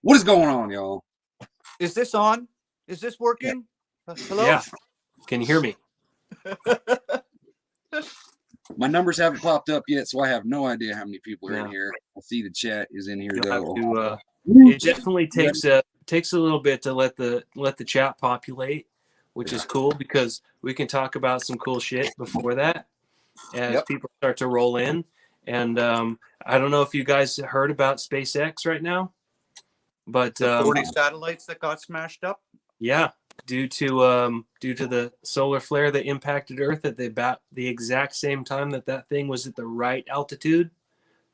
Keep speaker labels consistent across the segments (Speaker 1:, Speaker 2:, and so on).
Speaker 1: What is going on, y'all?
Speaker 2: Is this on? Is this working? Hello?
Speaker 3: Yeah. Can you hear me?
Speaker 1: My numbers haven't popped up yet, so I have no idea how many people are in
Speaker 3: No.
Speaker 1: here. I see the chat is in here
Speaker 3: You'll
Speaker 1: though.
Speaker 3: have to, it definitely takes a little bit to let the chat populate, which is cool because we can talk about some cool shit before that as people start to roll in. And I don't know if you guys heard about SpaceX right now, but
Speaker 2: The 40 satellites that got smashed up.
Speaker 3: Yeah, due to the solar flare that impacted Earth at the exact same time that thing was at the right altitude.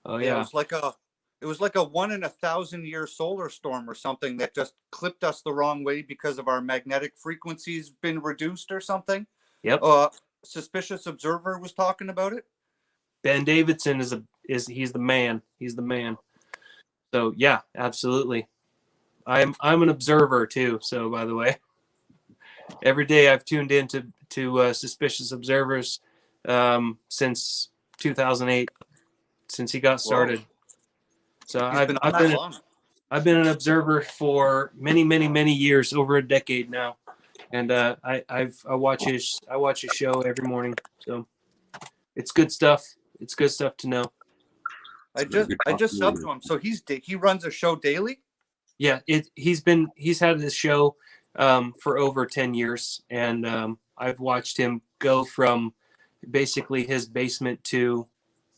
Speaker 3: Oh yeah,
Speaker 2: it was like a 1 in 1,000-year solar storm or something that just clipped us the wrong way because of our magnetic frequencies been reduced or something.
Speaker 3: Yep.
Speaker 2: Suspicious Observer was talking about it.
Speaker 3: Ben Davidson he's the man. He's the man. So yeah, absolutely. I'm an observer too. So by the way, every day I've tuned in to Suspicious Observers since 2008, since he got started. Whoa. So I've been an observer for many years, over a decade now, and I watch his show every morning. So it's good stuff. It's good stuff to know.
Speaker 2: I just subbed to him. So he runs a show daily.
Speaker 3: Yeah, he's had this show for over 10 years, and I've watched him go from basically his basement to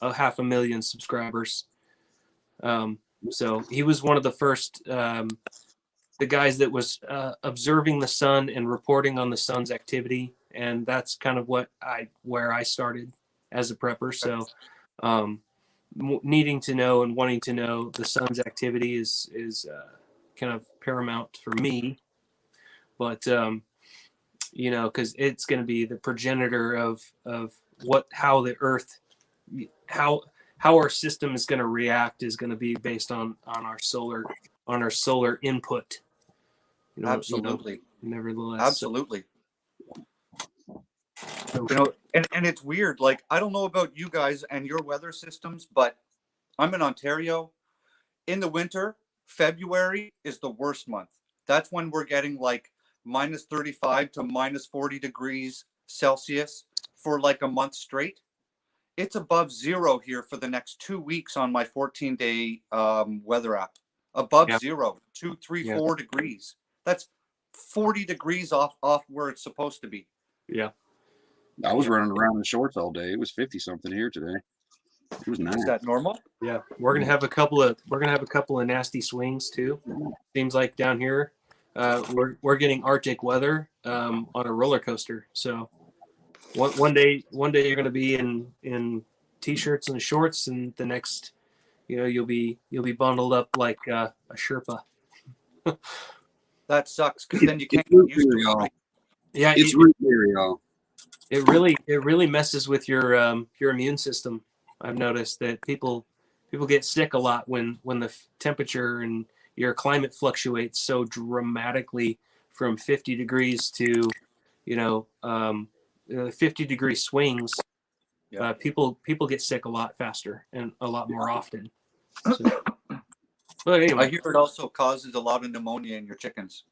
Speaker 3: 500,000 subscribers. So he was one of the first the guys that was observing the sun and reporting on the sun's activity, and that's kind of where I started as a prepper. So needing to know and wanting to know the sun's activity is kind of paramount for me, but because it's going to be the progenitor of how the Earth, how our system is going to react is going to be based on our solar input.
Speaker 2: Absolutely.
Speaker 3: Nevertheless.
Speaker 2: Absolutely. So, and it's weird. Like, I don't know about you guys and your weather systems, but I'm in Ontario. In the winter, February is the worst month. That's when we're getting like minus 35 to minus 40 degrees Celsius for like a month straight. It's above zero here for the next 2 weeks on my 14-day weather app. Above zero, 2, 3, 4 degrees. That's 40 degrees off where it's supposed to be.
Speaker 3: Yeah.
Speaker 1: I was running around in shorts all day. It was 50 something here today. It was nice.
Speaker 2: Is that normal?
Speaker 3: Yeah, we're gonna have a couple of nasty swings too. Seems like down here, we're getting Arctic weather on a roller coaster. So one day you're gonna be in t-shirts and shorts, and the next, you'll be bundled up like a Sherpa.
Speaker 2: That sucks because then you can't get used to it.
Speaker 1: Y'all.
Speaker 3: Yeah,
Speaker 1: it's root beer, y'all.
Speaker 3: It really messes with your immune system. I've noticed that people get sick a lot when the temperature and your climate fluctuates so dramatically from 50 degrees to 50-degree swings. Yeah. People get sick a lot faster and a lot more often. So, but anyway,
Speaker 2: I hear it also causes a lot of pneumonia in your chickens.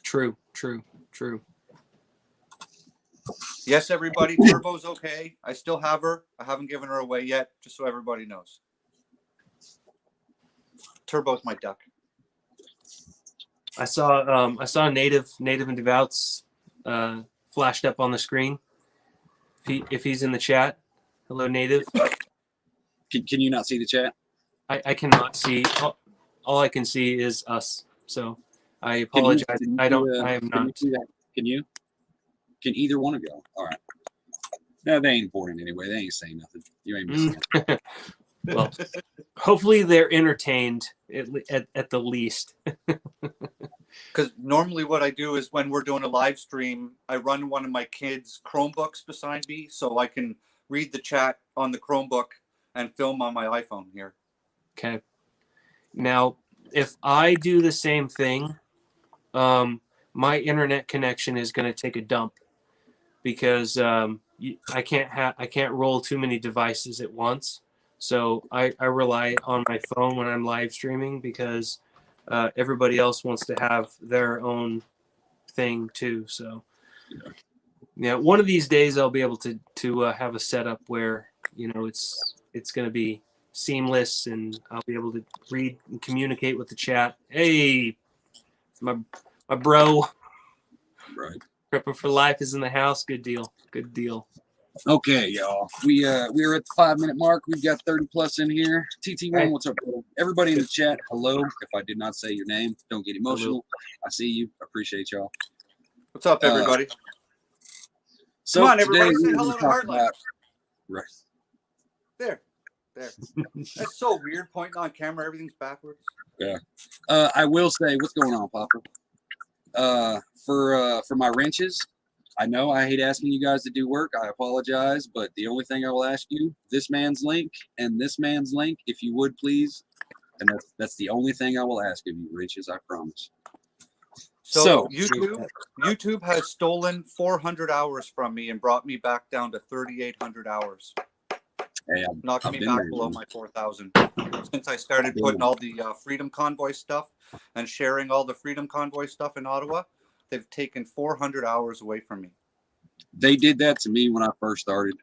Speaker 3: True.
Speaker 2: Yes, everybody, Turbo's okay. I still have her. I haven't given her away yet, just so everybody knows. Turbo's my duck.
Speaker 3: I saw Native and Devout's flashed up on the screen. If he's in the chat, hello, Native.
Speaker 1: Can you not see the chat?
Speaker 3: I cannot see. All I can see is us. So I apologize. I am not.
Speaker 1: Can you? Can either one of y'all? All right. No, they ain't important anyway. They ain't saying nothing. You ain't missing it.
Speaker 3: Well, hopefully they're entertained at the least.
Speaker 2: Because normally what I do is when we're doing a live stream, I run one of my kids' Chromebooks beside me so I can read the chat on the Chromebook and film on my iPhone here. Okay.
Speaker 3: Now, if I do the same thing, my internet connection is going to take a dump because I can't roll too many devices at once. So I rely on my phone when I'm live streaming because everybody else wants to have their own thing too. So yeah, one of these days I'll be able to have a setup where it's going to be seamless, and I'll be able to read and communicate with the chat. Hey, my bro,
Speaker 1: Right.
Speaker 3: Prepper for Life is in the house. Good deal. Good deal.
Speaker 1: Okay, y'all. We are at the 5-minute mark. We've got 30 plus in here. TT1,
Speaker 3: Hey.
Speaker 1: what's up, bro? Everybody in the chat, hello. If I did not say your name, don't get emotional. I see you. Appreciate y'all.
Speaker 2: What's up, everybody?
Speaker 1: So
Speaker 2: Come on,
Speaker 1: today
Speaker 2: everybody, say
Speaker 1: we're
Speaker 2: hello
Speaker 1: gonna
Speaker 2: to
Speaker 1: talk
Speaker 2: Heartland.
Speaker 1: about right.
Speaker 2: There. That's so weird. Pointing on camera, everything's backwards.
Speaker 1: Yeah. I will say, what's going on, Papa? For my wrenches, I know I hate asking you guys to do work. I apologize, but the only thing I will ask you, this man's link and this man's link, if you would please, and that's the only thing I will ask of you, wrenches. I promise.
Speaker 2: So YouTube has stolen 400 hours from me and brought me back down to 3,800 hours.
Speaker 1: Hey,
Speaker 2: Knocking
Speaker 1: I've
Speaker 2: me
Speaker 1: been
Speaker 2: back
Speaker 1: there,
Speaker 2: below
Speaker 1: man.
Speaker 2: my 4,000. Since I started putting all the Freedom Convoy stuff and sharing all the Freedom Convoy stuff in Ottawa, they've taken 400 hours away from me.
Speaker 1: They did that to me when I first started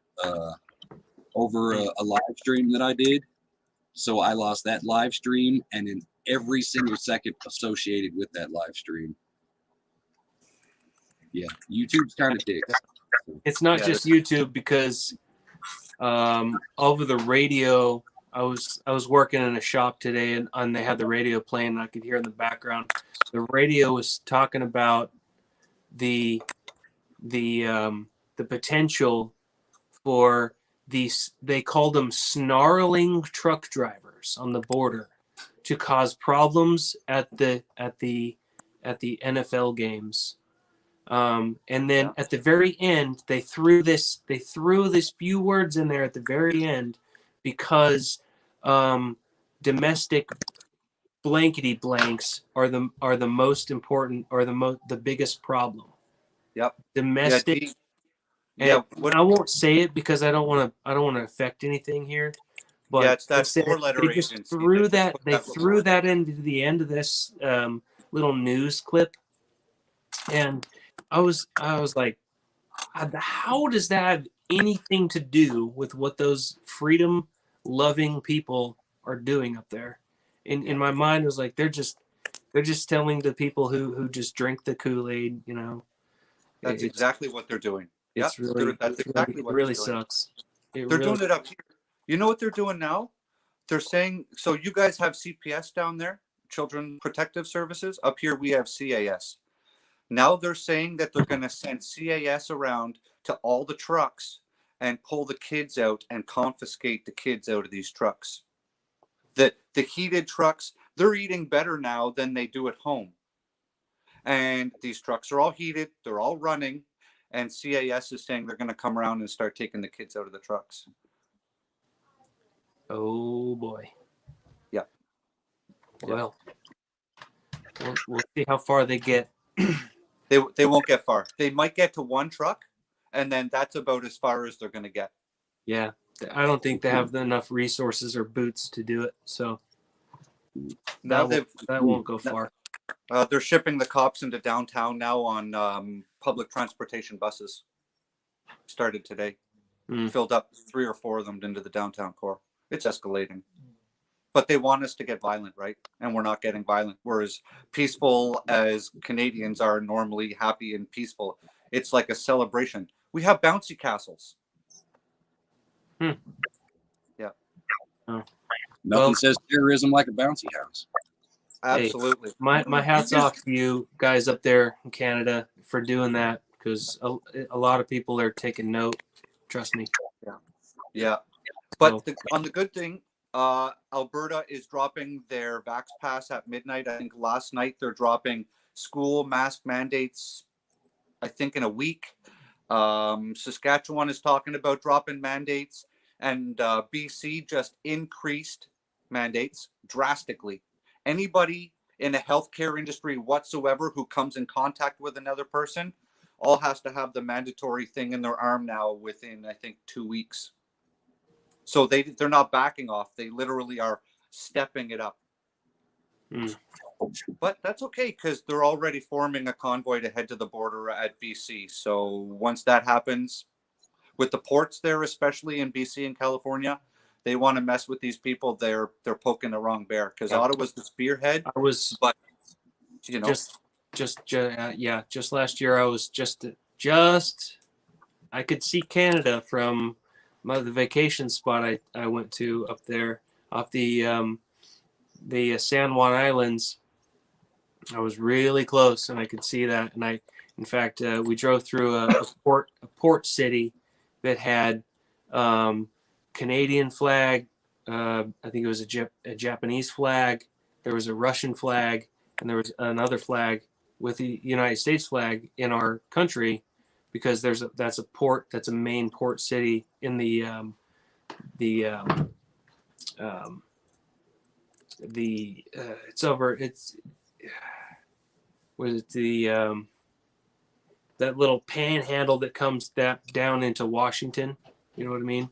Speaker 1: over a live stream that I did. So I lost that live stream and then every single second associated with that live stream. Yeah, YouTube's kind of dicks.
Speaker 3: It's not just YouTube, because over the radio, I was working in a shop today, and they had the radio playing, and I could hear in the background. The radio was talking about the potential for these, they called them snarling truck drivers on the border, to cause problems at the NFL games. And then at the very end, they threw this few words in there at the very end, because domestic blankety blanks are the most important, or the biggest problem.
Speaker 2: Yep.
Speaker 3: Domestic.
Speaker 2: Yeah.
Speaker 3: I won't say it because I don't want to affect anything here. But
Speaker 2: yeah, it's that
Speaker 3: they
Speaker 2: 4-letter
Speaker 3: just
Speaker 2: agency.
Speaker 3: threw
Speaker 2: that
Speaker 3: they threw that into the end of this little news clip, and I was like, how does that have anything to do with what those freedom loving people are doing up there? In my mind, it was like, they're just telling the people who just drink the Kool-Aid,
Speaker 2: That's exactly what they're doing.
Speaker 3: It's
Speaker 2: yep,
Speaker 3: really,
Speaker 2: that's exactly
Speaker 3: it
Speaker 2: what
Speaker 3: really
Speaker 2: they're doing.
Speaker 3: sucks.
Speaker 2: They're doing it up here. You know what they're doing now? They're saying, so you guys have CPS down there, Children Protective Services. Up here we have CAS. Now they're saying that they're going to send CAS around to all the trucks and pull the kids out and confiscate the kids out of these trucks. The heated trucks, they're eating better now than they do at home. And these trucks are all heated, they're all running, and CAS is saying they're going to come around and start taking the kids out of the trucks.
Speaker 3: Oh boy.
Speaker 2: Yeah.
Speaker 3: Well, we'll see how far they get.
Speaker 2: They won't get far. They might get to one truck, and then that's about as far as they're going to get.
Speaker 3: Yeah, I don't think they have enough resources or boots to do it. So that won't go far.
Speaker 2: They're shipping the cops into downtown now on public transportation buses. Started today. Filled up 3 or 4 of them into the downtown core. It's escalating. But they want us to get violent, right? And we're not getting violent. We're as peaceful as Canadians are normally, happy and peaceful. It's like a celebration. We have bouncy castles. Yeah.
Speaker 3: Oh.
Speaker 1: Nothing says terrorism like a bouncy house.
Speaker 2: Absolutely.
Speaker 3: Hey, my hat's off to you guys up there in Canada for doing that, because a lot of people are taking note. Trust me.
Speaker 2: Yeah. But on the good thing, Alberta is dropping their Vax Pass at midnight. I think last night they're dropping school mask mandates, I think, in a week. Saskatchewan is talking about dropping mandates, and BC just increased mandates drastically. Anybody in a healthcare industry whatsoever who comes in contact with another person all has to have the mandatory thing in their arm now within, I think, 2 weeks. So they're not backing off. They literally are stepping it up. But that's okay because they're already forming a convoy to head to the border at BC. So once that happens, with the ports there, especially in BC and California, they want to mess with these people. They're poking the wrong bear because
Speaker 3: Yeah.
Speaker 2: Ottawa's the spearhead.
Speaker 3: I was
Speaker 2: But
Speaker 3: just last year I was just I could see Canada from the vacation spot I went to up there off the San Juan Islands. I was really close and I could see that. And in fact, we drove through a port city that had Canadian flag. I think it was a Japanese flag. There was a Russian flag, and there was another flag with the United States flag in our country, because that's a main port city in that little panhandle that comes down into Washington. You know what I mean?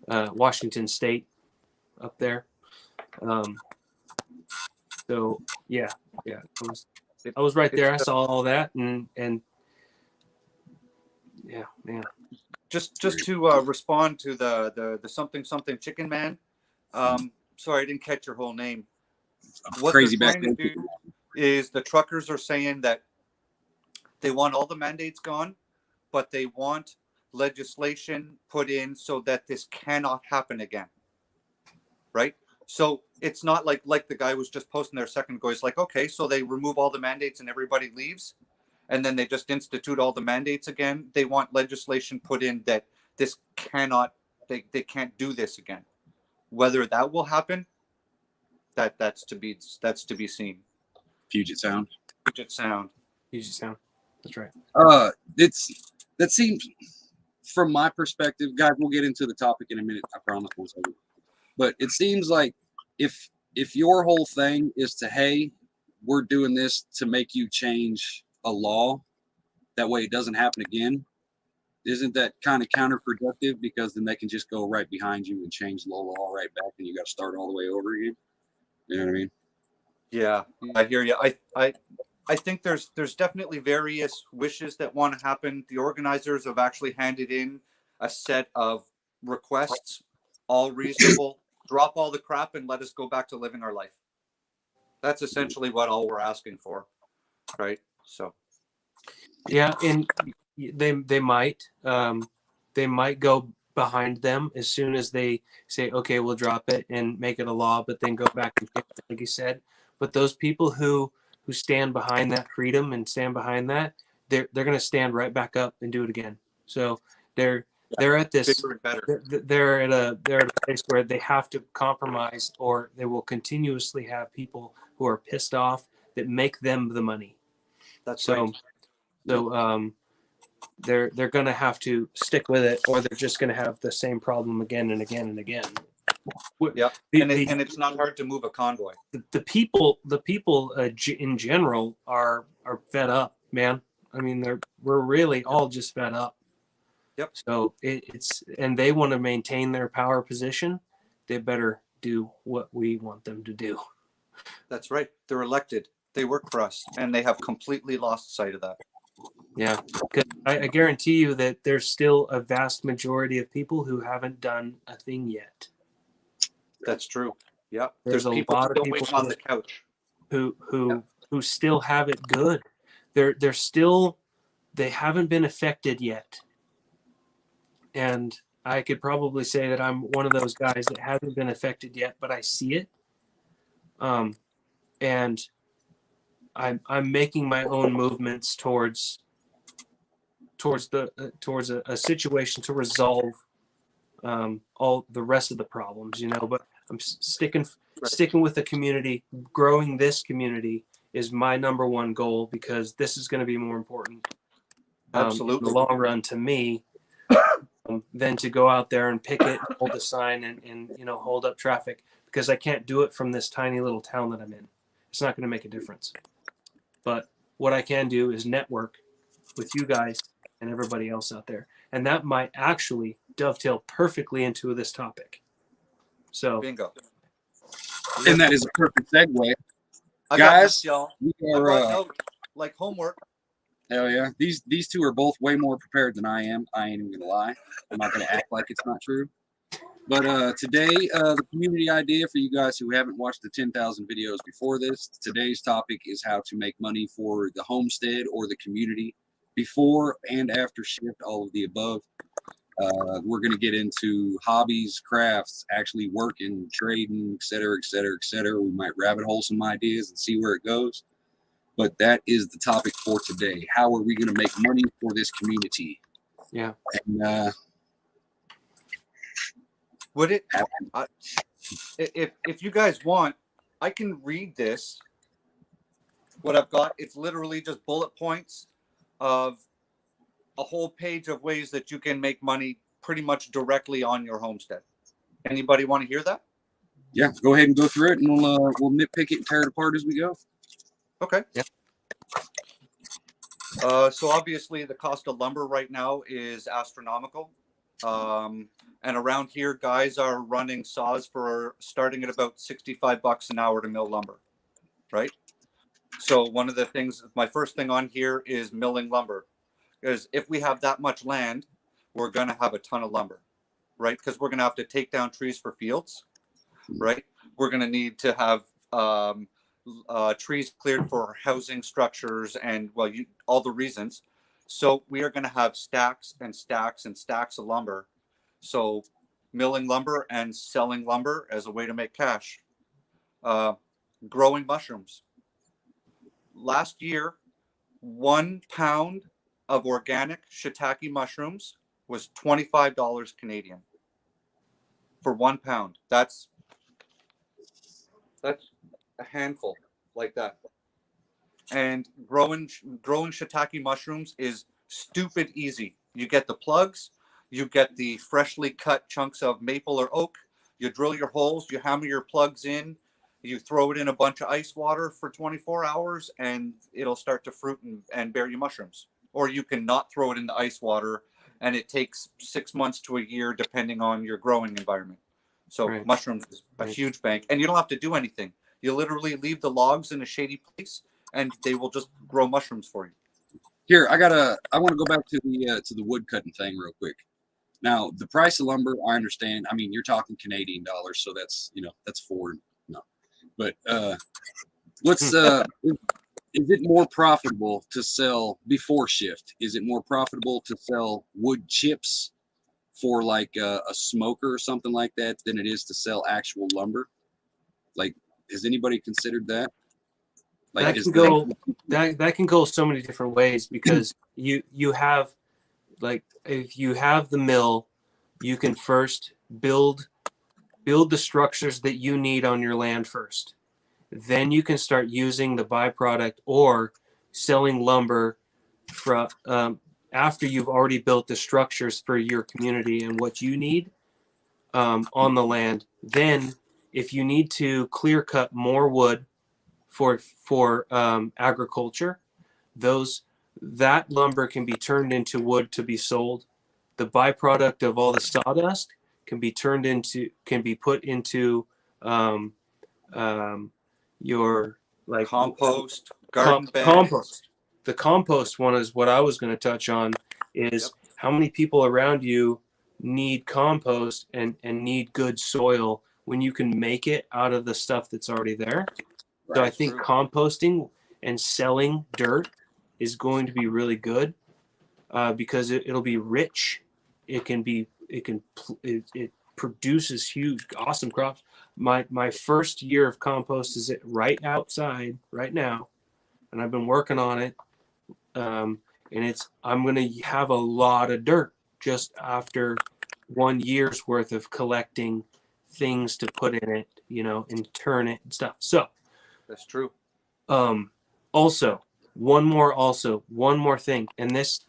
Speaker 3: Washington State up there. So yeah. I was right there. I saw all that, and yeah, man.
Speaker 2: Just to respond to the something chicken man. Sorry, I didn't catch your whole name. What
Speaker 1: Crazy
Speaker 2: they're
Speaker 1: back
Speaker 2: trying to
Speaker 1: then.
Speaker 2: do is the truckers are saying that they want all the mandates gone, but they want legislation put in so that this cannot happen again. Right? So it's not like the guy was just posting there a second ago. He's like, okay, so they remove all the mandates and everybody leaves, and then they just institute all the mandates again. They want legislation put in that this cannot, they can't do this again. Whether that will happen, that's to be seen.
Speaker 1: Puget Sound.
Speaker 2: Puget Sound.
Speaker 3: That's right.
Speaker 1: That seems, from my perspective, guys, we'll get into the topic in a minute, I promise. One second. But it seems like if your whole thing is to, hey, we're doing this to make you change a law, that way it doesn't happen again, isn't that kind of counterproductive? Because then they can just go right behind you and change the law right back, and you got to start all the way over again. You know what I mean?
Speaker 2: Yeah, I hear you. I think there's definitely various wishes that want to happen. The organizers have actually handed in a set of requests, all reasonable. Drop all the crap and let us go back to living our life. That's essentially what all we're asking for, right? So,
Speaker 3: yeah, and they might go behind them as soon as they say, okay, we'll drop it and make it a law, but then go back and fix it, like you said. But those people who stand behind that freedom and stand behind that, they're going to stand right back up and do it again. So they're at this.
Speaker 2: bigger and better.
Speaker 3: They're at a place where they have to compromise, or they will continuously have people who are pissed off that make them the money.
Speaker 2: That's
Speaker 3: So,
Speaker 2: right.
Speaker 3: so they're going to have to stick with it, or they're just going to have the same problem again and again and again.
Speaker 2: Yeah, and it's not hard to move a convoy.
Speaker 3: The people in general are fed up, man. I mean, we're really all just fed up.
Speaker 2: Yep.
Speaker 3: So and they want to maintain their power position. They better do what we want them to do.
Speaker 2: That's right. They're elected. They work for us, and they have completely lost sight of that.
Speaker 3: Yeah, because I guarantee you that there's still a vast majority of people who haven't done a thing yet.
Speaker 2: That's true. Yeah,
Speaker 3: There's a
Speaker 2: people
Speaker 3: lot of
Speaker 2: still
Speaker 3: people
Speaker 2: waiting on the couch
Speaker 3: who still have it good. They haven't been affected yet. And I could probably say that I'm one of those guys that hasn't been affected yet, but I see it. And I'm making my own movements towards a situation to resolve all the rest of the problems, but I'm sticking with the community. Growing this community is my number one goal, because this is going to be more important
Speaker 2: Absolutely.
Speaker 3: in the long run to me than to go out there and picket, hold a sign, and hold up traffic, because I can't do it from this tiny little town that I'm in. It's not going to make a difference. But what I can do is network with you guys and everybody else out there, and that might actually dovetail perfectly into this topic. So
Speaker 2: bingo.
Speaker 1: And that is a perfect segue
Speaker 2: I got
Speaker 1: Guys,
Speaker 2: notes, y'all.
Speaker 1: we
Speaker 2: I
Speaker 1: are,
Speaker 2: brought notes, like homework.
Speaker 1: hell yeah. These two are both way more prepared than I am. I ain't even gonna lie. I'm not gonna act like it's not true. But today, the community idea for you guys who haven't watched the 10,000 videos before this, today's topic is how to make money for the homestead or the community before and after shift, all of the above. We're going to get into hobbies, crafts, actually working, trading, et cetera, et cetera, et cetera. We might rabbit hole some ideas and see where it goes. But that is the topic for today. How are we going to make money for this community?
Speaker 3: Yeah.
Speaker 1: And
Speaker 2: Would it? If you guys want, I can read this. What I've got, it's literally just bullet points of a whole page of ways that you can make money pretty much directly on your homestead. Anybody want to hear that?
Speaker 1: yeah, go ahead and go through it, and we'll nitpick it and tear it apart as we go.
Speaker 2: Okay.
Speaker 3: Yeah.
Speaker 2: So obviously the cost of lumber right now is astronomical. And around here, guys are running saws for starting at about $65 an hour to mill lumber, right? So one of the things, my first thing on here is milling lumber, because if we have that much land, we're going to have a ton of lumber, right? Because we're going to have to take down trees for fields, right? We're going to need to have trees cleared for housing structures and, well, all the reasons. So we are going to have stacks and stacks and stacks of lumber. So milling lumber and selling lumber as a way to make cash. Growing mushrooms. Last year, 1 pound of organic shiitake mushrooms was $25 Canadian for 1 pound. That's a handful like that. And growing shiitake mushrooms is stupid easy. You get the plugs, you get the freshly cut chunks of maple or oak, you drill your holes, you hammer your plugs in, you throw it in a bunch of ice water for 24 hours, and it'll start to fruit and bear you mushrooms. Or you can not throw it in the ice water, and it takes 6 months to a year, depending on your growing environment. So
Speaker 3: Right.
Speaker 2: mushrooms is a huge bank, and you don't have to do anything. You literally leave the logs in a shady place, and they will just grow mushrooms for you.
Speaker 1: Here, I want to go back to the wood cutting thing real quick. Now, the price of lumber, I understand. I mean, you're talking Canadian dollars, so that's that's foreign. No, but let's is it more profitable to sell before shift? Is it more profitable to sell wood chips for like a smoker or something like that than it is to sell actual lumber? Like, has anybody considered that? Like,
Speaker 3: that can go so many different ways, because you have, like, if you have the mill, you can first build the structures that you need on your land first. Then you can start using the byproduct or selling lumber from after you've already built the structures for your community and what you need on the land. Then, if you need to clear cut more wood for agriculture, that lumber can be turned into wood to be sold. The byproduct of all the sawdust can be put into your, like,
Speaker 2: compost, garden beds.
Speaker 3: Compost. The compost one is what I was going to touch on. Is how many people around you need compost and need good soil when you can make it out of the stuff that's already there.
Speaker 1: Right,
Speaker 3: so I think composting and selling dirt is going to be really good, because it'll be rich. It produces huge, awesome crops. My first year of compost is right outside right now, and I've been working on it. And I'm going to have a lot of dirt just after 1 year's worth of collecting things to put in it, and turn it and stuff. So
Speaker 2: that's true.
Speaker 3: Also, one more thing, and this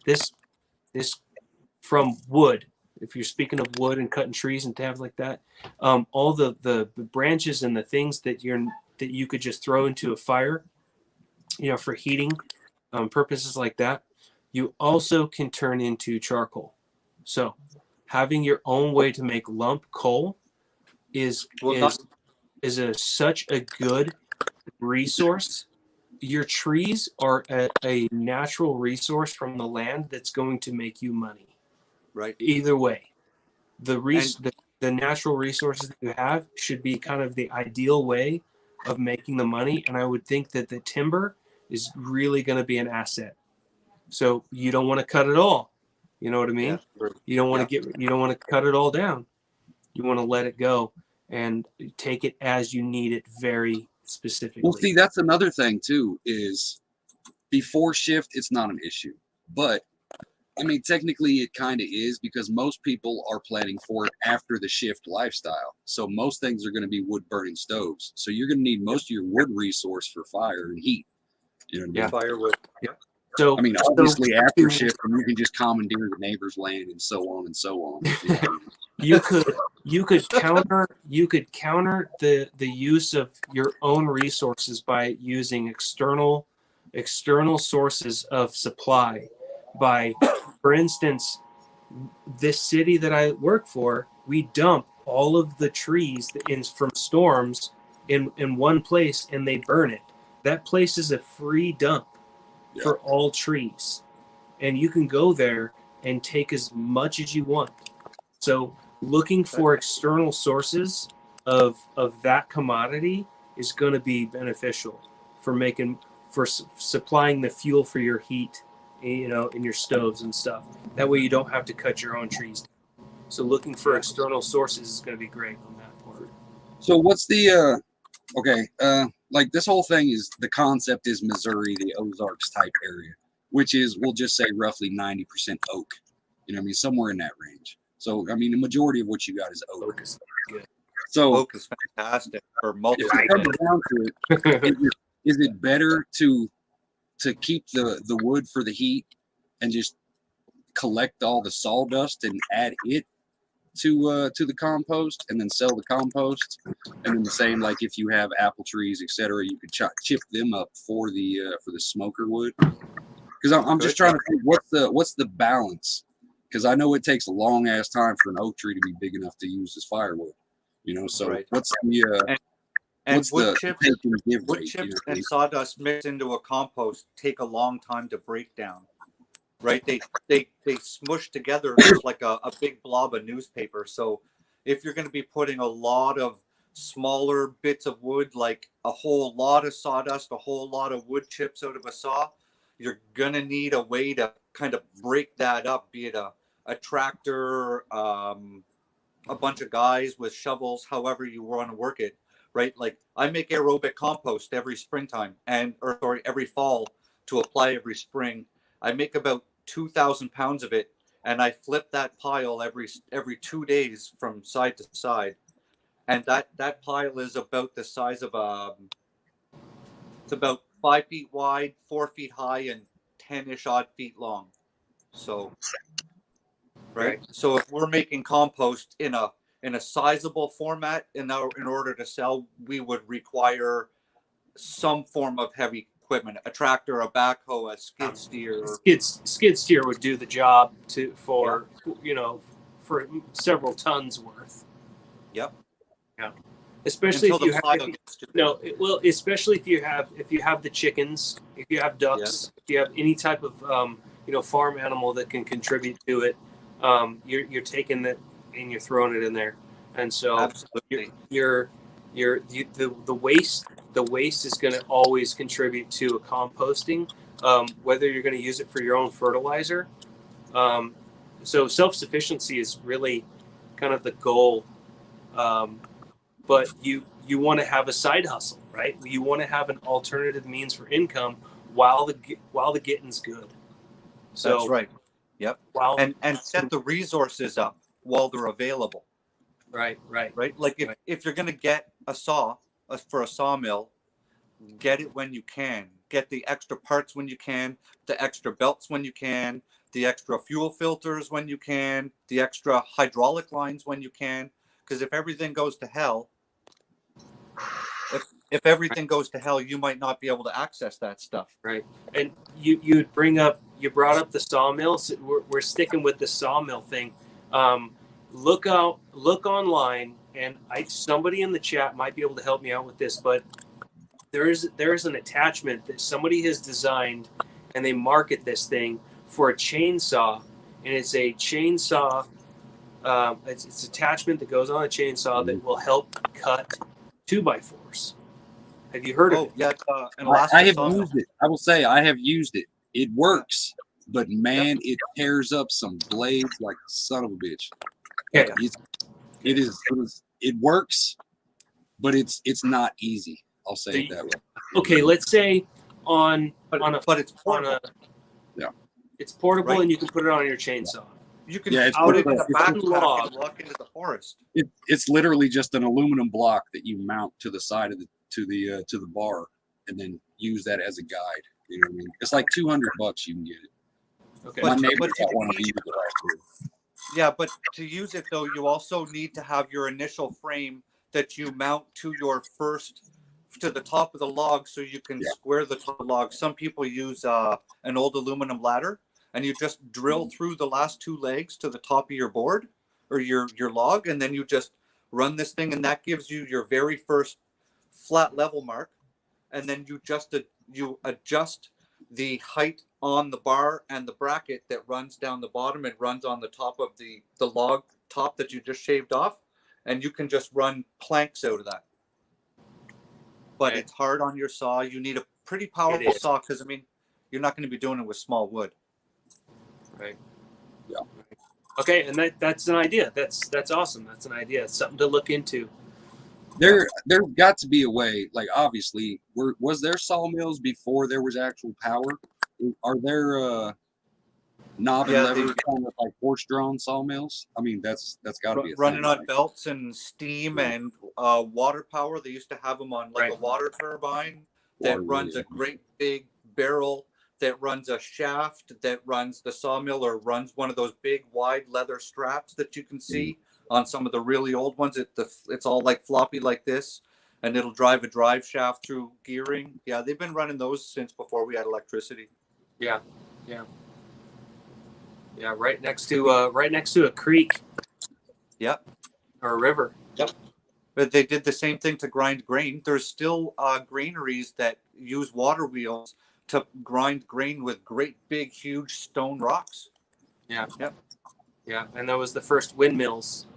Speaker 3: from wood. If you're speaking of wood and cutting trees and tabs like that, all the branches and the things that you could just throw into a fire, for heating purposes like that, you also can turn into charcoal. So having your own way to make lump coal is such a good resource. Your trees are a natural resource from the land that's going to make you money.
Speaker 2: Right.
Speaker 3: Either way, the natural resources that you have should be kind of the ideal way of making the money. And I would think that the timber is really going to be an asset. So you don't want to cut it all. You know what I mean?
Speaker 2: Yeah.
Speaker 3: You don't want to cut it all down. You want to let it go and take it as you need it very specifically.
Speaker 1: Well, see, that's another thing too, is before shift, it's not an issue. But I mean, technically it kind of is, because most people are planning for it after the shift lifestyle. So most things are going to be wood burning stoves. So you're going to need most of your wood resource for fire and heat. You know what I mean?
Speaker 3: Yeah.
Speaker 2: Firewood. Yeah.
Speaker 3: So
Speaker 1: I mean, obviously after shift, you can just commandeer the neighbor's land and so on and so on.
Speaker 3: you could counter the use of your own resources by using external sources of supply. By, for instance, this city that I work for, we dump all of the trees from storms in one place and they burn it. That place is a free dump for all trees, and you can go there and take as much as you want. So looking for external sources of that commodity is going to be beneficial for supplying the fuel for your heat, you know, in your stoves and stuff. That way you don't have to cut your own trees. So looking for external sources is going to be great on that part.
Speaker 1: So what's the like this whole thing is, the concept is Missouri, the Ozarks type area, which is, we'll just say roughly 90% oak. You know what I mean? Somewhere in that range. So, I mean, the majority of what you got is oak. So
Speaker 2: Oak is fantastic for multiple.
Speaker 1: if it comes down to it, is it better to keep the wood for the heat and just collect all the sawdust and add it to the compost and then sell the compost? And then the same, like if you have apple trees, etc., you could chip them up for the smoker wood. Because I'm just trying to think, what's the balance? Because I know it takes a long ass time for an oak tree to be big enough to use as firewood. You know, so what's the
Speaker 2: and wood
Speaker 1: chips
Speaker 2: and sawdust mixed into a compost take a long time to break down. Right? They smush together just like a big blob of newspaper. So if you're going to be putting a lot of smaller bits of wood, like a whole lot of sawdust, a whole lot of wood chips out of a saw, you're going to need a way to kind of break that up, be it a tractor, a bunch of guys with shovels, however you want to work it, right? Like I make aerobic compost every springtime every fall to apply every spring. I make about 2,000 pounds of it, and I flip that pile every 2 days from side to side. And that pile is about the size of it's about 5 feet wide, 4 feet high, and 10-ish odd feet long. So, right. So if we're making compost in a sizable format, in order to sell, we would require some form of heavy equipment, a tractor, a backhoe, a skid steer.
Speaker 3: Skid steer would do the job for several tons worth.
Speaker 2: Yep.
Speaker 3: Yeah. Especially
Speaker 2: Until
Speaker 3: especially if you have the chickens, if you have ducks, if you have any type of farm animal that can contribute to it, you're taking that and you're throwing it in there, and so
Speaker 2: absolutely
Speaker 3: the waste is going to always contribute to a composting, whether you're going to use it for your own fertilizer. So self-sufficiency is really kind of the goal. But you want to have a side hustle, right? You want to have an alternative means for income while the getting's good. So
Speaker 2: that's right. Yep. And set the resources up while they're available.
Speaker 3: Right.
Speaker 2: Like if you're going to get a saw for a sawmill, get it when you can. Get the extra parts when you can, the extra belts when you can, the extra fuel filters when you can, the extra hydraulic lines when you can. Because if everything goes to hell, you might not be able to access that stuff.
Speaker 3: Right. And you brought up the sawmills. We're sticking with the sawmill thing. Look online, and somebody in the chat might be able to help me out with this, but there is an attachment that somebody has designed, and they market this thing for a chainsaw, and it's a chainsaw. It's attachment that goes on a chainsaw that will help cut 2x4s. Have you heard of
Speaker 2: Oh
Speaker 3: it?
Speaker 2: yeah, an Alaska
Speaker 1: I have
Speaker 2: sawmill.
Speaker 1: used it. I will say I have used it. It works, but man, it tears up some blades like a son of a bitch.
Speaker 3: Yeah.
Speaker 1: It works, but it's not easy. I'll say
Speaker 3: So
Speaker 1: it that way.
Speaker 3: Okay, let's say on
Speaker 2: But it's
Speaker 3: on
Speaker 2: portable.
Speaker 3: a
Speaker 1: Yeah.
Speaker 3: it's portable,
Speaker 2: Right.
Speaker 3: and you can put it on your chainsaw.
Speaker 2: You can
Speaker 1: Yeah, it's
Speaker 2: put it in
Speaker 1: portable.
Speaker 2: the
Speaker 1: It's
Speaker 2: backpack
Speaker 3: log.
Speaker 2: and walk into the forest.
Speaker 1: It's literally just an aluminum block that you mount to the side of to the bar, and then use that as a guide. You know what I mean? It's like $200 you can get it.
Speaker 3: Okay.
Speaker 1: My
Speaker 2: But-
Speaker 1: neighbor
Speaker 2: but
Speaker 1: got
Speaker 2: you
Speaker 1: one of
Speaker 2: need-
Speaker 1: these last year.
Speaker 2: Yeah, but to use it though, you also need to have your initial frame that you mount to the top of the log, so you can square the top of the log. Some people use an old aluminum ladder, and you just drill through the last two legs to the top of your board or your log, and then you just run this thing, and that gives you your very first flat level mark. And then you adjust the height on the bar and the bracket that runs down the bottom and runs on the top of the log top that you just shaved off, and you can just run planks out of that. But
Speaker 3: Okay.
Speaker 2: it's hard on your saw. You need a pretty powerful
Speaker 3: is.
Speaker 2: saw, because I mean, you're not going to be doing it with small wood.
Speaker 3: Right.
Speaker 1: Yeah.
Speaker 3: Okay, and that's an idea. That's awesome. That's an idea. It's something to look into.
Speaker 1: There's got to be a way. Like obviously, was there sawmills before there was actual power? Are there knob and
Speaker 2: Yeah,
Speaker 1: lever kind of like horse-drawn sawmills? I mean, that's got to be a
Speaker 2: Running
Speaker 1: thing,
Speaker 2: on
Speaker 1: right?
Speaker 2: belts and steam and water power. They used to have them on like a water turbine that runs a great big barrel, that runs a shaft, that runs the sawmill, or runs one of those big wide leather straps that you can see on some of the really old ones. It's all like floppy like this, and it'll drive a drive shaft through gearing. Yeah, they've been running those since before we had electricity.
Speaker 3: Yeah. Right next to a creek.
Speaker 2: Yep.
Speaker 3: Or a river.
Speaker 2: Yep. But they did the same thing to grind grain. There's still graineries that use water wheels to grind grain with great big huge stone rocks.
Speaker 3: Yeah.
Speaker 2: Yep.
Speaker 3: Yeah, and that was the first windmills.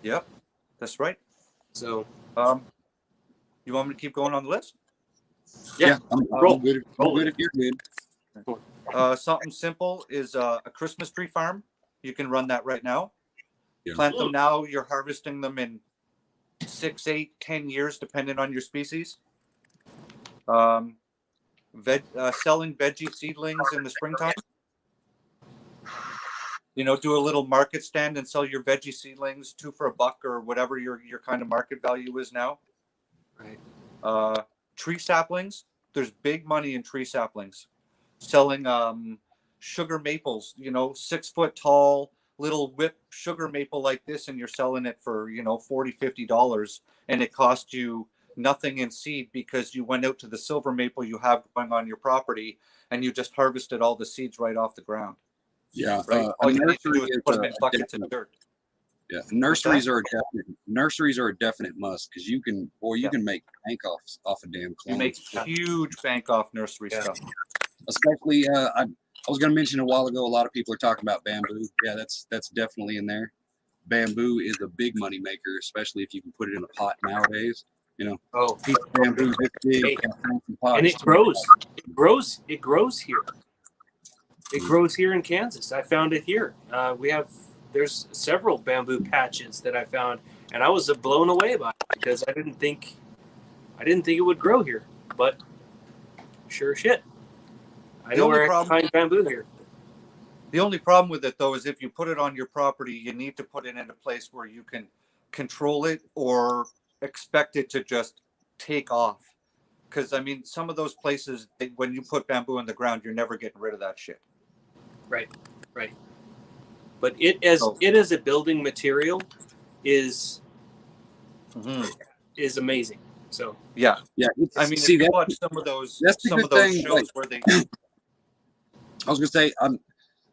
Speaker 2: Yep, that's right.
Speaker 3: So
Speaker 2: you want me to keep going on the list?
Speaker 3: Yeah.
Speaker 1: I'm good. I'm good if you're good.
Speaker 2: Something simple is a Christmas tree farm. You can run that right now.
Speaker 1: Yeah.
Speaker 2: Plant them now. You're harvesting them in 6, 8, 10 years, depending on your species. Selling veggie seedlings in the springtime. You know, do a little market stand and sell your veggie seedlings, 2 for $1 or whatever your kind of market value is now.
Speaker 3: Right.
Speaker 2: Tree saplings. There's big money in tree saplings. Selling sugar maples, 6 foot tall little whip sugar maple like this, and you're selling it for $40-$50, and it cost you nothing in seed because you went out to the silver maple you have going on your property and you just harvested all the seeds right off the ground.
Speaker 1: Yeah.
Speaker 2: Right. All you need to do is put them in buckets and dirt.
Speaker 1: Yeah, nurseries are a definite must, because you can make bank off a damn clone.
Speaker 2: You make huge bank off nursery stuff.
Speaker 1: Especially, I was going to mention a while ago, a lot of people are talking about bamboo. Yeah, that's definitely in there. Bamboo is a big money maker, especially if you can put it in a pot nowadays. Piece of bamboo this big,
Speaker 3: and it grows. It grows here. It grows here in Kansas. I found it here. There's several bamboo patches that I found, and I was blown away by it because I didn't think it would grow here, but sure shit. I know where I can find bamboo here.
Speaker 2: The only problem with it, though, is if you put it on your property, you need to put it in a place where you can control it or expect it to just take off. Because, I mean, some of those places, when you put bamboo in the ground, you're never getting rid of that shit.
Speaker 3: Right. But it as a building material is amazing. So
Speaker 1: yeah.
Speaker 2: I mean, if you watch some of those shows where they.
Speaker 1: I was gonna say,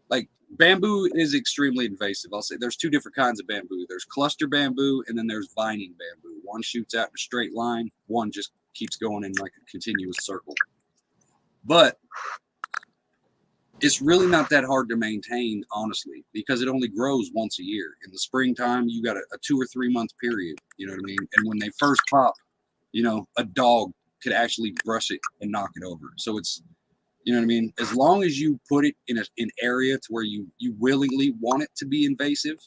Speaker 1: like bamboo is extremely invasive. I'll say there's 2 different kinds of bamboo. There's cluster bamboo, and then there's vining bamboo. One shoots out in a straight line. One just keeps going in like a continuous circle. But it's really not that hard to maintain, honestly, because it only grows once a year. In the springtime, you got a 2 or 3 month period, you know what I mean? And when they first pop, you know, a dog could actually brush it and knock it over. So it's, you know what I mean? As long as you put it in an area to where you willingly want it to be invasive,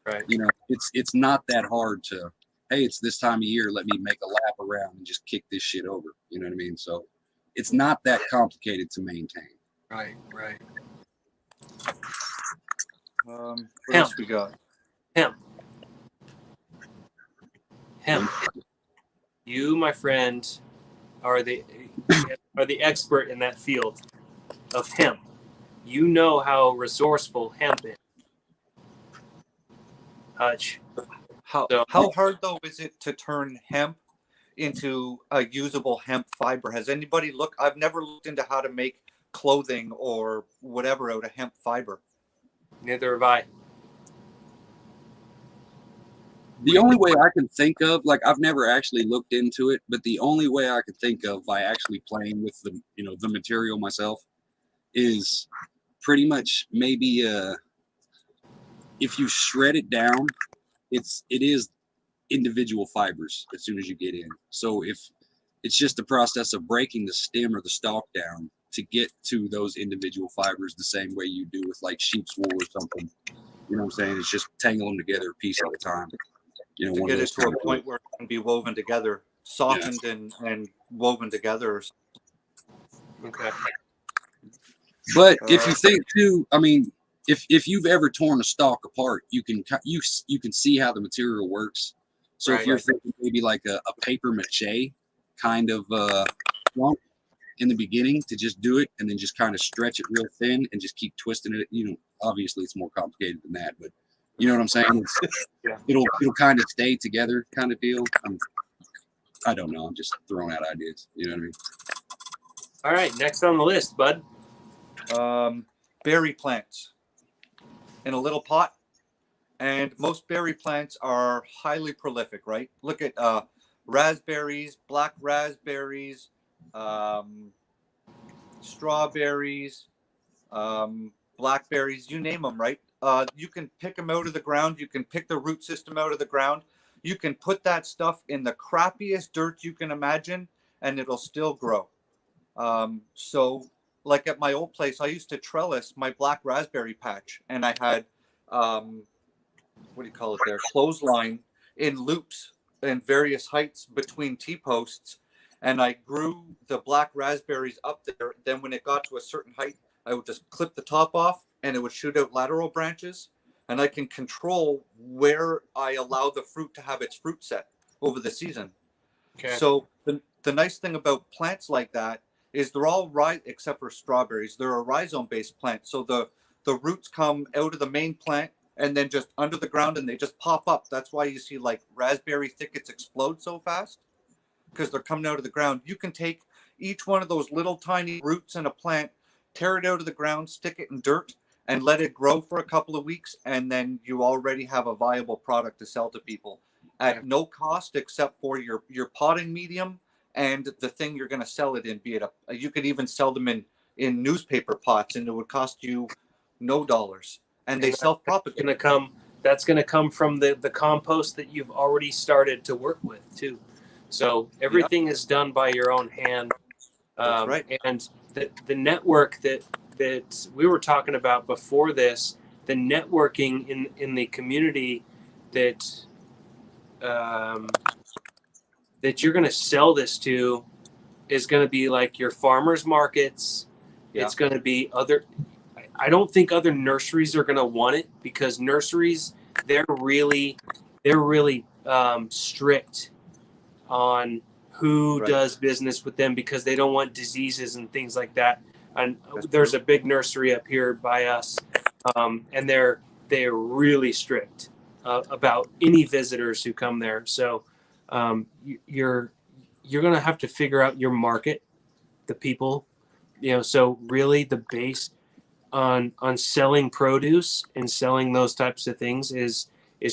Speaker 3: Right.
Speaker 1: you know, it's not that hard to, hey, it's this time of year, let me make a lap around and just kick this shit over. You know what I mean? So it's not that complicated to maintain.
Speaker 3: Right. Right.
Speaker 2: What
Speaker 3: Hemp.
Speaker 2: else we got?
Speaker 3: Hemp. You, my friend, are the expert in that field of hemp. You know how resourceful hemp is. Hutch.
Speaker 2: How hard though is it to turn hemp into a usable hemp fiber? Has anybody looked? I've never looked into how to make clothing or whatever out of hemp fiber.
Speaker 3: Neither have I.
Speaker 1: The only way I can think of, like I've never actually looked into it, but the only way I could think of by actually playing with the, you know, the material myself is pretty much maybe if you shred it down, it is individual fibers as soon as you get in. So if it's just the process of breaking the stem or the stalk down to get to those individual fibers the same way you do with like sheep's wool or something. You know what I'm saying? It's just tangle them together a piece at a time. You know,
Speaker 2: To get it to a point where it can be woven together, softened and woven together. Or
Speaker 3: Okay.
Speaker 1: But if you think too, I mean, if you've ever torn a stalk apart, you can see how the material works. So if you're thinking maybe like a paper mache kind of lump in the beginning to just do it and then just kind of stretch it real thin and just keep twisting it. You know, obviously it's more complicated than that, but you know what I'm saying? It'll kind of stay together kind of deal. I don't know. I'm just throwing out ideas. You know what I mean?
Speaker 3: All right. Next on the list, bud.
Speaker 2: Berry plants in a little pot. And most berry plants are highly prolific, right? Look at raspberries, black raspberries, strawberries, blackberries, you name them, right? You can pick them out of the ground. You can pick the root system out of the ground. You can put that stuff in the crappiest dirt you can imagine, and it'll still grow. So like at my old place, I used to trellis my black raspberry patch, and I had, what do you call it there? Clothesline in loops in various heights between T-posts. And I grew the black raspberries up there. Then when it got to a certain height, I would just clip the top off and it would shoot out lateral branches. And I can control where I allow the fruit to have its fruit set over the season. Okay. So the nice thing about plants like that is they're all except for strawberries. They're a rhizome-based plant. So the roots come out of the main plant and then just under the ground and they just pop up. That's why you see like raspberry thickets explode so fast, because they're coming out of the ground. You can take each one of those little tiny roots in a plant, tear it out of the ground, stick it in dirt, and let it grow for a couple of weeks, and then you already have a viable product to sell to people at no cost except for your potting medium and the thing you're going to sell it in. Be it you could even sell them in newspaper pots, and it would cost you no dollars. And they self-propagate.
Speaker 3: That's going to come from the compost that you've already started to work with too. So everything is done by your own hand.
Speaker 2: That's right.
Speaker 3: And the network that we were talking about before this, the networking in the community that you're going to sell this to is going to be like your farmers markets. Yeah. It's going to be I don't think other nurseries are going to want it, because nurseries, they're really strict on who does business with them, because they don't want diseases and things like that. And there's a big nursery up here by us, and they're really strict about any visitors who come there. So you're going to have to figure out your market, the people, you know. So really, the base on selling produce and selling those types of things is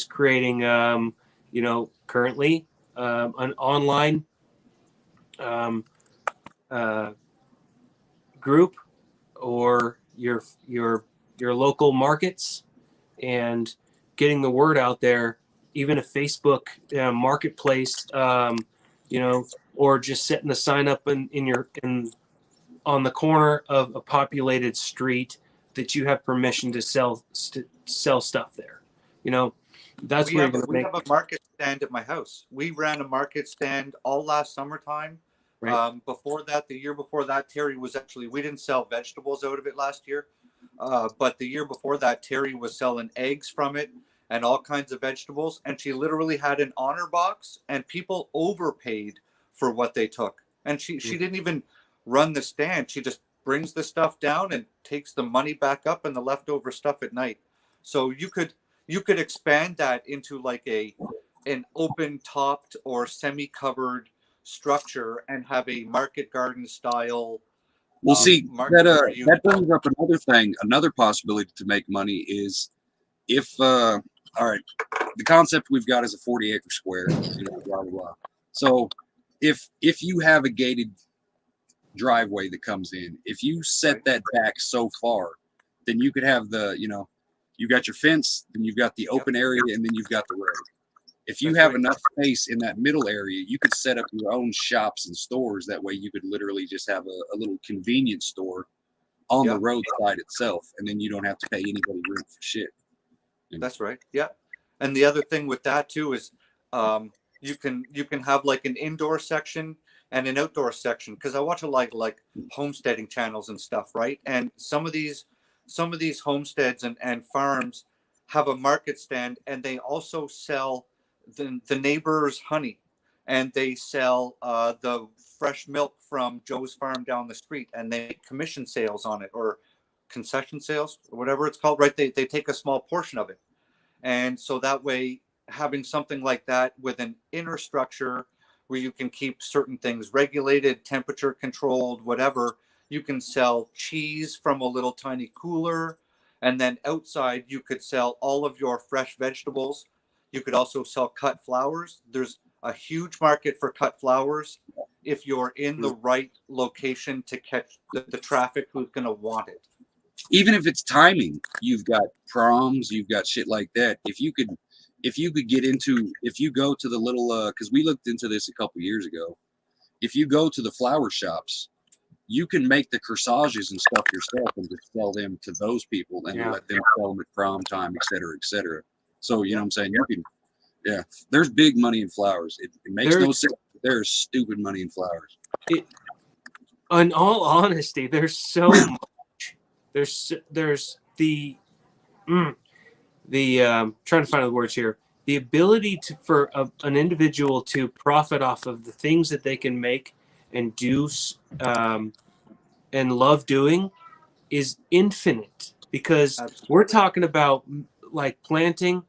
Speaker 3: creating currently an online um, group or your local markets and getting the word out there, even a Facebook marketplace, or just setting the sign up in on the corner of a populated street that you have permission to sell stuff there. That's
Speaker 2: We
Speaker 3: where
Speaker 2: have
Speaker 3: you're
Speaker 2: a,
Speaker 3: going to
Speaker 2: we
Speaker 3: make
Speaker 2: have a market stand at my house. We ran a market stand all last summertime.
Speaker 3: right.
Speaker 2: Before that, the year before that, Terry was actually, we didn't sell vegetables out of it last year. But the year before that, Terry was selling eggs from it and all kinds of vegetables. And she literally had an honor box, and people overpaid for what they took. And she didn't even run the stand. She just brings the stuff down and takes the money back up and the leftover stuff at night. So you could expand that into like an open topped or semi covered structure and have a market garden style
Speaker 1: Well, see,
Speaker 2: market where you
Speaker 1: that brings up another thing. Another possibility to make money is if all right, the concept we've got is a 40-acre square, blah blah blah. So if you have a gated driveway that comes in, if you set
Speaker 2: Right.
Speaker 1: that back so far, then you could have you got your fence, then you've got the open area, and then you've got the road. If you
Speaker 2: That's
Speaker 1: have
Speaker 2: right.
Speaker 1: enough space in that middle area, you could set up your own shops and stores. That way you could literally just have a little convenience store on the
Speaker 2: Yeah.
Speaker 1: roadside itself, and then you don't have to pay anybody rent for shit.
Speaker 2: That's right. Yeah. And the other thing with that too is you can have like an indoor section and an outdoor section, because I watch a lot like homesteading channels and stuff, right? And some of these homesteads and farms have a market stand, and they also sell the neighbor's honey, and they sell the fresh milk from Joe's farm down the street, and they make commission sales on it, or concession sales, or whatever it's called, right? They take a small portion of it. And so that way, having something like that with an inner structure where you can keep certain things regulated, temperature controlled, whatever, you can sell cheese from a little tiny cooler. And then outside, you could sell all of your fresh vegetables. You could also sell cut flowers. There's a huge market for cut flowers if you're in the right location to catch the traffic who's going to want it.
Speaker 1: Even if it's timing, you've got proms, you've got shit like that. If you could get into, if you go to the little, because we looked into this a couple years ago. If you go to the flower shops, you can make the corsages and stuff yourself and just sell them to those people and let them sell them at prom time, et cetera, et cetera. So you know what I'm saying? You can, yeah. There's big money in flowers. It makes no sense. There's stupid money in flowers.
Speaker 3: In all honesty, there's so much. There's the trying to find the words here. The ability for an individual to profit off of the things that they can make and do and love doing is infinite, because
Speaker 2: Absolutely.
Speaker 3: we're talking about like planting,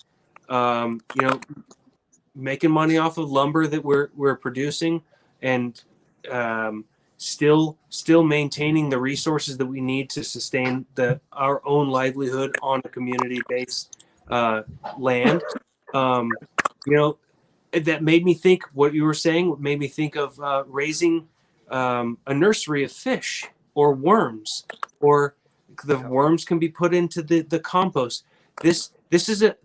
Speaker 3: making money off of lumber that we're producing, and still maintaining the resources that we need to sustain our own livelihood on a community-based land. That made me think, what you were saying made me think of raising a nursery of fish or worms, or the worms can be put into the compost. This is a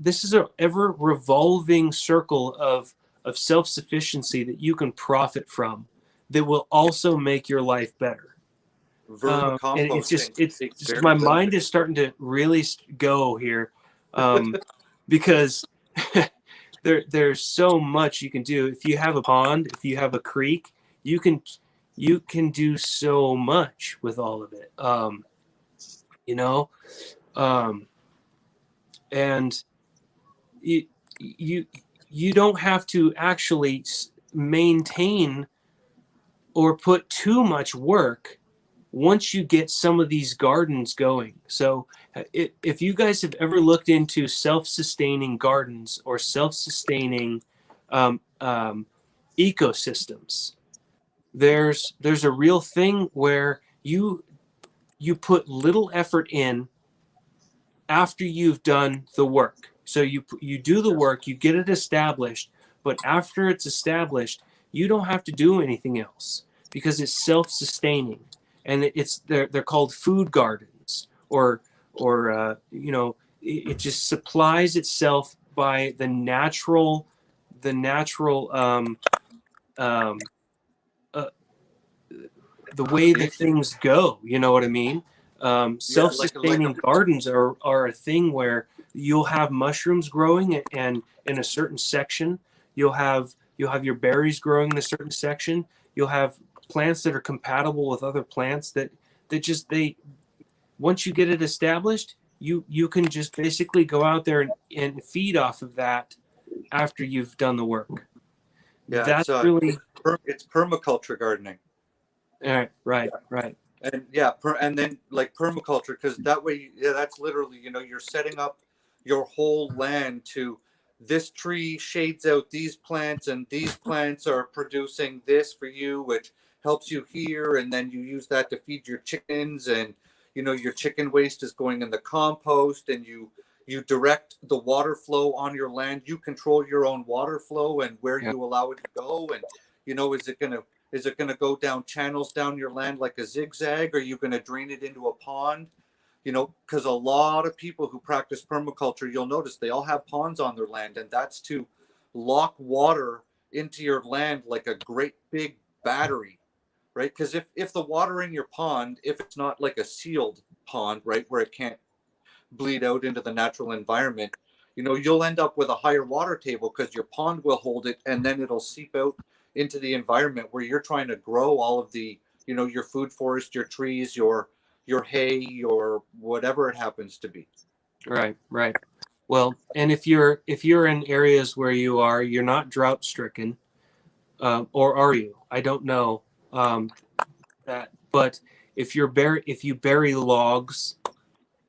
Speaker 3: ever revolving circle of self-sufficiency that you can profit from, that will also make your life better. And it's just my mind is starting to really go here, because there's so much you can do. If you have a pond, if you have a creek, you can do so much with all of it. And you don't have to actually maintain or put too much work once you get some of these gardens going. So if you guys have ever looked into self-sustaining gardens or self-sustaining ecosystems, there's a real thing where you put little effort in after you've done the work. So you do the work, you get it established, but after it's established, you don't have to do anything else. because it's self-sustaining, and they're called food gardens, or it just supplies itself by the natural um, uh, the way that things go. You know what I mean? Self-sustaining gardens are a thing where you'll have mushrooms growing, and in a certain section, you'll have your berries growing in a certain section. You'll have plants that are compatible with other plants that they once you get it established, you can just basically go out there and feed off of that after you've done the work.
Speaker 2: Yeah,
Speaker 3: That's really
Speaker 2: it's permaculture gardening.
Speaker 3: right.
Speaker 2: And and then like permaculture, because that way, that's literally, you're setting up your whole land to this tree shades out these plants, and these plants are producing this for you, which helps you here, and then you use that to feed your chickens, and your chicken waste is going in the compost, and you direct the water flow on your land. You control your own water flow and where you allow it to go, and is it going to go down channels down your land like a zigzag? Or are you going to drain it into a pond? Because a lot of people who practice permaculture, you'll notice they all have ponds on their land, and that's to lock water into your land like a great big battery, right? Because if the water in your pond, if it's not like a sealed pond, right, where it can't bleed out into the natural environment, you'll end up with a higher water table because your pond will hold it, and then it'll seep out into the environment where you're trying to grow all of the, your food forest, your trees, your hay, your whatever it happens to be.
Speaker 3: Right. Well, and if you're in areas where you're not drought stricken, or are you? I don't know that, but if you bury logs,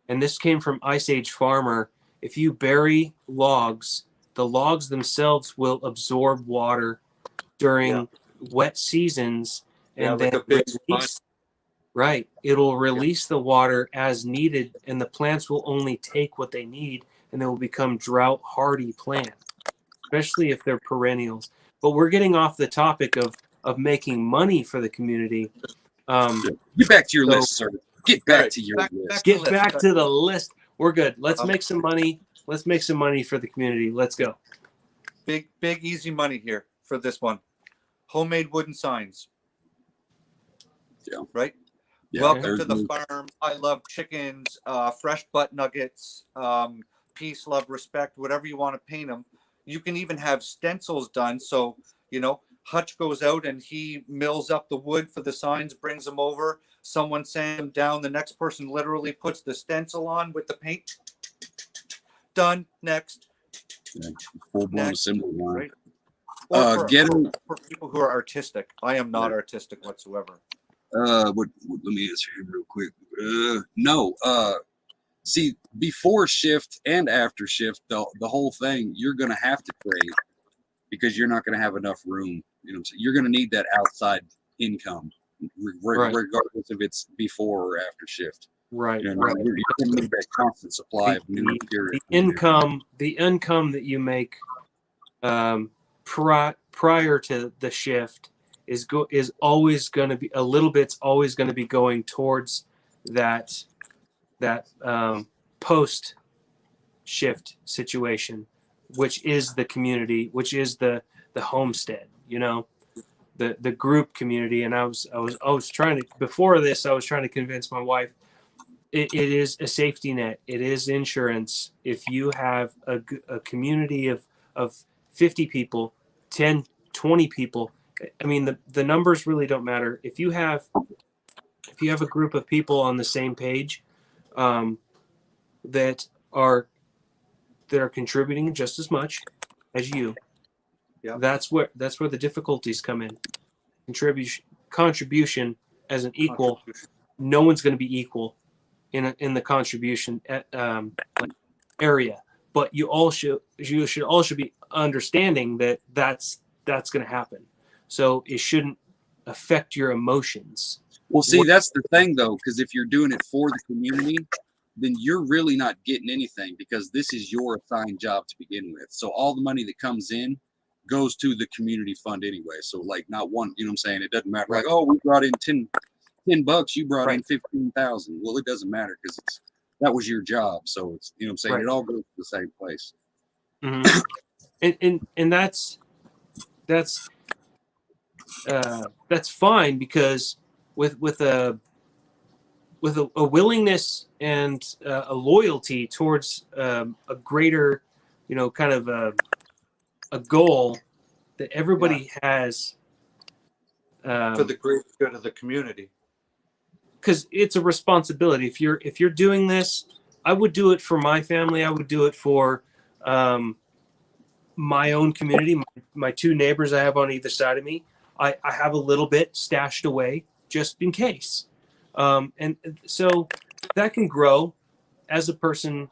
Speaker 3: and this came from Ice Age Farmer, if you bury logs, the logs themselves will absorb water during wet seasons, and
Speaker 2: like
Speaker 3: then
Speaker 2: a big
Speaker 3: it'll release the water as needed, and the plants will only take what they need, and they will become drought hardy plants, especially if they're perennials. But we're getting off the topic of making money for the community.
Speaker 1: Get back to your list, sir. Get back to your list.
Speaker 3: Get back to the list. We're good. Let's make some money. Let's make some money for the community. Let's go.
Speaker 2: Big easy money here for this one. Homemade wooden signs.
Speaker 1: Yeah.
Speaker 2: Right?
Speaker 1: Yeah,
Speaker 2: Welcome to the farm. I love chickens, fresh butt nuggets, peace, love, respect, whatever you want to paint them. You can even have stencils done. So, Hutch goes out and he mills up the wood for the signs, brings them over. Someone sands them down. The next person literally puts the stencil on with the paint. Done. Next.
Speaker 1: Full-blown assembly line.
Speaker 2: Right? For people who are artistic. I am not artistic whatsoever.
Speaker 1: Let me answer him real quick. No. See, before shift and after shift, the whole thing, you're gonna have to trade because you're not gonna have enough room. You know what I'm saying? You're gonna need that outside income, regardless if it's before or after shift.
Speaker 3: Right.
Speaker 1: You're gonna need that constant supply of new material.
Speaker 3: The income that you make prior to the shift is always going to be a little bit's always going to be going towards that post shift situation, which is the community, which is the homestead, the group community. And I was trying to, before this, I was trying to convince my wife it is a safety net. It is insurance. If you have a community of 50 people, 10, 20 people, I mean, the numbers really don't matter. If you have a group of people on the same page, that are contributing just as much as you, that's where the difficulties come in. Contribution as an equal. No one's going to be equal in the contribution area, but you should also be understanding that that's going to happen. So it shouldn't affect your emotions.
Speaker 1: Well, see, that's the thing, though, because if you're doing it for the community, then you're really not getting anything because this is your assigned job to begin with. So all the money that comes in goes to the community fund anyway. So like not one, you know what I'm saying? It doesn't matter.
Speaker 2: Right.
Speaker 1: Like, oh, we brought in 10 bucks, you brought in
Speaker 3: Right.
Speaker 1: 15,000. Well, it doesn't matter because that was your job. So it's, you know what I'm saying?
Speaker 3: Right.
Speaker 1: It all goes to the same place.
Speaker 3: Mm-hmm. and that's fine, because with a willingness and a loyalty towards a greater, kind of a goal that everybody has,
Speaker 2: For the greater good of the community.
Speaker 3: because it's a responsibility. If you're doing this, I would do it for my family. I would do it for my own community, my two neighbors I have on either side of me. I have a little bit stashed away just in case. And so that can grow as a person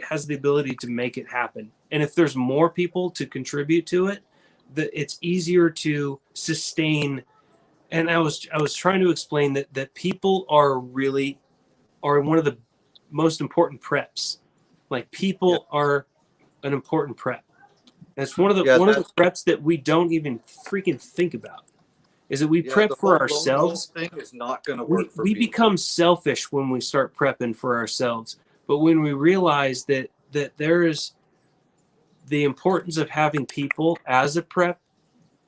Speaker 3: has the ability to make it happen. And if there's more people to contribute to it, it's easier to sustain. And I was trying to explain that people are one of the most important preps. Like, people are an important prep. And it's one of the preps that we don't even freaking think about. Is that we prep for ourselves.
Speaker 2: The thing is not going to work for
Speaker 3: we
Speaker 2: people.
Speaker 3: become selfish when we start prepping for ourselves. But when we realize that there is the importance of having people as a prep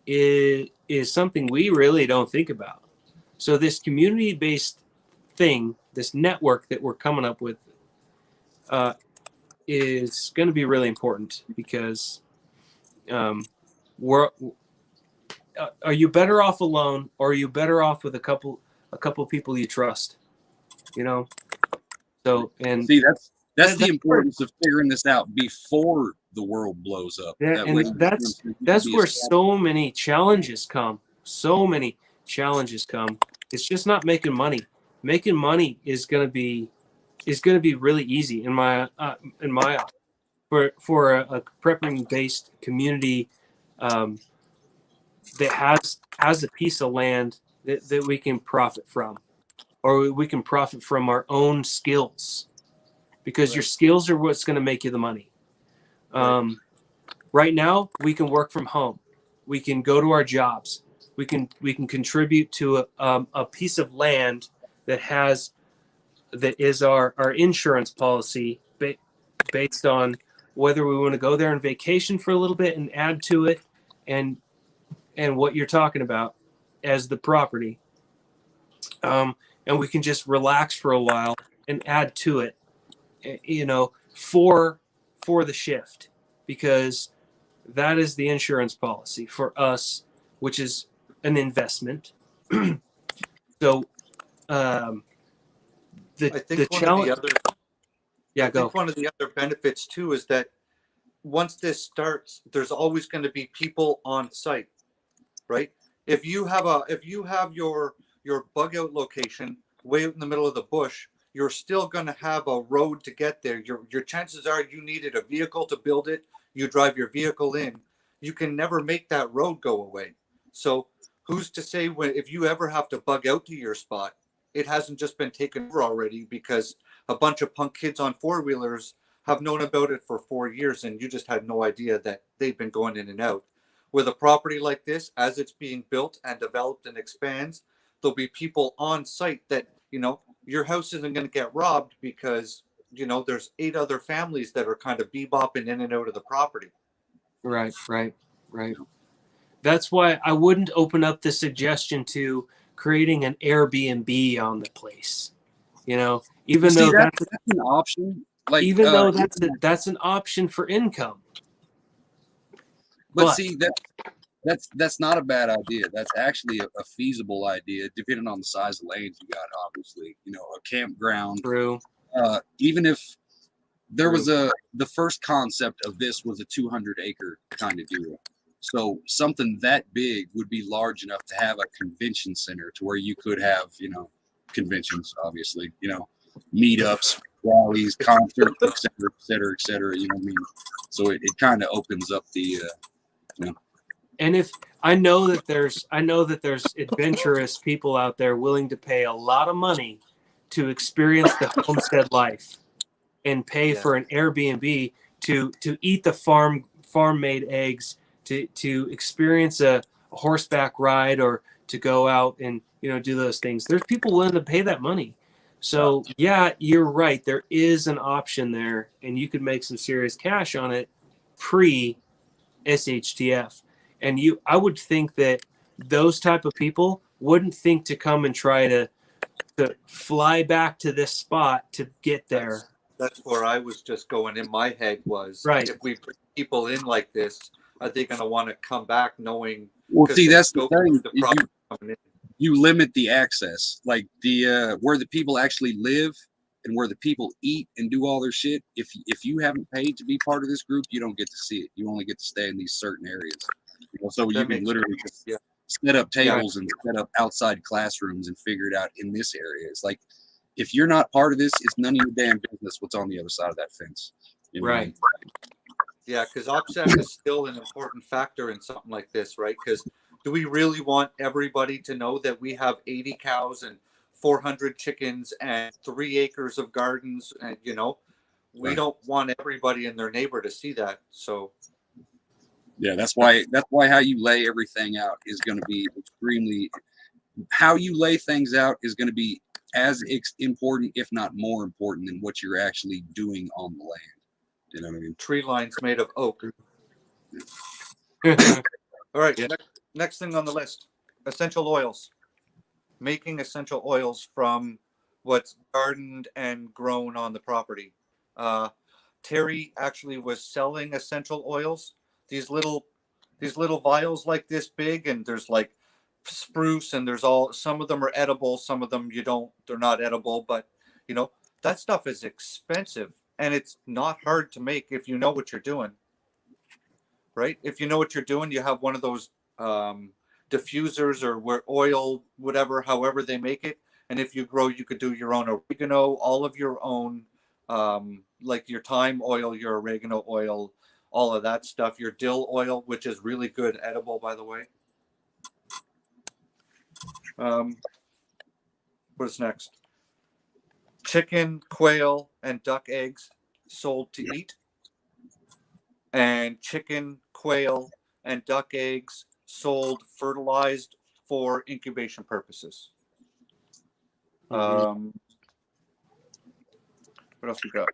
Speaker 3: is something we really don't think about. So this community-based thing, this network that we're coming up with, is going to be really important, because are you better off alone, or are you better off with a couple people you trust? So, and
Speaker 1: see, that's the importance of figuring this out before the world blows up.
Speaker 3: Yeah, and that's where so many challenges come. It's just not making money. Making money is going to be really easy in my eye. For a prepping based community that has a piece of land that we can profit from, or we can profit from our own skills, because your skills are what's going to make you the money. Right now, we can work from home. We can go to our jobs. We can contribute to a piece of land that is our insurance policy, based on whether we want to go there and vacation for a little bit and add to it, and what you're talking about as the property. And we can just relax for a while and add to it, for the shift, because that is the insurance policy for us, which is an investment. So
Speaker 2: I think one of the other benefits too is that once this starts, there's always going to be people on site, right? If you have your bug out location way out in the middle of the bush, you're still going to have a road to get there. Your chances are you needed a vehicle to build it. You drive your vehicle in. You can never make that road go away. So who's to say if you ever have to bug out to your spot, it hasn't just been taken over already because a bunch of punk kids on four-wheelers have known about it for 4 years and you just had no idea that they've been going in and out. With a property like this, as it's being built and developed and expands, there'll be people on site that, your house isn't going to get robbed because, there's 8 other families that are kind of bebopping in and out of the property.
Speaker 3: Right. That's why I wouldn't open up the suggestion to creating an Airbnb on the place. Even though that's
Speaker 1: an option. Like,
Speaker 3: even though that's an option for income.
Speaker 1: But see, that's not a bad idea. That's actually a feasible idea, depending on the size of lanes you got. Obviously, a campground.
Speaker 3: True.
Speaker 1: Even if there was the first concept of this was a 200-acre kind of deal. So something that big would be large enough to have a convention center to where you could have, conventions, obviously, meetups, rallies, concerts, et cetera, et cetera. You know what I mean? So it kind of opens up the,
Speaker 3: And if I know that there's adventurous people out there willing to pay a lot of money to experience the homestead life and pay for an Airbnb to eat the farm-made eggs, to experience a horseback ride or to go out and do those things. There's people willing to pay that money. So yeah, you're right. There is an option there, and you could make some serious cash on it pre SHTF. And I would think that those type of people wouldn't think to come and try to fly back to this spot to get there.
Speaker 2: That's where I was just going in my head was,
Speaker 3: right.
Speaker 2: If we bring people in like this, are they going to want to come back knowing?
Speaker 1: Well, see, that's the thing.
Speaker 2: Coming in.
Speaker 1: You limit the access, like the where the people actually live and where the people eat and do all their shit. If you haven't paid to be part of this group, you don't get to see it. You only get to stay in these certain areas. So you can literally just set up tables and set up outside classrooms and figure it out in this area. It's like, if you're not part of this, it's none of your damn business what's on the other side of that fence.
Speaker 3: Right.
Speaker 2: Yeah, because OPSEC is still an important factor in something like this, right? Because do we really want everybody to know that we have 80 cows and 400 chickens and 3 acres of gardens? And, we don't want everybody and their neighbor to see that. So,
Speaker 1: yeah, that's why how you lay everything out is going to be extremely. How you lay things out is going to be as important, if not more important, than what you're actually doing on the land. You know what I mean?
Speaker 2: Tree lines made of oak. All right. Next thing on the list, essential oils. Making essential oils from what's gardened and grown on the property. Terry actually was selling essential oils. These little vials like this big, and there's like spruce, and some of them are edible, some of them they're not edible, but that stuff is expensive. And it's not hard to make if you know what you're doing, right? If you know what you're doing, you have one of those diffusers or oil, whatever, however they make it. And if you grow, you could do your own oregano, all of your own, like your thyme oil, your oregano oil, all of that stuff. Your dill oil, which is really good, edible, by the way. What's next? Chicken, quail, and duck eggs sold to eat, and chicken, quail, and duck eggs sold fertilized for incubation purposes. What else we got?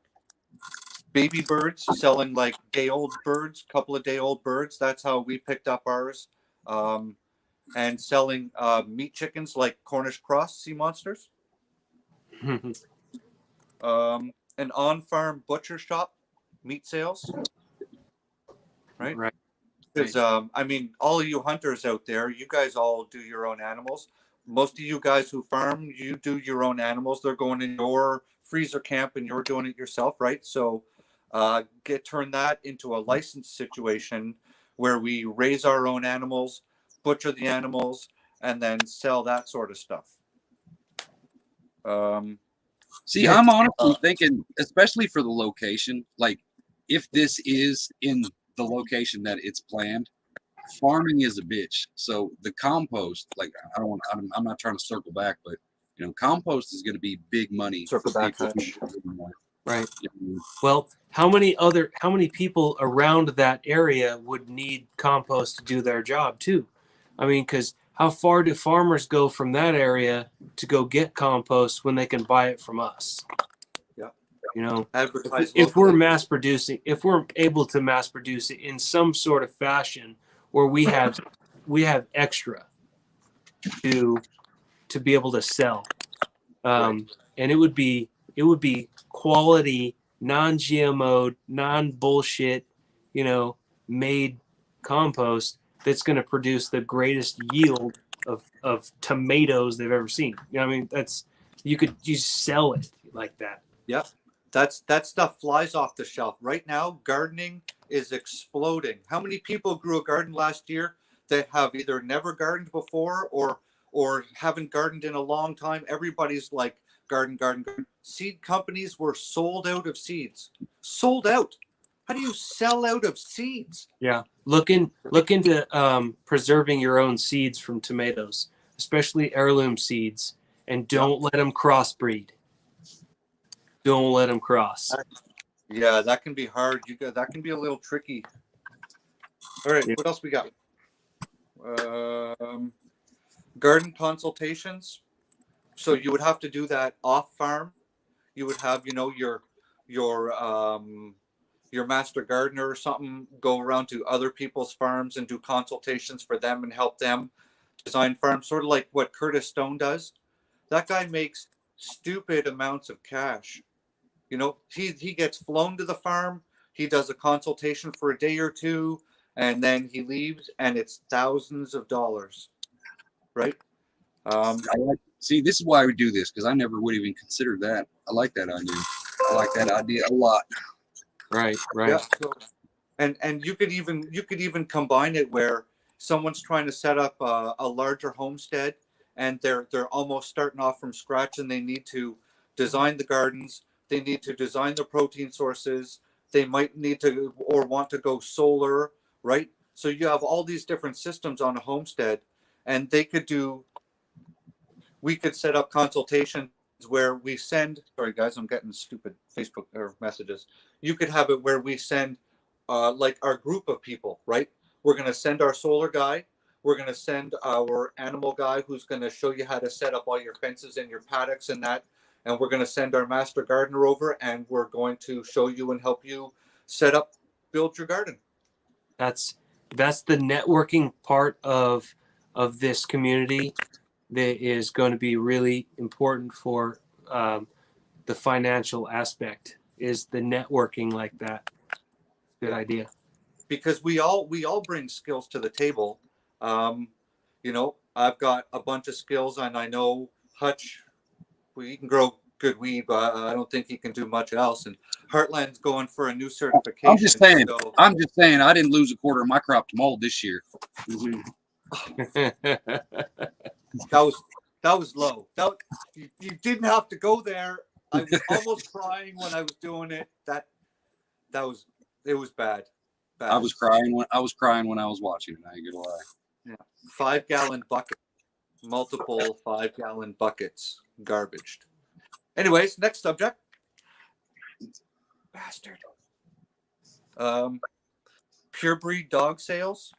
Speaker 2: Baby birds, selling like day-old birds, couple of day-old birds. That's how we picked up ours. And selling meat chickens like Cornish cross sea monsters. An on-farm butcher shop, meat sales, right? Because I mean, all of you hunters out there, you guys all do your own animals. Most of you guys who farm, you do your own animals. They're going in your freezer camp, and you're doing it yourself, right? So, turn that into a licensed situation where we raise our own animals, butcher the animals, and then sell that sort of stuff.
Speaker 1: See, I'm honestly thinking, especially for the location, like if this is in the location that it's planned, farming is a bitch. So the compost, like I'm not trying to circle back, but compost is going to be big money.
Speaker 2: Circle back.
Speaker 3: Right. Well, how many people around that area would need compost to do their job too? I mean, because how far do farmers go from that area to go get compost when they can buy it from us?
Speaker 2: Yeah.
Speaker 3: If we're mass producing, if we're able to mass produce it in some sort of fashion where we have extra to be able to sell, and it would be quality, non-GMO, non-bullshit, made compost that's going to produce the greatest yield of tomatoes they've ever seen. I mean, you sell it like that.
Speaker 2: Yep. That stuff flies off the shelf. Right now, gardening is exploding. How many people grew a garden last year that have either never gardened before or haven't gardened in a long time? Everybody's like, garden. Seed companies were sold out of seeds. Sold out. How do you sell out of seeds?
Speaker 3: Yeah. Look into preserving your own seeds from tomatoes, especially heirloom seeds, and don't let them crossbreed. Don't let them cross.
Speaker 2: Yeah, that can be hard. That can be a little tricky. All right,
Speaker 3: Yeah.
Speaker 2: what else we got? Garden consultations. So you would have to do that off farm. You would have, your master gardener or something go around to other people's farms and do consultations for them and help them design farms, sort of like what Curtis Stone does. That guy makes stupid amounts of cash. He gets flown to the farm, he does a consultation for a day or two, and then he leaves, and it's thousands of dollars, right?
Speaker 1: See, this is why we do this, because I never would even consider that. I like that idea. I like that idea a lot.
Speaker 3: Right.
Speaker 2: Yeah. So, and you could even combine it where someone's trying to set up a larger homestead, and they're almost starting off from scratch, and they need to design the gardens, they need to design the protein sources, they might need to or want to go solar, right? So you have all these different systems on a homestead, and we could set up consultations where we send, sorry guys, I'm getting stupid Facebook or messages. You could have it where we send like our group of people, right? We're going to send our solar guy. We're going to send our animal guy who's going to show you how to set up all your fences and your paddocks and that. And we're going to send our master gardener over, and we're going to show you and help you build your garden.
Speaker 3: That's the networking part of this community that is going to be really important for the financial aspect. Is the networking like that? Good idea.
Speaker 2: Because we all bring skills to the table. I've got a bunch of skills, and I know Hutch, he can grow good weed, but I don't think he can do much else. And Heartland's going for a new certification.
Speaker 1: I'm just saying, I didn't lose a quarter of my crop to mold this year. Mm-hmm.
Speaker 2: That was low. You didn't have to go there. I was almost crying when I was doing it. It was bad.
Speaker 1: I was crying when I was watching it. I ain't gonna lie.
Speaker 2: Yeah, 5-gallon bucket, multiple 5-gallon buckets, garbaged. Anyways, next subject. Bastard. Pure breed dog sales,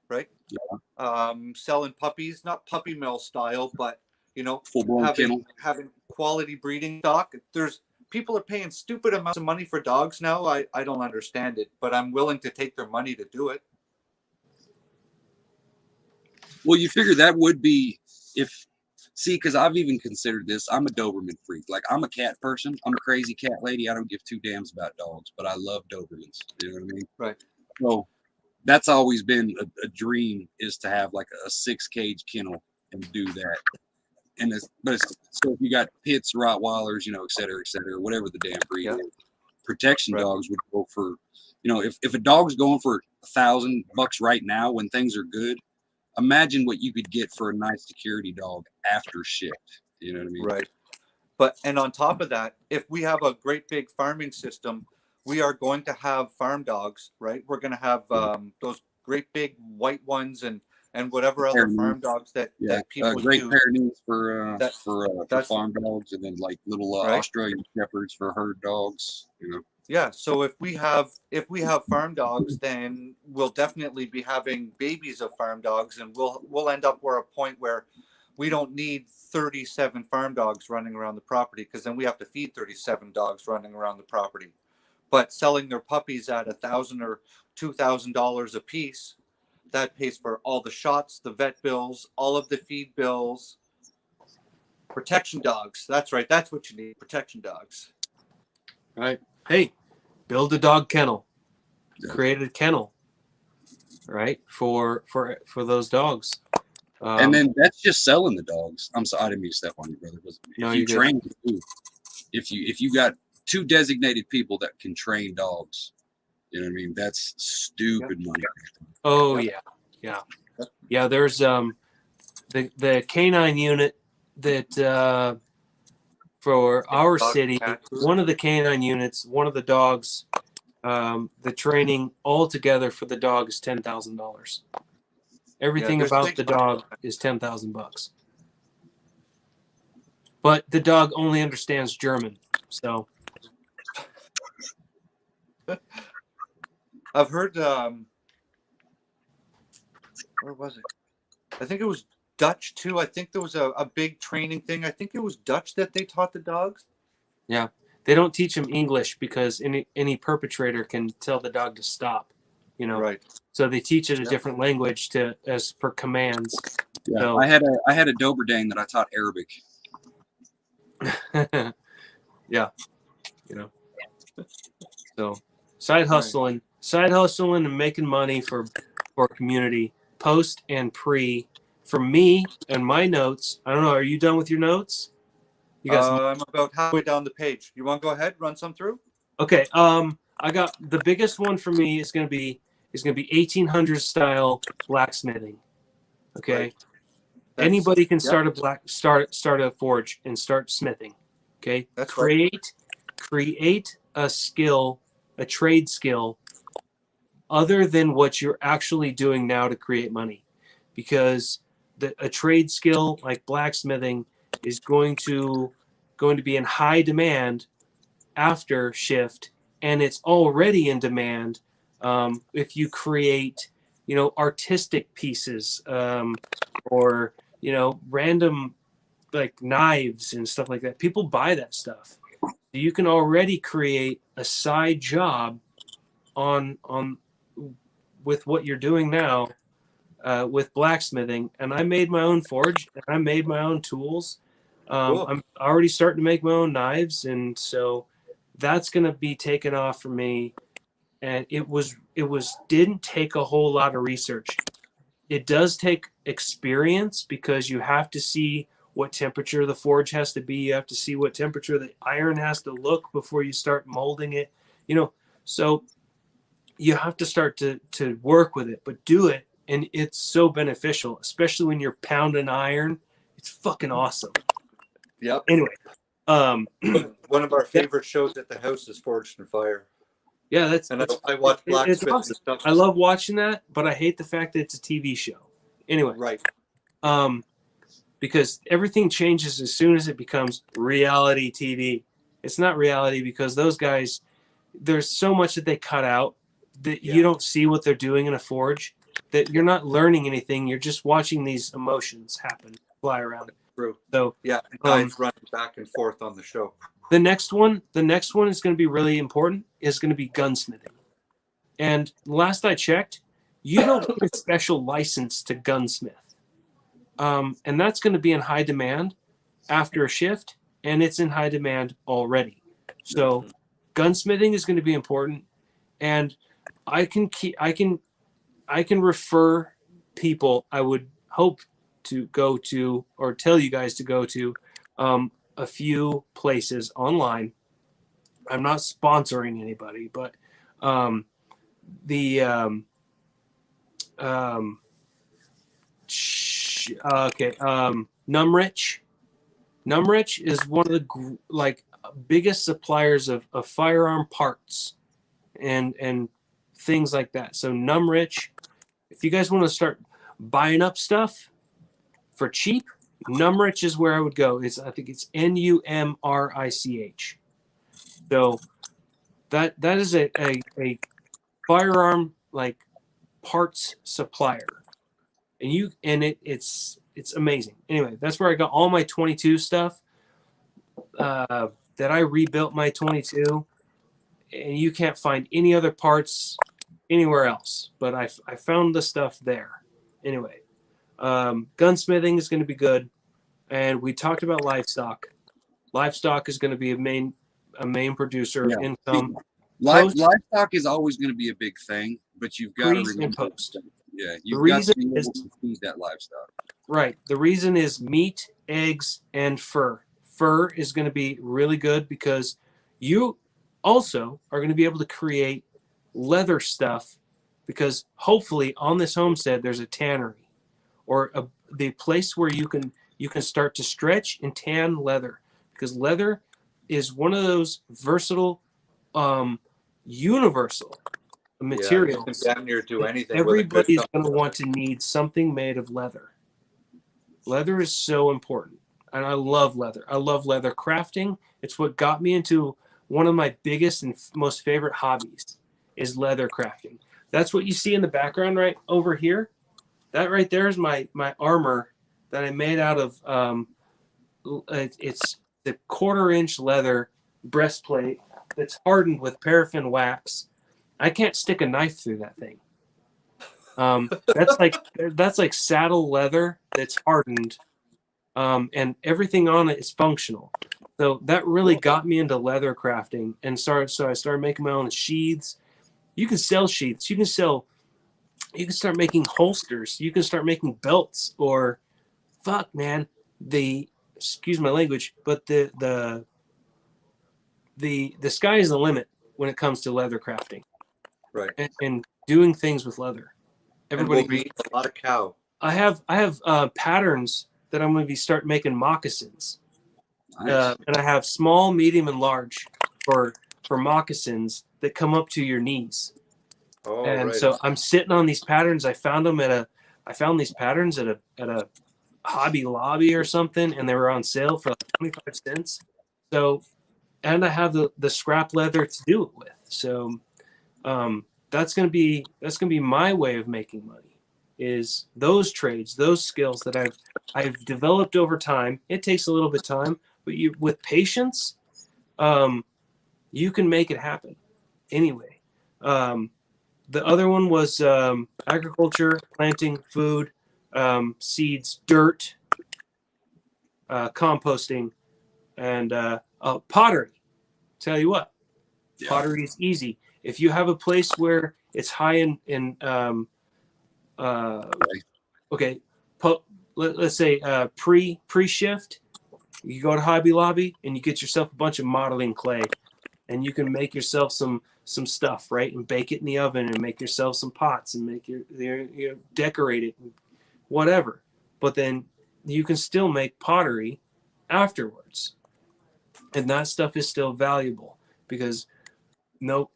Speaker 2: right? Yeah. Selling puppies, not puppy mill style, but
Speaker 1: full-blown kennel,
Speaker 2: having quality breeding stock. People are paying stupid amounts of money for dogs now. I don't understand it, but I'm willing to take their money to do it.
Speaker 1: Well, you figure that would be because I've even considered this. I'm a Doberman freak. Like, I'm a cat person. I'm a crazy cat lady. I don't give two damns about dogs, but I love Dobermans. You know what I mean?
Speaker 2: Right.
Speaker 1: So that's always been a dream, is to have like a 6-cage kennel and do that. So if you got pits, Rottweilers, et cetera, whatever the damn breed is, protection dogs would go for, if a dog's going for $1,000 right now when things are good, imagine what you could get for a nice security dog after shift. You know what I mean?
Speaker 2: Right. And on top of that, if we have a great big farming system, we are going to have farm dogs, right? We're going to have those great big white ones and whatever other farm dogs that people
Speaker 1: great
Speaker 2: use.
Speaker 1: Pyrenees for farm dogs, and then like little Australian shepherds for herd dogs.
Speaker 2: Yeah. So if we have farm dogs, then we'll definitely be having babies of farm dogs, and we'll end up a point where we don't need 37 farm dogs running around the property, because then we have to feed 37 dogs running around the property. But selling their puppies at $1,000 or $2,000 a piece, that pays for all the shots, the vet bills, all of the feed bills. Protection dogs. That's right. That's what you need. Protection dogs.
Speaker 3: Right. Hey, build a dog kennel. Create a kennel. Right, for those dogs.
Speaker 1: And then that's just selling the dogs. I'm sorry, I didn't mean to step on you, brother.
Speaker 3: No,
Speaker 1: you train them, if you got 2 designated people that can train dogs, you know what I mean? That's stupid money.
Speaker 3: Oh yeah. There's the canine unit that for our city, one of the canine units, one of the dogs, the training altogether for the dog is $10,000. Everything about the dog is $10,000. But the dog only understands German, so.
Speaker 2: I've heard Where was it? I think it was Dutch too. I think there was a big training thing. I think it was Dutch that they taught the dogs.
Speaker 3: Yeah, they don't teach them English because any perpetrator can tell the dog to stop. You know,
Speaker 2: Right.
Speaker 3: so they teach it a
Speaker 2: Yep.
Speaker 3: different language as for commands.
Speaker 1: Yeah,
Speaker 3: So,
Speaker 1: I had a Doberdane that I taught Arabic.
Speaker 3: yeah, you know. So side hustling and making money for community, post and pre. For me and my notes, I don't know. Are you done with your notes? You guys,
Speaker 2: I'm about halfway down the page. You want to go ahead, run some through?
Speaker 3: okay. I got the biggest one for me is gonna be 1800s style blacksmithing. Okay,
Speaker 2: Right. That's-
Speaker 3: anybody can
Speaker 2: yep.
Speaker 3: start a forge and start smithing. Okay,
Speaker 2: That's
Speaker 3: create a skill, a trade skill, other than what you're actually doing now to create money, because a trade skill like blacksmithing is going to be in high demand after shift, and it's already in demand if you create, artistic pieces, or random like knives and stuff like that. People buy that stuff. You can already create a side job on with what you're doing now, with blacksmithing. And I made my own forge and I made my own tools.
Speaker 2: Cool.
Speaker 3: I'm already starting to make my own knives, and so that's going to be taken off for me. And it didn't take a whole lot of research. It does take experience because you have to see what temperature the forge has to be. You have to see what temperature the iron has to look before you start molding it. So you have to start to work with it, but do it. And it's so beneficial, especially when you're pounding iron. It's fucking awesome.
Speaker 2: Yep.
Speaker 3: Anyway,
Speaker 2: one of our favorite shows at the house is Forged in Fire.
Speaker 3: Yeah,
Speaker 2: I watch
Speaker 3: it's
Speaker 2: blacksmithing
Speaker 3: awesome.
Speaker 2: stuff.
Speaker 3: I love watching that, but I hate the fact that it's a TV show. Anyway,
Speaker 2: Right.
Speaker 3: Because everything changes as soon as it becomes reality TV. It's not reality because those guys, there's so much that they cut out that you don't see what they're doing in a forge, that you're not learning anything. You're just watching these emotions happen, fly around.
Speaker 2: True.
Speaker 3: So
Speaker 2: yeah, the guys running back and forth on the show.
Speaker 3: The next one is going to be really important. Is going to be gunsmithing. And last I checked, you don't need a special license to gunsmith. And that's going to be in high demand after a shift, and it's in high demand already. So gunsmithing is going to be important, and I can refer people I would hope to go to, or tell you guys to go to, a few places online. I'm not sponsoring anybody, but Numrich. Numrich is one of the biggest suppliers of firearm parts and things like that. So Numrich, if you guys want to start buying up stuff for cheap, Numrich is where I would go. I think it's Numrich. So that is a firearm like parts supplier, and it's amazing. Anyway, that's where I got all my 22 stuff. That I rebuilt my 22, and you can't find any other parts anywhere else. But I found the stuff there. Anyway, gunsmithing is going to be good, and we talked about livestock. Livestock is going to be a main producer of income.
Speaker 1: Livestock is always going to be a big thing, but you've got to remember. Yeah, you've got to be able to feed that livestock.
Speaker 3: Right. The reason is meat, eggs, and fur. Fur is going to be really good because you also are going to be able to create leather stuff, because hopefully on this homestead there's a tannery or the place where you can start to stretch and tan leather, because leather is one of those versatile, universal materials.
Speaker 2: You can damn near do anything.
Speaker 3: Everybody's going to want to need something made of leather. Leather is so important, and I love leather. I love leather crafting. It's what got me into one of my biggest and most favorite hobbies is leather crafting. That's what you see in the background right over here. that right there is my armor that I made out of it's the 1/4 inch leather breastplate that's hardened with paraffin wax. I can't stick a knife through that thing. That's like saddle leather that's hardened, and everything on it is functional. So that really got me into leather crafting, and so I started making my own sheaths. You can sell sheaths. You can start making holsters. You can start making belts, or fuck, man, excuse my language, but the sky is the limit when it comes to leather crafting,
Speaker 2: Right.
Speaker 3: and doing things with leather.
Speaker 2: Everybody will be a lot of cow.
Speaker 3: I have patterns that I'm going to start making moccasins.
Speaker 1: Nice.
Speaker 3: And I have small, medium, and large for moccasins that come up to your knees.
Speaker 2: Oh,
Speaker 3: and
Speaker 2: right.
Speaker 3: so I'm sitting on these patterns. I found these patterns at a Hobby Lobby or something, and they were on sale for like 25 cents. So, and I have the scrap leather to do it with. So, that's gonna be my way of making money. Is those trades, those skills that I've developed over time. It takes a little bit of time, but with patience, you can make it happen. Anyway, the other one was agriculture, planting food, seeds, dirt, composting, and pottery. Tell you what,
Speaker 1: Yeah.
Speaker 3: pottery is easy. If you have a place where it's high in okay, let's say pre-shift, you go to Hobby Lobby and you get yourself a bunch of modeling clay, and you can make yourself some stuff, right? And bake it in the oven and make yourself some pots and make your decorate it, whatever. But then you can still make pottery afterwards. And that stuff is still valuable because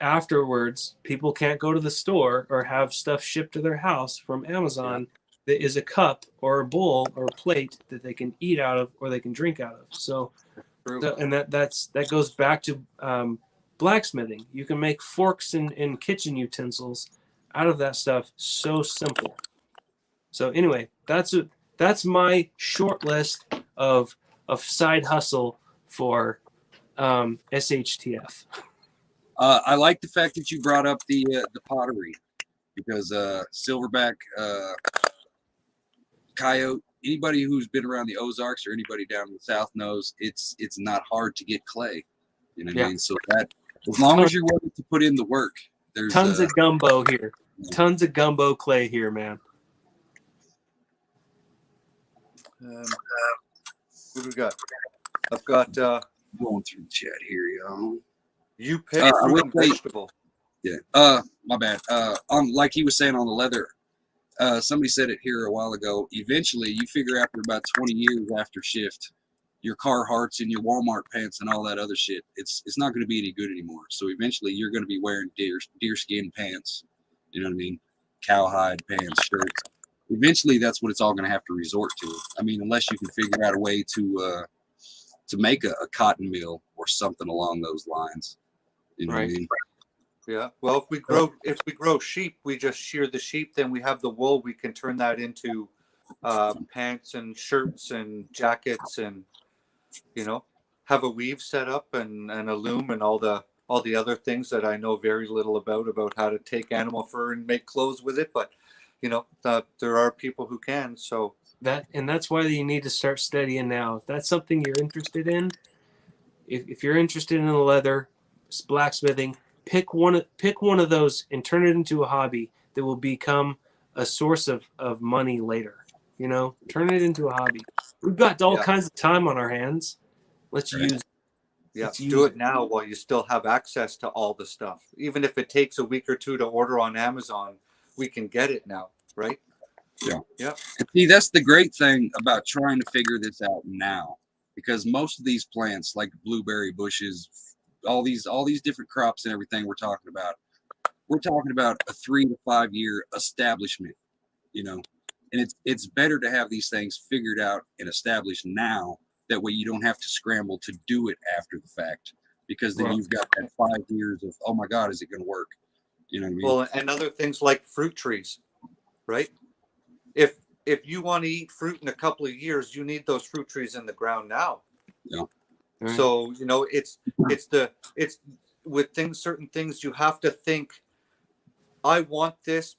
Speaker 3: afterwards people can't go to the store or have stuff shipped to their house from Amazon that is a cup or a bowl or a plate that they can eat out of or they can drink out of. So and that goes back to blacksmithing. You can make forks and kitchen utensils out of that stuff. So simple. So anyway, that's my short list of side hustle for SHTF.
Speaker 1: I like the fact that you brought up the pottery, because silverback, coyote, anybody who's been around the Ozarks or anybody down in the South knows it's not hard to get clay. You know what I mean? So that as long as you're willing to put in the work, there's
Speaker 3: tons of gumbo here. Tons of gumbo clay here, man.
Speaker 2: What do we got? I've got
Speaker 1: going through the chat here, y'all.
Speaker 2: You pick fruit and vegetable.
Speaker 1: Yeah. My bad. Like he was saying on the leather, somebody said it here a while ago. Eventually, you figure after about 20 years after shift, your Carhartts and your Walmart pants and all that other shit, it's not going to be any good anymore. So eventually, you're going to be wearing deerskin pants. You know what I mean? Cowhide pants, shirts. Eventually, that's what it's all going to have to resort to. I mean, unless you can figure out a way to make a cotton mill or something along those lines. You know what I mean?
Speaker 2: Yeah. Well, if we grow sheep, we just shear the sheep. Then we have the wool. We can turn that into pants and shirts and jackets, and have a weave set up and a loom and all the other things that I know very little about how to take animal fur and make clothes with it. But there are people who can. So
Speaker 3: that's why you need to start studying now. If that's something you're interested in, if you're interested in the leather, blacksmithing, pick one of those and turn it into a hobby that will become a source of money later. Turn it into a hobby. We've got all kinds of time on our hands. Let's use it.
Speaker 2: Yeah, do it now while you still have access to all the stuff. Even if it takes a week or two to order on Amazon, we can get it now, right?
Speaker 1: Yeah. And see, that's the great thing about trying to figure this out now, because most of these plants, like blueberry bushes, all these different crops and everything we're talking about a 3 to 5 year establishment, and it's better to have these things figured out and established now. That way you don't have to scramble to do it after the fact, because then you've got that 5 years of, oh my God, is it going to work? You know what I mean?
Speaker 2: Well, and other things like fruit trees, right? if you want to eat fruit in a couple of years, you need those fruit trees in the ground now.
Speaker 1: Yeah.
Speaker 3: Right.
Speaker 2: So, you know, it's with certain things you have to think, I want this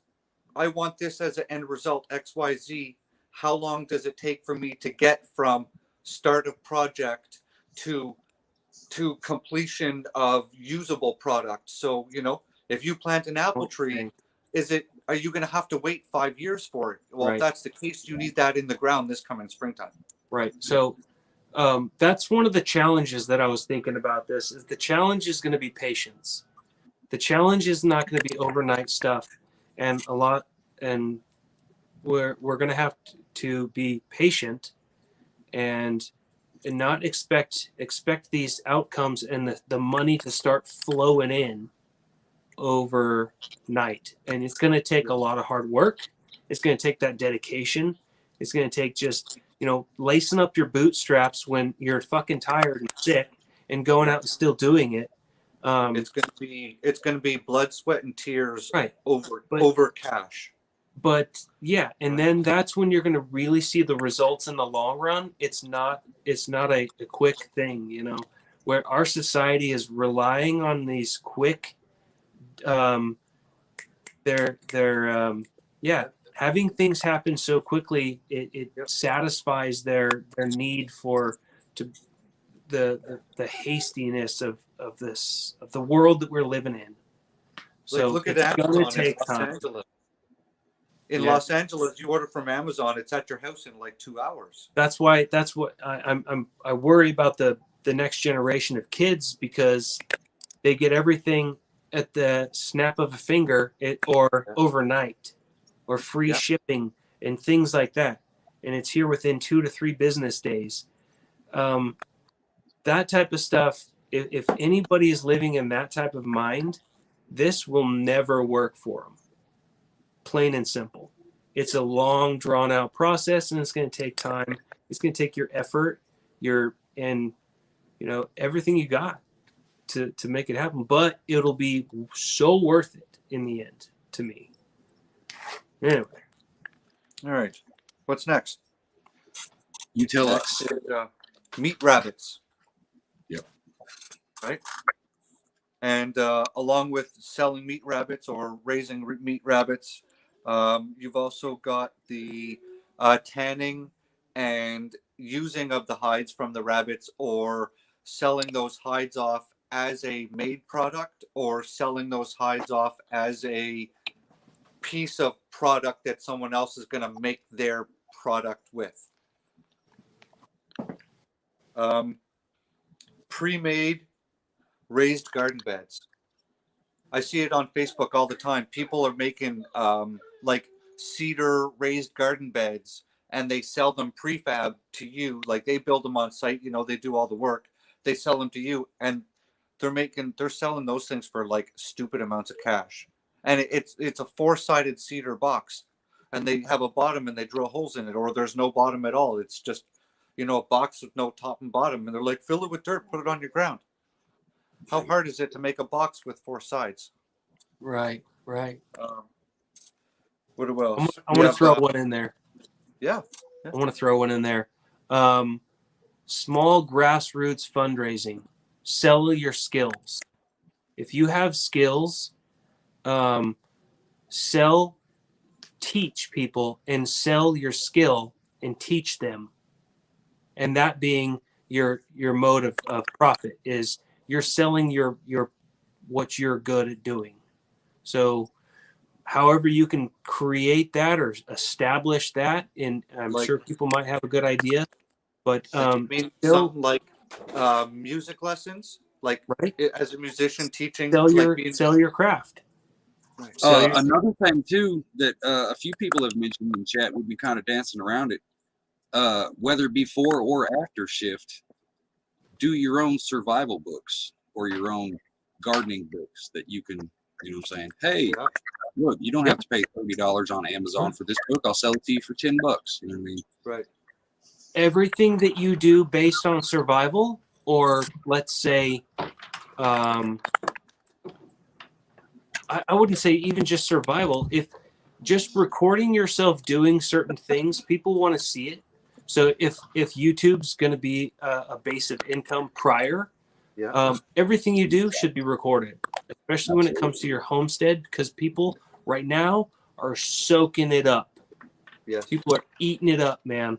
Speaker 2: as an end result, XYZ. How long does it take for me to get from start of project to completion of usable product? So, you know, if you plant an apple tree, are you going to have to wait 5 years for it? Well,
Speaker 3: Right.
Speaker 2: if that's the case, you need that in the ground this coming springtime.
Speaker 3: Right. So that's one of the challenges that I was thinking about. This is the challenge is going to be patience. The challenge is not going to be overnight stuff, and we're going to have to be patient and not expect these outcomes and the money to start flowing in overnight. And it's going to take a lot of hard work. It's going to take that dedication. It's going to take just, you know, lacing up your bootstraps when you're fucking tired and sick and going out and still doing it.
Speaker 2: It's going to be blood, sweat, and tears,
Speaker 3: right,
Speaker 2: over cash.
Speaker 3: But yeah, and then that's when you're going to really see the results in the long run. It's not a quick thing, you know, where our society is relying on these quick, having things happen so quickly. It satisfies their need for the hastiness of the world that we're living in. So
Speaker 2: like, look at
Speaker 3: it's going
Speaker 2: Amazon
Speaker 3: to take
Speaker 2: in Los
Speaker 3: time.
Speaker 2: Angeles. In Los Angeles, you order from Amazon, it's at your house in like 2 hours.
Speaker 3: That's what I worry about the next generation of kids, because they get everything at the snap of a finger, or overnight, or free shipping and things like that, and it's here within 2 to 3 business days. That type of stuff. If anybody is living in that type of mind, this will never work for them. Plain and simple. It's a long, drawn out process, and it's going to take time. It's going to take your effort, everything you got to make it happen. But it'll be so worth it in the end, to me. Anyway.
Speaker 2: All right. What's next?
Speaker 1: You tell us.
Speaker 2: Meat rabbits.
Speaker 1: Yep.
Speaker 2: Right. And along with selling meat rabbits or raising meat rabbits, you've also got the tanning and using of the hides from the rabbits, or selling those hides off as a made product, or selling those hides off as a piece of product that someone else is going to make their product with. Pre-made raised garden beds. I see it on Facebook all the time. People are making like cedar raised garden beds, and they sell them prefab to you. Like, they build them on site, you know, they do all the work. They sell them to you, and they're selling those things for like stupid amounts of cash. And it's a 4-sided cedar box, and they have a bottom and they drill holes in it, or there's no bottom at all. It's just, you know, a box with no top and bottom, and they're like, fill it with dirt, put it on your ground. How hard is it to make a box with 4 sides?
Speaker 3: Right.
Speaker 2: What else?
Speaker 3: I want to throw one in there.
Speaker 2: Yeah.
Speaker 3: I want to throw one in there. Small grassroots fundraising. Sell your skills. If you have skills, teach people and sell your skill and teach them. And that being your mode of profit is you're selling your what you're good at doing. So however you can create that or establish that, and I'm sure people might have a good idea, but
Speaker 2: something like music lessons, like,
Speaker 3: right?
Speaker 2: As a musician teaching,
Speaker 3: sell your craft.
Speaker 2: Right.
Speaker 1: Another thing too that a few people have mentioned in chat, would be kind of dancing around it, whether before or after shift, do your own survival books or your own gardening books that you can, you know what I'm saying? Hey, look, you don't have to pay $30 on Amazon for this book. I'll sell it to you for $10. You know what I mean? Right.
Speaker 3: Everything that you do based on survival, or let's say, I wouldn't say even just survival. If just recording yourself doing certain things, people want to see it. So if YouTube's going to be a base of income prior,
Speaker 2: Yeah.
Speaker 3: everything you do should be recorded, especially when it comes to your homestead, because people right now are soaking it up.
Speaker 2: Yes.
Speaker 3: People are eating it up, man.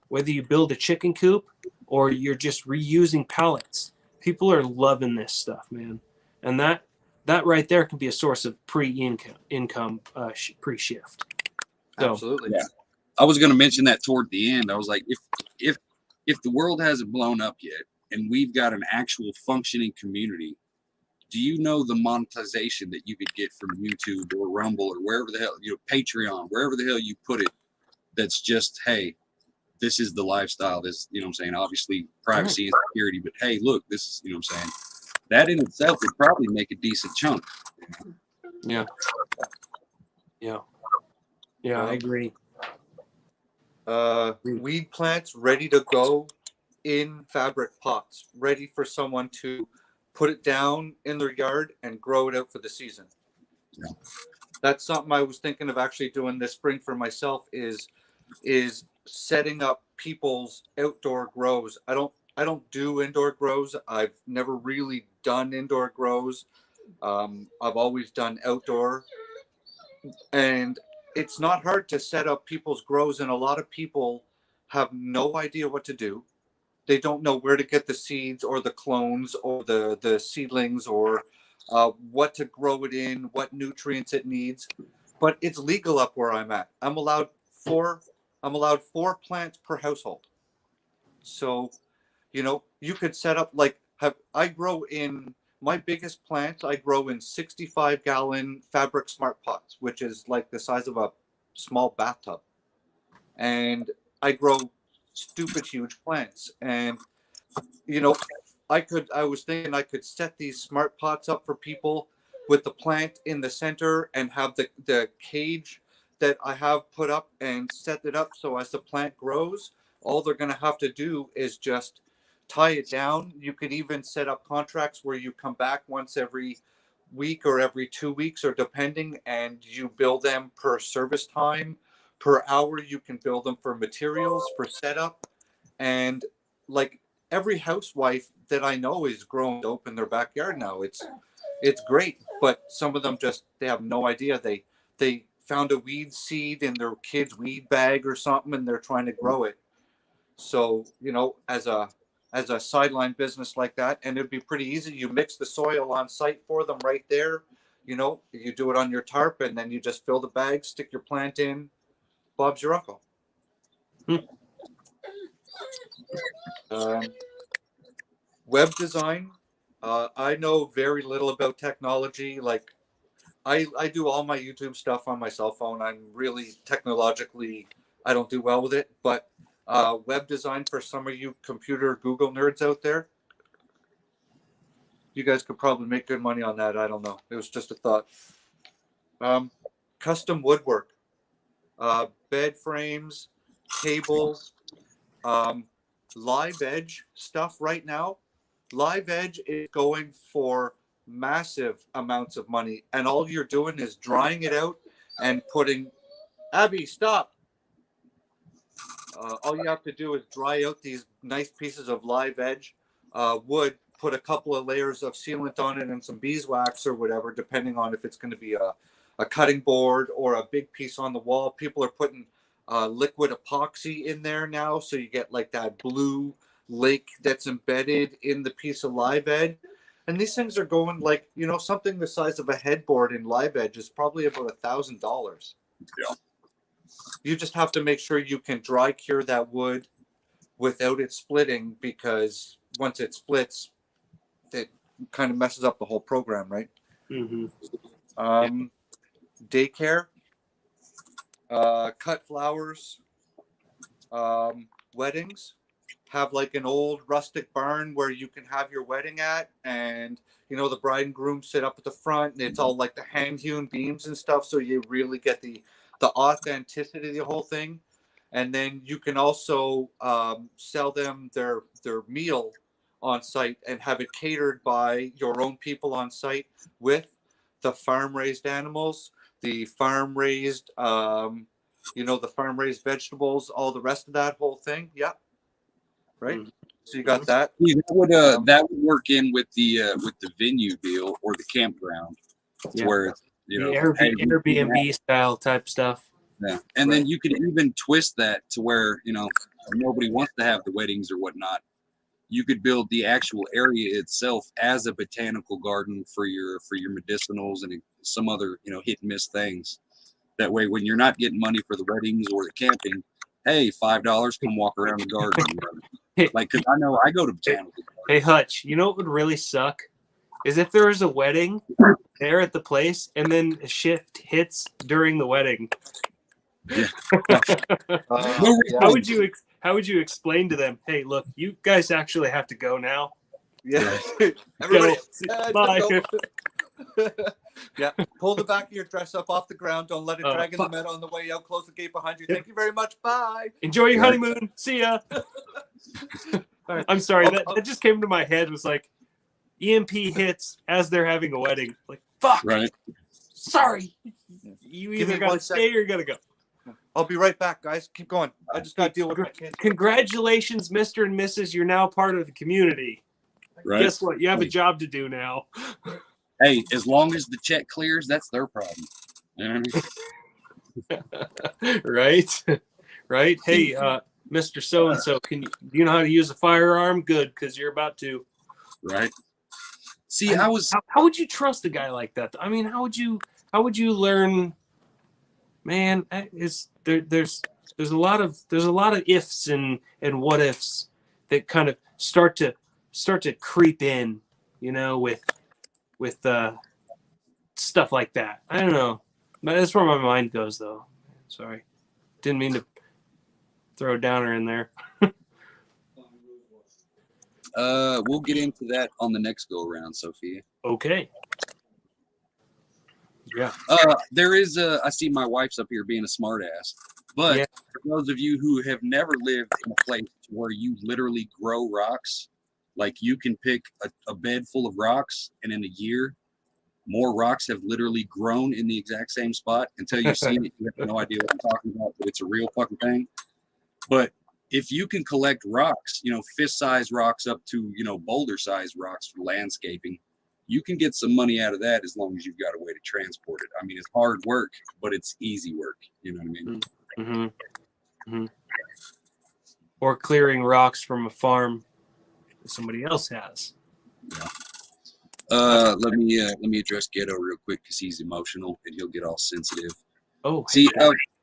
Speaker 3: Whether you build a chicken coop or you're just reusing pallets, people are loving this stuff, man. And that right there can be a source of income pre-shift. So,
Speaker 2: Absolutely.
Speaker 1: Yeah. I was going to mention that toward the end. I was like, if the world hasn't blown up yet and we've got an actual functioning community, do you know the monetization that you could get from YouTube or Rumble or wherever the hell, Patreon, wherever the hell you put it, that's just, hey, this is the lifestyle. This, you know what I'm saying? Obviously privacy and security, but hey, look, this is, you know what I'm saying? That in itself would probably make a decent chunk.
Speaker 3: yeah. Yeah. Yeah, I agree.
Speaker 2: Weed plants ready to go in fabric pots, ready for someone to put it down in their yard and grow it out for the season.
Speaker 1: Yeah.
Speaker 2: That's something I was thinking of actually doing this spring for myself is setting up people's outdoor grows. I don't do indoor grows. I've never really done indoor grows. I've always done outdoor, and it's not hard to set up people's grows, and a lot of people have no idea what to do. They don't know where to get the seeds or the clones or the seedlings or what to grow it in, what nutrients it needs. But it's legal up where I'm at. I'm allowed four plants per household. So, you could set up I grow in my biggest plants, I grow in 65-gallon fabric smart pots, which is like the size of a small bathtub. And I grow stupid huge plants. And I was thinking I could set these smart pots up for people with the plant in the center and have the cage that I have put up and set it up so as the plant grows, all they're going to have to do is just tie it down. You could even set up contracts where you come back once every week or every 2 weeks or depending, and you bill them per service time, per hour. You can bill them for materials, for setup, and like every housewife that I know is growing dope in their backyard now. It's great, but some of them they have no idea. They found a weed seed in their kid's weed bag or something, and they're trying to grow it. So as a sideline business like that, and it'd be pretty easy. You mix the soil on site for them right there. You do it on your tarp, and then you just fill the bag, stick your plant in. Bob's your uncle. Um, Web design. I know very little about technology. Like I do all my YouTube stuff on my cell phone. I'm really technologically, I don't do well with it. But web design, for some of you computer Google nerds out there, you guys could probably make good money on that. I don't know. It was just a thought. Custom woodwork, bed frames, tables, live edge stuff right now. Live edge is going for massive amounts of money, and all you're doing is drying it out and putting. Abby, stop. All you have to do is dry out these nice pieces of live edge wood, put a couple of layers of sealant on it and some beeswax or whatever, depending on if it's going to be a cutting board or a big piece on the wall. People are putting liquid epoxy in there now, so you get like that blue lake that's embedded in the piece of live edge. And these things are going like, something the size of a headboard in live edge is probably about $1,000.
Speaker 1: Yeah.
Speaker 2: You just have to make sure you can dry cure that wood without it splitting, because once it splits, it kind of messes up the whole program, right?
Speaker 3: Mm-hmm.
Speaker 2: Daycare, cut flowers, weddings. Have like an old rustic barn where you can have your wedding at, and the bride and groom sit up at the front, and it's all like the hand hewn beams and stuff, so you really get the authenticity of the whole thing. And then you can also sell them their meal on site and have it catered by your own people on site with the farm raised animals, the farm raised, the farm raised vegetables, all the rest of that whole thing. Yeah. Right.
Speaker 3: Mhm.
Speaker 2: So you got that.
Speaker 1: Yeah, that would work in with the venue deal or the campground,
Speaker 3: Yeah.
Speaker 1: where it's,
Speaker 3: The
Speaker 1: hey, we can
Speaker 3: Airbnb style type stuff.
Speaker 1: yeah. And
Speaker 2: Right.
Speaker 1: then you could even twist that to where, nobody wants to have the weddings or whatnot. You could build the actual area itself as a botanical garden for your medicinals and some other, hit and miss things. That way, when you're not getting money for the weddings or the camping, hey, $5, come walk around the garden. Like, because I know I go to botanical gardens.
Speaker 3: Hey, Hutch, you know what would really suck? Is if there was a wedding there at the place and then a shift hits during the wedding.
Speaker 1: Yeah.
Speaker 2: Yeah.
Speaker 3: How would you explain to them, hey, look, you guys actually have to go now?
Speaker 2: Yeah. Everybody,
Speaker 3: Bye.
Speaker 2: yeah. Pull the back of your dress up off the ground. Don't let it drag in the
Speaker 3: fuck.
Speaker 2: meadow on the way out. Close the gate behind you. Thank you very much. Bye.
Speaker 3: Enjoy your
Speaker 1: Right.
Speaker 3: honeymoon. See ya. I'm sorry. That just came to my head. Was like EMP hits as they're having a wedding. Like, fuck.
Speaker 1: Right.
Speaker 3: Sorry. You
Speaker 2: Give
Speaker 3: either
Speaker 2: me
Speaker 3: gotta
Speaker 2: 1
Speaker 3: stay or you gotta go.
Speaker 2: I'll be right back, guys. Keep going. I just got to deal with my kids.
Speaker 3: Congratulations, Mr. and Mrs. You're now part of the community.
Speaker 1: Right.
Speaker 3: Guess what? You have a job to do now.
Speaker 1: Hey, as long as the check clears, that's their problem. You know what I mean?
Speaker 3: Right? Right? Hey, Mr. So-and-so, do you know how to use a firearm? Good, because you're about to.
Speaker 1: Right. See,
Speaker 3: How would you trust a guy like that? I mean, how would you learn? Man, there's a lot of ifs and what ifs that kind of start to creep in, with stuff like that. I don't know. That's where my mind goes, though. Sorry, didn't mean to throw a downer in there.
Speaker 1: We'll get into that on the next go around, Sophia.
Speaker 3: Okay. Yeah.
Speaker 1: There is I see my wife's up here being a smart ass, but
Speaker 3: Yeah.
Speaker 1: for those of you who have never lived in a place where you literally grow rocks, like you can pick a bed full of rocks and in a year, more rocks have literally grown in the exact same spot. Until you've seen it, you have no idea what I'm talking about, but it's a real fucking thing. But if you can collect rocks, fist-sized rocks up to, boulder-sized rocks for landscaping, you can get some money out of that as long as you've got a way to transport it. I mean, it's hard work, but it's easy work. You know what I mean?
Speaker 3: Mm-hmm. Mm-hmm. Or clearing rocks from a farm that somebody else has.
Speaker 1: Yeah. Let me address Ghetto real quick because he's emotional and he'll get all sensitive.
Speaker 3: Oh,
Speaker 1: see,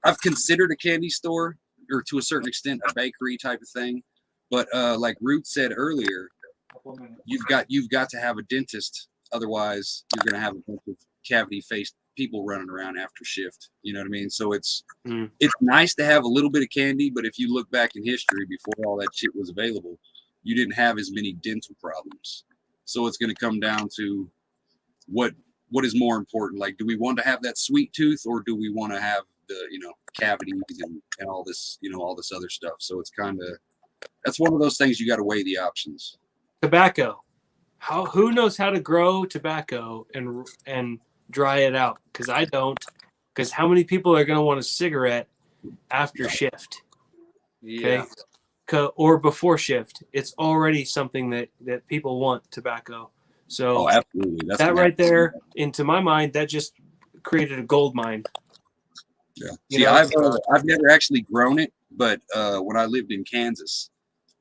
Speaker 1: I've considered a candy store, or to a certain extent a bakery type of thing, but like Ruth said earlier, you've got to have a dentist, otherwise you're going to have a bunch of cavity-faced people running around after shift. You know what I mean? So it's nice to have a little bit of candy, but if you look back in history, before all that shit was available, you didn't have as many dental problems. So it's going to come down to what is more important. Like, do we want to have that sweet tooth, or do we want to have the cavities and all this all this other stuff? So it's that's one of those things you got to weigh the options.
Speaker 3: Tobacco. Who knows how to grow tobacco and dry it out? Because I don't. Because how many people are going to want a cigarette after shift?
Speaker 2: Yeah.
Speaker 3: Okay. Or before shift? It's already something that people want, tobacco. So
Speaker 1: absolutely. That's
Speaker 3: that right there, into my mind, that just created a gold mine.
Speaker 1: Yeah. See, I've never actually grown it, but when I lived in Kansas,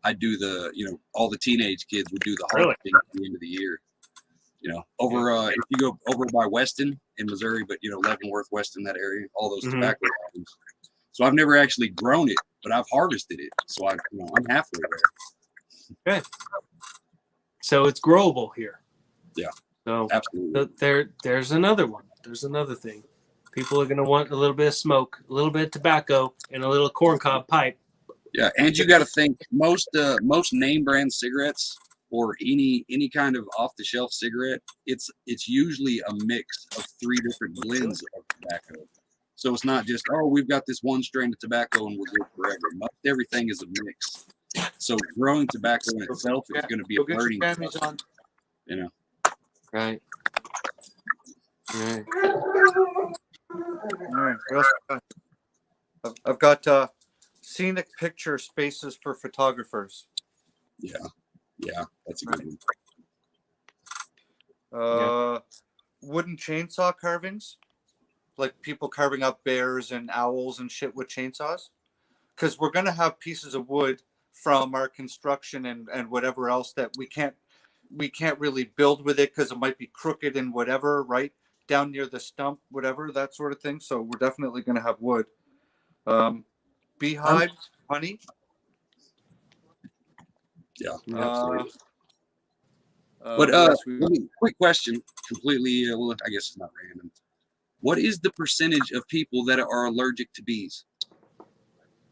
Speaker 1: I do all the teenage kids would do the harvesting at the end of the year. Over if you go over by Weston in Missouri, but Leavenworth, Weston, that area, all those tobacco gardens. So I've never actually grown it, but I've harvested it. So I'm halfway there.
Speaker 3: Okay. So it's growable here.
Speaker 1: Yeah.
Speaker 3: So
Speaker 1: absolutely.
Speaker 3: There's another one. There's another thing. People are going to want a little bit of smoke, a little bit of tobacco, and a little corncob pipe.
Speaker 1: Yeah, and you got to think most name brand cigarettes or any kind of off the shelf cigarette, it's usually a mix of 3 different blends of tobacco. So it's not just, we've got this one strain of tobacco and we're good forever. Most everything is a mix. So growing tobacco in itself is going to be a learning process.
Speaker 3: Right. Right.
Speaker 2: All right. What else we got? I've got scenic picture spaces for photographers.
Speaker 1: Yeah, that's a good one.
Speaker 2: Wooden chainsaw carvings, like people carving up bears and owls and shit with chainsaws. Because we're gonna have pieces of wood from our construction and whatever else that we can't really build with it because it might be crooked and whatever, right? Down near the stump, whatever, that sort of thing. So we're definitely gonna have wood. Beehive, honey.
Speaker 1: Yeah,
Speaker 2: Uh,
Speaker 1: absolutely.
Speaker 2: what
Speaker 1: But
Speaker 2: else we-
Speaker 1: quick question, completely. Well, I guess it's not random. What is the percentage of people that are allergic to bees?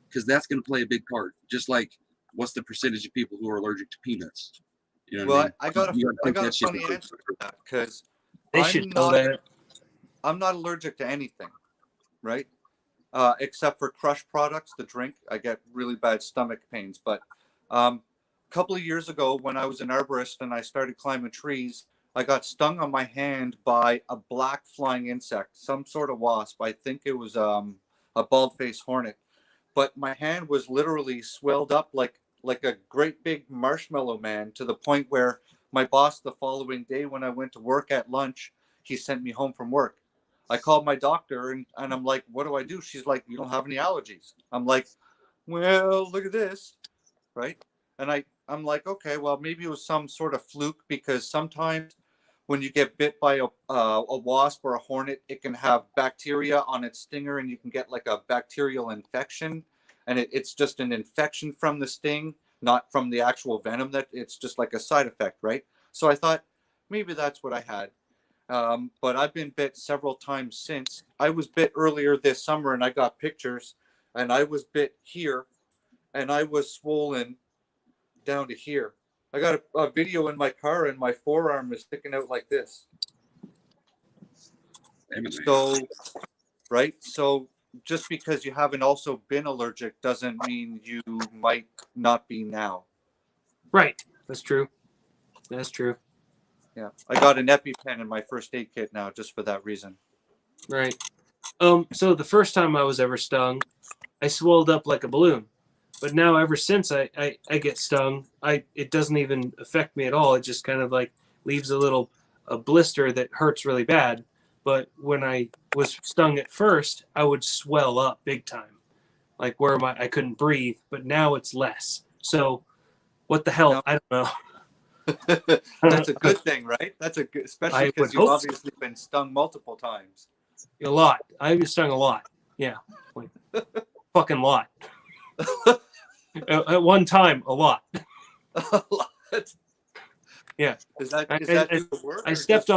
Speaker 1: Because that's going to play a big part. Just like, what's the percentage of people who are allergic to peanuts? You know what I mean?
Speaker 2: I got
Speaker 1: You gotta take
Speaker 2: a
Speaker 1: that shit
Speaker 2: funny
Speaker 1: into
Speaker 2: answer for that because
Speaker 3: They should know that.
Speaker 2: I'm not allergic to anything, right? Except for Crush products, the drink. I get really bad stomach pains. But a couple of years ago, when I was an arborist and I started climbing trees, I got stung on my hand by a black flying insect, some sort of wasp. I think it was a bald-faced hornet. But my hand was literally swelled up like a great big marshmallow man, to the point where my boss the following day, when I went to work at lunch, he sent me home from work. I called my doctor and I'm like, what do I do? She's like, you don't have any allergies. I'm like, well, look at this, right? And I'm like, okay, well, maybe it was some sort of fluke, because sometimes when you get bit by a wasp or a hornet, it can have bacteria on its stinger and you can get like a bacterial infection. And it's just an infection from the sting, not from the actual venom. That it's just like a side effect, right? So I thought maybe that's what I had. But I've been bit several times since. I was bit earlier this summer and I got pictures, and I was bit here and I was swollen down to here. I got a video in my car and my forearm is sticking out like this. So, right? So just because you haven't also been allergic doesn't mean you might not be now.
Speaker 3: Right. That's true. That's true.
Speaker 2: Yeah. I got an EpiPen in my first aid kit now just for that reason.
Speaker 3: Right. So the first time I was ever stung, I swelled up like a balloon. But now ever since I get stung, it doesn't even affect me at all. It just kind of like leaves a blister that hurts really bad. But when I was stung at first, I would swell up big time. Like where I couldn't breathe, but now it's less. So what the hell?
Speaker 2: No.
Speaker 3: I don't know.
Speaker 2: That's a good thing, right? That's a good, especially because you've obviously been stung multiple times.
Speaker 3: A lot. I've been stung a lot. Yeah. Like, fucking lot. At one time, a lot.
Speaker 2: A lot.
Speaker 3: Yeah.
Speaker 2: Is that the word?
Speaker 3: I stepped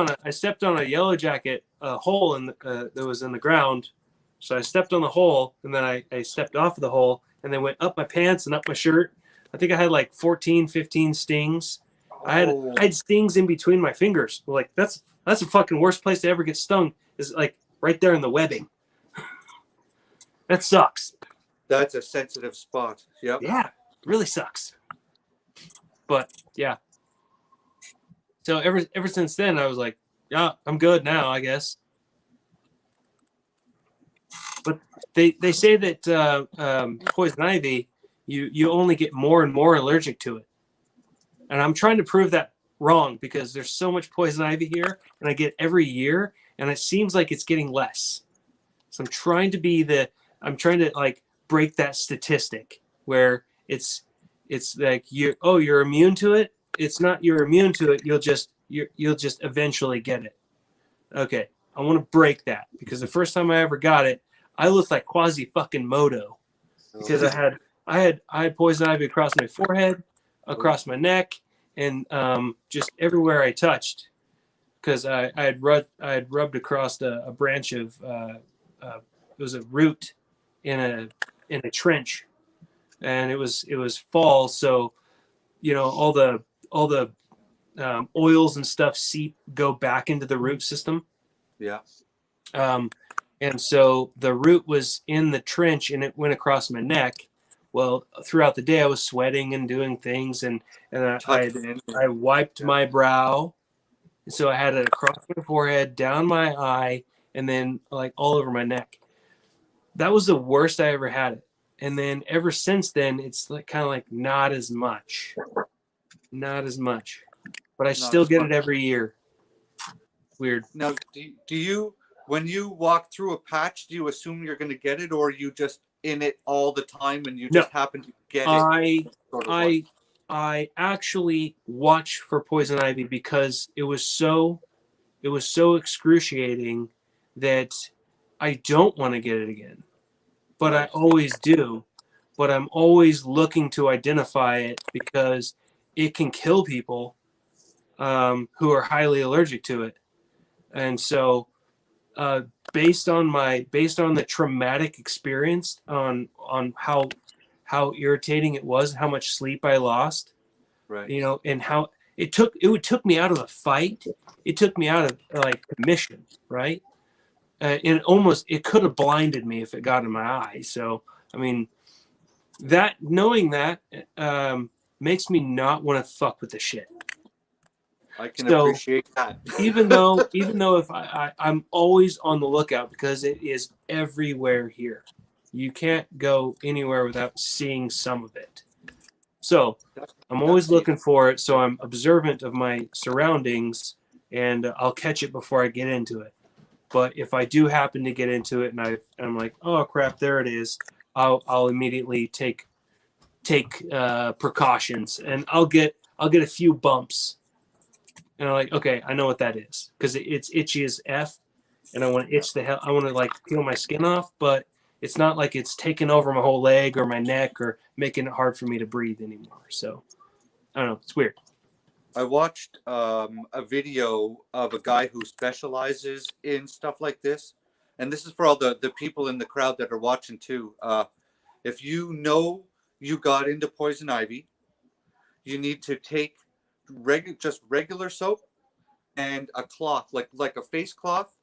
Speaker 3: on a yellow jacket hole that was in the ground. So I stepped on the hole, and then I stepped off of the hole, and then went up my pants and up my shirt. I think I had like 14, 15 stings. I had stings in between my fingers. Like that's the fucking worst place to ever get stung, is like right there in the webbing. That sucks.
Speaker 2: That's a sensitive spot. Yep.
Speaker 3: Yeah, really sucks. But yeah. So ever since then, I was like, yeah, I'm good now, I guess. But they say that poison ivy, you only get more and more allergic to it. And I'm trying to prove that wrong, because there's so much poison ivy here, and I get every year, and it seems like it's getting less. So I'm trying to like break that statistic where it's like you're immune to it. It's not you're immune to it. You'll just eventually get it. Okay, I want to break that, because the first time I ever got it, I looked like Quasi fucking Modo, because I had poison ivy across my forehead, across my neck, and just everywhere I touched, because I had rubbed across a branch of it was a root in a trench, and it was fall, so all the oils and stuff go back into the root system.
Speaker 2: Yeah.
Speaker 3: And so the root was in the trench and it went across my neck. Well, throughout the day I was sweating and doing things, and I wiped my brow. So I had it across my forehead, down my eye, and then like all over my neck. That was the worst I ever had it. And then ever since then, it's like kind of like not as much, but I still get it every year. Weird.
Speaker 2: Now, do you, when you walk through a patch, do you assume you're going to get it, or are you just in it all the time and you just happen to get it?
Speaker 3: I actually watch for poison ivy because it was so excruciating that I don't want to get it again, but I always do. But I'm always looking to identify it because it can kill people who are highly allergic to it. And so, based on the traumatic experience on how irritating it was, how much sleep I lost,
Speaker 2: Right.
Speaker 3: you know, and how it took me out of a fight. It took me out of like the mission, right? It could have blinded me if it got in my eye. So, I mean, that knowing that makes me not want to fuck with the shit.
Speaker 2: I can appreciate that.
Speaker 3: even though if I'm always on the lookout because it is everywhere here. You can't go anywhere without seeing some of it. So I'm always looking for it. So I'm observant of my surroundings, and I'll catch it before I get into it. But if I do happen to get into it and I'm like, oh crap, there it is, I'll immediately take precautions, and I'll get a few bumps, and I'm like, okay, I know what that is because it's itchy as F, and I want to itch the hell. I want to like peel my skin off, but it's not like it's taking over my whole leg or my neck or making it hard for me to breathe anymore. So I don't know, it's weird.
Speaker 2: I watched a video of a guy who specializes in stuff like this, and this is for all the people in the crowd that are watching too. If you know you got into poison ivy, you need to take just regular soap and a cloth, like a face cloth,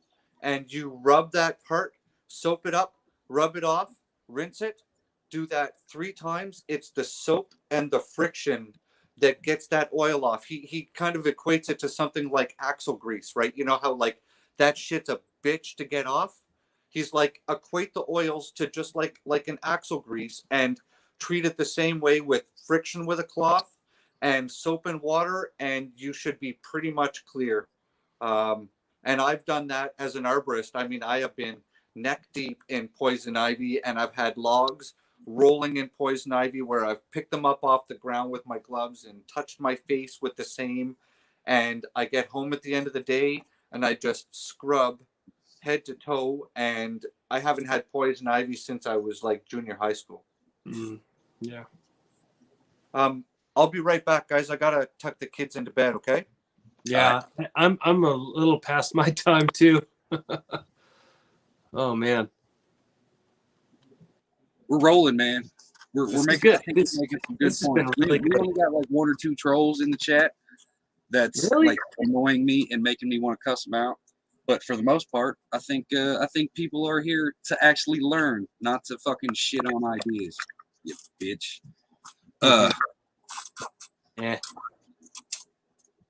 Speaker 2: and you rub that part, soap it up, rub it off, rinse it. Do that 3 times. It's the soap and the friction that gets that oil off. He kind of equates it to something like axle grease, right? You know how like that shit's a bitch to get off? He's like, equate the oils to just like an axle grease and treat it the same way with friction with a cloth and soap and water, and you should be pretty much clear. And I've done that as an arborist. I mean, I have been neck deep in poison ivy, and I've had logs rolling in poison ivy where I've picked them up off the ground with my gloves and touched my face with the same. And I get home at the end of the day and I just scrub head to toe, and I haven't had poison ivy since I was like junior high school.
Speaker 3: Yeah.
Speaker 2: I'll be right back, guys. I gotta tuck the kids into bed, okay?
Speaker 3: Yeah, I'm a little past my time too. Oh man,
Speaker 1: We're rolling, man. We're making,
Speaker 3: good.
Speaker 1: making some good
Speaker 3: This has been
Speaker 1: points.
Speaker 3: really
Speaker 1: We
Speaker 3: good.
Speaker 1: only got like 1 or 2 trolls in the chat that's
Speaker 3: Really?
Speaker 1: like annoying me and making me want to cuss them out. But for the most part, I think people are here to actually learn, not to fucking shit on ideas. You bitch.
Speaker 3: Yeah.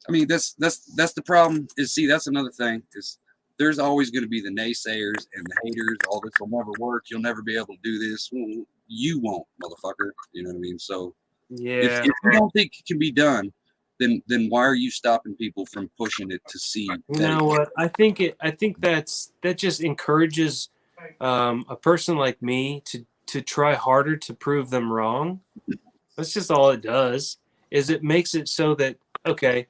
Speaker 1: I mean, that's the problem. That's another thing is there's always going to be the naysayers and the haters. All this will never work. You'll never be able to do this. Well, you won't, motherfucker. You know what I mean? So if you don't think it can be done, then why are you stopping people from pushing it to see?
Speaker 3: You know what? I think that just encourages a person like me to try harder to prove them wrong. That's just all it does. Is it makes it so that it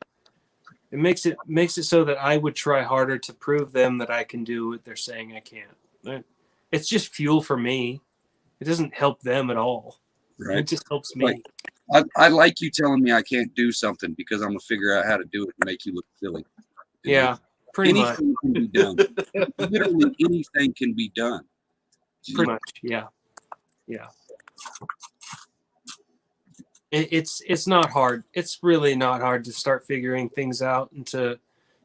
Speaker 3: makes it so that I would try harder to prove them that I can do what they're saying I can't. It's just fuel for me. It doesn't help them at all.
Speaker 1: Right.
Speaker 3: It just helps me.
Speaker 1: I like you telling me I can't do something because I'm gonna figure out how to do it and make you look silly.
Speaker 3: Yeah, pretty much.
Speaker 1: Anything can be done. Literally anything can be done.
Speaker 3: Pretty much. Yeah. It's not hard. It's really not hard to start figuring things out and to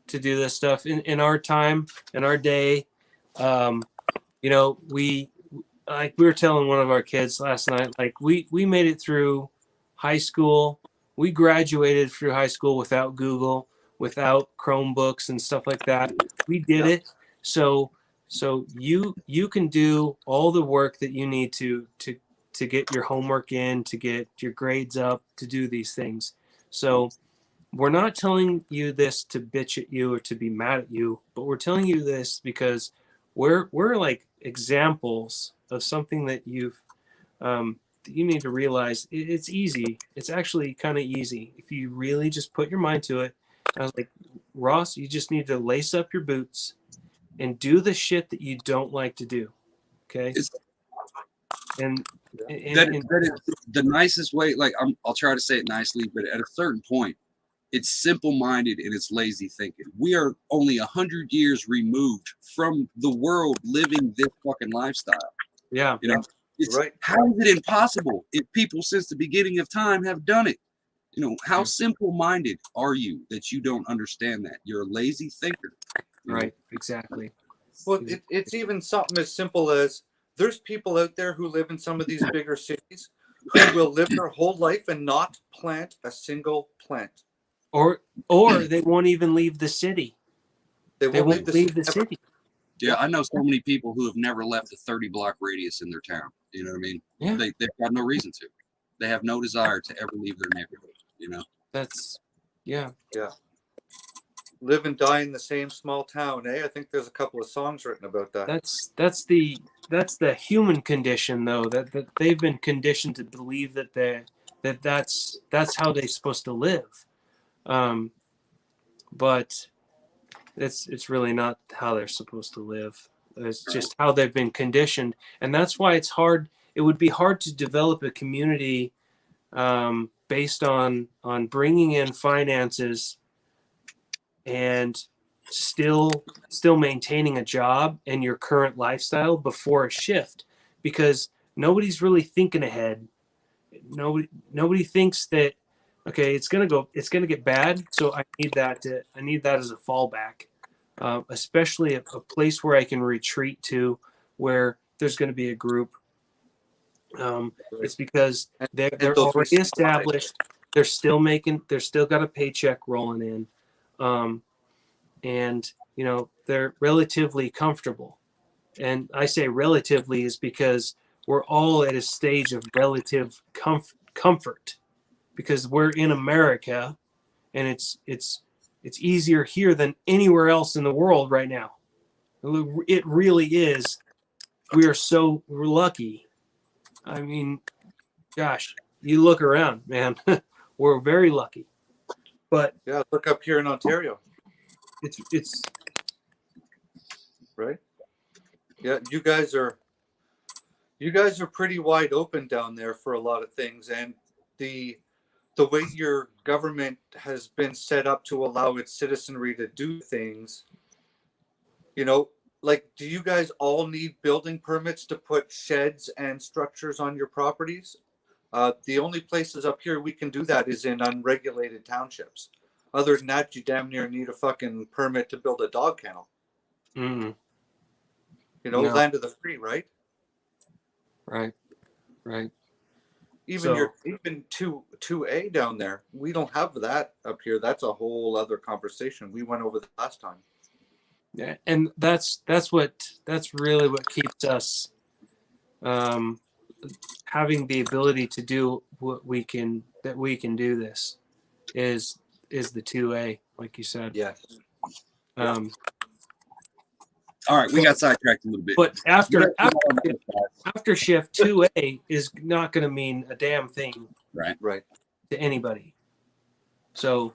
Speaker 3: do this stuff in our time, in our day. You know, we were telling one of our kids last night, like we made it through high school. We graduated through high school without Google, without Chromebooks and stuff like that. We did it. So So you can do all the work that you need to get your homework in, to get your grades up, to do these things. So we're not telling you this to bitch at you or to be mad at you, but we're telling you this because we're like examples of something that you need to realize. It's easy. It's actually kind of easy if you really just put your mind to it. I was like, Ross, you just need to lace up your boots and do the shit that you don't like to do. Okay. And
Speaker 1: That is the nicest way. Like I'll try to say it nicely, but at a certain point, it's simple-minded and it's lazy thinking. We are only 100 years removed from the world living this fucking lifestyle.
Speaker 3: Yeah.
Speaker 1: You know, it's
Speaker 2: Right.
Speaker 1: How is it impossible if people since the beginning of time have done it? You know, how simple-minded are you that you don't understand that? You're a lazy thinker.
Speaker 3: Right. Exactly.
Speaker 2: Well, it's even something as simple as there's people out there who live in some of these bigger cities who will live their whole life and not plant a single plant.
Speaker 3: Or they won't even leave the city. They won't leave the city.
Speaker 1: Yeah, I know so many people who have never left a 30-block radius in their town. You know what I mean?
Speaker 3: Yeah.
Speaker 1: They've got no reason to. They have no desire to ever leave their neighborhood, you know?
Speaker 3: That's, yeah.
Speaker 2: Yeah. Live and die in the same small town, eh? I think there's a couple of songs written about that.
Speaker 3: That's the human condition, though, that they've been conditioned to believe that's how they're supposed to live. But it's really not how they're supposed to live. It's just how they've been conditioned, and that's why it's hard. It would be hard to develop a community based on bringing in finances and still maintaining a job and your current lifestyle before a shift, because nobody's really thinking ahead. Nobody thinks that, okay, it's gonna get bad, so I need that as a fallback, especially a place where I can retreat to, where there's going to be a group. It's because they're already established. They're still got a paycheck rolling in, and they're relatively comfortable. And I say relatively is because we're all at a stage of relative comfort, because we're in America, and it's easier here than anywhere else in the world right now. It really is. We're lucky. I mean, gosh, you look around, man. We're very lucky. But
Speaker 2: yeah, look up here in Ontario.
Speaker 3: It's
Speaker 2: right. Yeah, you guys are pretty wide open down there for a lot of things, and the way your government has been set up to allow its citizenry to do things, like, do you guys all need building permits to put sheds and structures on your properties? The only places up here we can do that is in unregulated townships. Other than that, you damn near need a fucking permit to build a dog kennel.
Speaker 3: no.
Speaker 2: Land of the free, right?
Speaker 3: Right.
Speaker 2: Even 2A down there, we don't have that up here. That's a whole other conversation. We went over that last time.
Speaker 3: Yeah, and that's really what keeps us having the ability to do what we can do this is the 2A, like you said.
Speaker 2: Yeah.
Speaker 1: All right, we got sidetracked a little bit.
Speaker 3: But after shift 2A is not going to mean a damn thing,
Speaker 2: right,
Speaker 3: to anybody. So,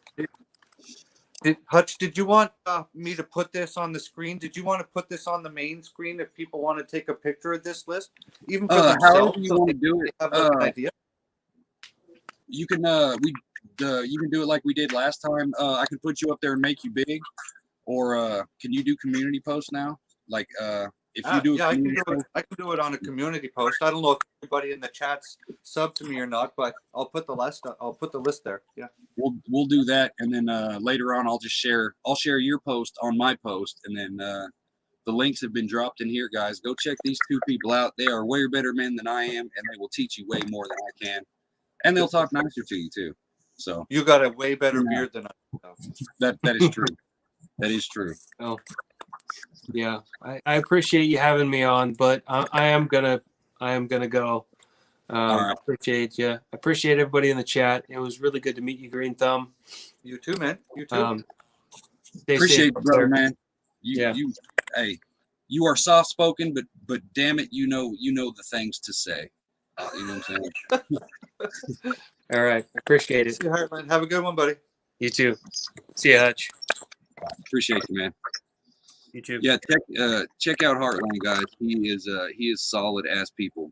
Speaker 2: Hutch, did you want me to put this on the screen? Did you want to put this on the main screen if people want to take a picture of this list, even for themselves?
Speaker 1: However you want to do it.
Speaker 2: Have an idea.
Speaker 1: You can you can do it like we did last time. I can put you up there and make you big, or can you do community posts now? Like if you do,
Speaker 2: I can do it on a community post. I don't know if everybody in the chat's sub to me or not, but I'll put the list. I'll put the list there. Yeah,
Speaker 1: we'll do that, and then later on I'll share your post on my post, and then the links have been dropped in here, guys. Go check these two people out. They are way better men than I am, and they will teach you way more than I can, and they'll talk nicer to you too. So
Speaker 2: you got a way better beard than I have.
Speaker 1: That is true. That is true.
Speaker 3: Oh, Yeah, I appreciate you having me on, but I am gonna go.
Speaker 1: All right.
Speaker 3: Appreciate you. I appreciate everybody in the chat. It was really good to meet you, Green Thumb.
Speaker 2: You too, man. You too.
Speaker 3: Stay
Speaker 1: Appreciate
Speaker 3: safe
Speaker 1: you,
Speaker 3: out
Speaker 1: brother,
Speaker 3: there.
Speaker 1: man. Hey, you are soft spoken, but damn it, you know the things to say. You know what I'm saying?
Speaker 3: All right, appreciate it.
Speaker 2: See you, Heartland. Have a good one, buddy.
Speaker 3: You too. See you, Hutch.
Speaker 1: Appreciate you, man.
Speaker 3: You too.
Speaker 1: Yeah, check out Heartland, guys. He is solid ass people.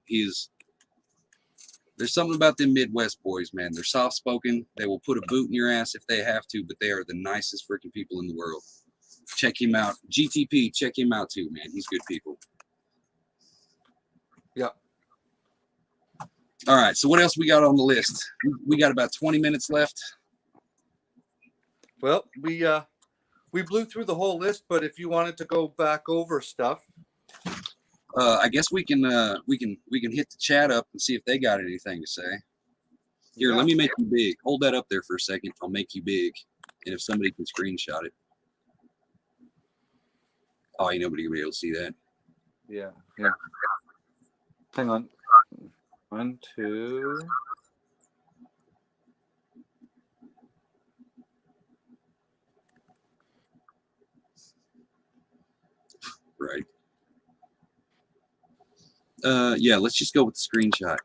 Speaker 1: There's something about them Midwest boys, man. They're soft spoken. They will put a boot in your ass if they have to, but they are the nicest freaking people in the world. Check him out. GTP, check him out too, man. He's good people.
Speaker 2: Yeah.
Speaker 1: All right. So what else we got on the list? We got about 20 minutes left.
Speaker 2: Well, we blew through the whole list, but if you wanted to go back over stuff,
Speaker 1: I guess we can hit the chat up and see if they got anything to say. Here, let me make you big. Hold that up there for a second. I'll make you big. And if somebody can screenshot it. Oh, ain't nobody gonna be able to see that.
Speaker 2: Yeah. Hang on. 1, 2.
Speaker 1: Right. Yeah, let's just go with the screenshot.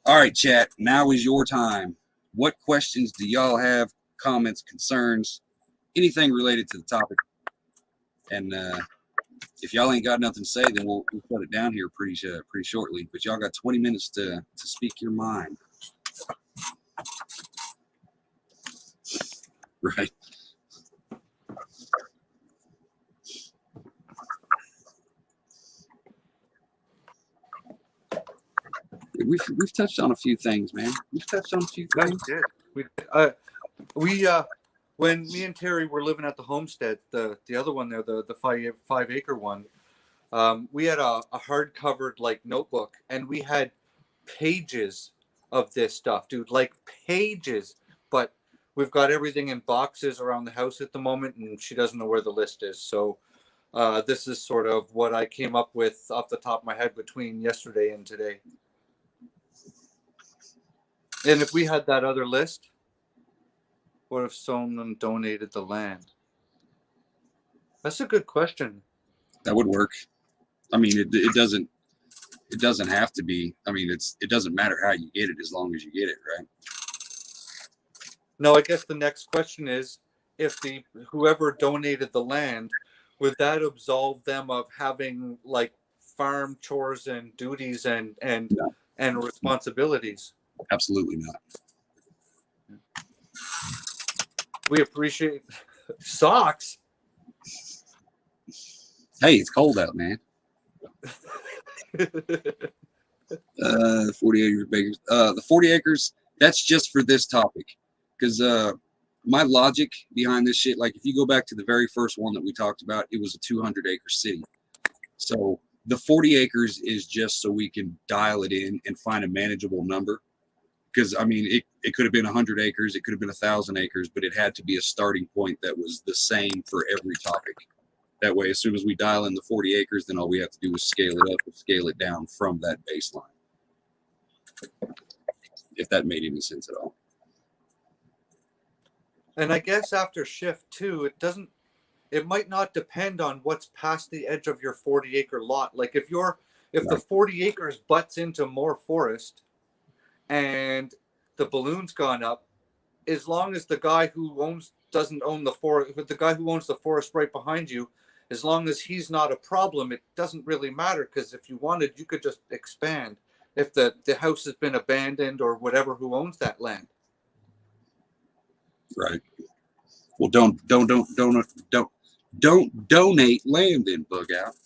Speaker 1: All right, chat. Now is your time. What questions do y'all have? Comments, concerns, anything related to the topic? And if y'all ain't got nothing to say, then we'll shut it down here pretty shortly. But y'all got 20 minutes to speak your mind. Right. We've touched on a few things, man. We've touched on a few things.
Speaker 2: We when me and Terry were living at the homestead, the other one there, the 5-acre one, we had a hard covered like notebook, and we had pages of this stuff, dude, like pages. But we've got everything in boxes around the house at the moment, and she doesn't know where the list is. So this is sort of what I came up with off the top of my head between yesterday and today. And if we had that other list, what if someone donated the land? That's a good question.
Speaker 1: That would work. I mean, it doesn't have to be. I mean, it doesn't matter how you get it as long as you get it, right?
Speaker 2: No, I guess the next question is, if whoever donated the land, would that absolve them of having like farm chores and duties and responsibilities?
Speaker 1: Absolutely not.
Speaker 2: We appreciate socks.
Speaker 1: Hey, it's cold out, man. 40 acres. The 40 acres, that's just for this topic. Because my logic behind this shit, like if you go back to the very first one that we talked about, it was a 200-acre city. So the 40 acres is just so we can dial it in and find a manageable number. Because, I mean, it could have been 100 acres, it could have been 1,000 acres, but it had to be a starting point that was the same for every topic. That way, as soon as we dial in the 40 acres, then all we have to do is scale it up and scale it down from that baseline. If that made any sense at all.
Speaker 2: And I guess after shift 2, it might not depend on what's past the edge of your 40-acre lot. Like if the 40 acres butts into more forest and the balloon's gone up, as long as the guy who doesn't own the forest, but the guy who owns the forest right behind you, as long as he's not a problem, it doesn't really matter, because if you wanted, you could just expand if the house has been abandoned or whatever, who owns that land.
Speaker 1: Right. Well, don't donate land then, bug out.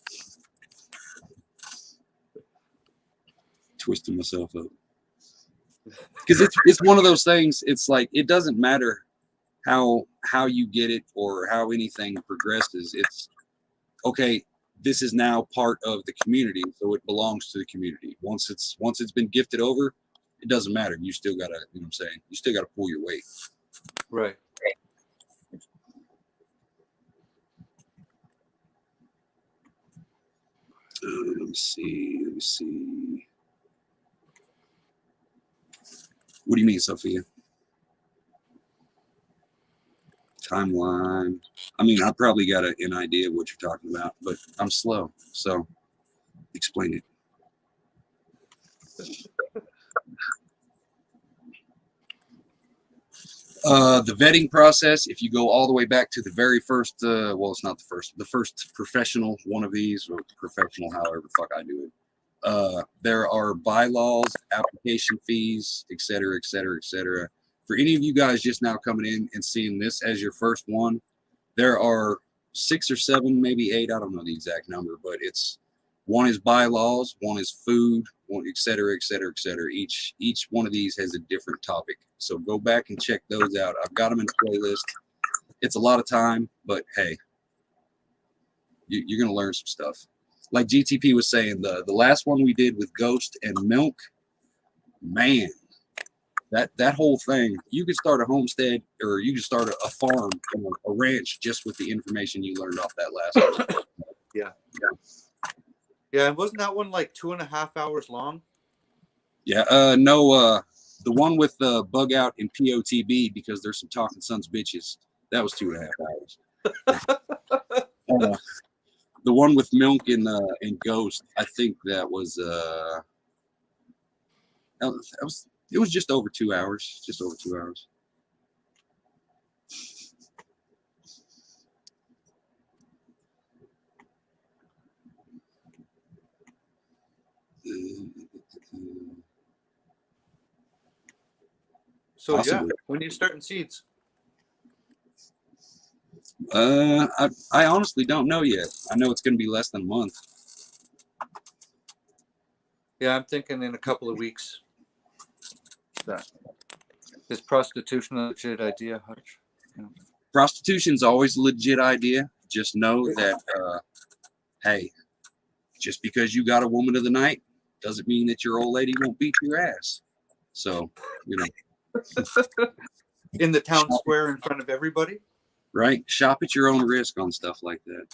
Speaker 1: Twisting myself up. Because it's one of those things, it's like it doesn't matter how you get it or how anything progresses. It's okay, this is now part of the community, so it belongs to the community. Once it's been gifted over, it doesn't matter. You still gotta, you know what I'm saying? You still gotta pull your weight.
Speaker 2: Right.
Speaker 1: Let me see. Let me see. What do you mean, Sophia? Timeline. I mean, I probably got an idea of what you're talking about, but I'm slow. So explain it. The vetting process, if you go all the way back to the very first, well, it's not the first professional one of these, or professional, however the fuck I do it. There are bylaws, application fees, et cetera, et cetera, et cetera. For any of you guys just now coming in and seeing this as your first one, there are 6 or 7, maybe 8, I don't know the exact number, but it's one is bylaws, one is food, one, et cetera, et cetera, et cetera. Each one of these has a different topic. So go back and check those out. I've got them in a playlist. It's a lot of time, but hey, you're going to learn some stuff. Like GTP was saying, the last one we did with Ghost and Milk, man, that whole thing, you could start a homestead, or you could start a farm, a ranch, just with the information you learned off that last one.
Speaker 2: Yeah. Yeah, and wasn't that one like 2.5 hours long?
Speaker 1: Yeah, no, the one with the bug out in POTB, because there's some talking sons of bitches, that was 2.5 hours. The one with Milk and Ghost, I think that was it was just over 2 hours, just over 2 hours.
Speaker 2: So
Speaker 1: Possibly.
Speaker 2: yeah, when are you starting seeds?
Speaker 1: I honestly don't know yet. I know it's going to be less than a month.
Speaker 2: Yeah, I'm thinking in a couple of weeks. Is prostitution a legit idea, Hutch? Yeah.
Speaker 1: Prostitution's always a legit idea. Just know that, hey, just because you got a woman of the night doesn't mean that your old lady won't beat your ass. So, you know.
Speaker 2: In the town square in front of everybody?
Speaker 1: Right? Shop at your own risk on stuff like that.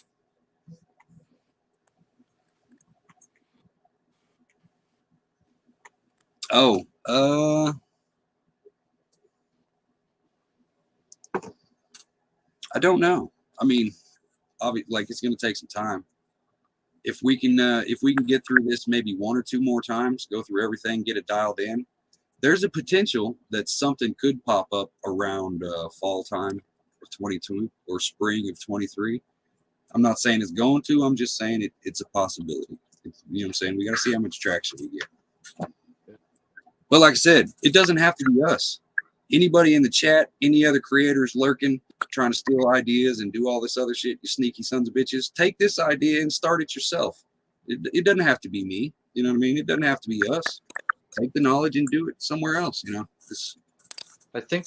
Speaker 1: Oh, I don't know. I mean, like, it's going to take some time. If we can get through this maybe 1 or 2 more times, go through everything, get it dialed in, there's a potential that something could pop up around fall time of 22 or spring of 23. I'm not saying it's going to. I'm just saying it's a possibility. You know what I'm saying? We got to see how much traction we get. But like I said, it doesn't have to be us. Anybody in the chat, any other creators lurking, trying to steal ideas and do all this other shit, you sneaky sons of bitches, take this idea and start it yourself. It doesn't have to be me. You know what I mean? It doesn't have to be us. Take the knowledge and do it somewhere else, you know?
Speaker 2: I think,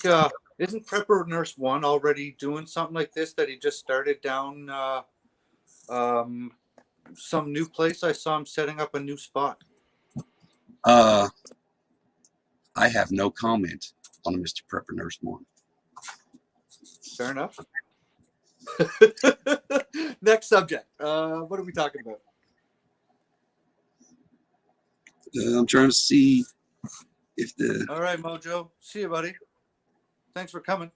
Speaker 2: isn't Prepper Nurse 1 already doing something like this that he just started down some new place? I saw him setting up a new spot.
Speaker 1: I have no comment on Mr. Prepper Nurse 1.
Speaker 2: Fair enough. Next subject. What are we talking about?
Speaker 1: I'm trying to see if the...
Speaker 2: All right, Mojo. See you, buddy. Thanks for coming.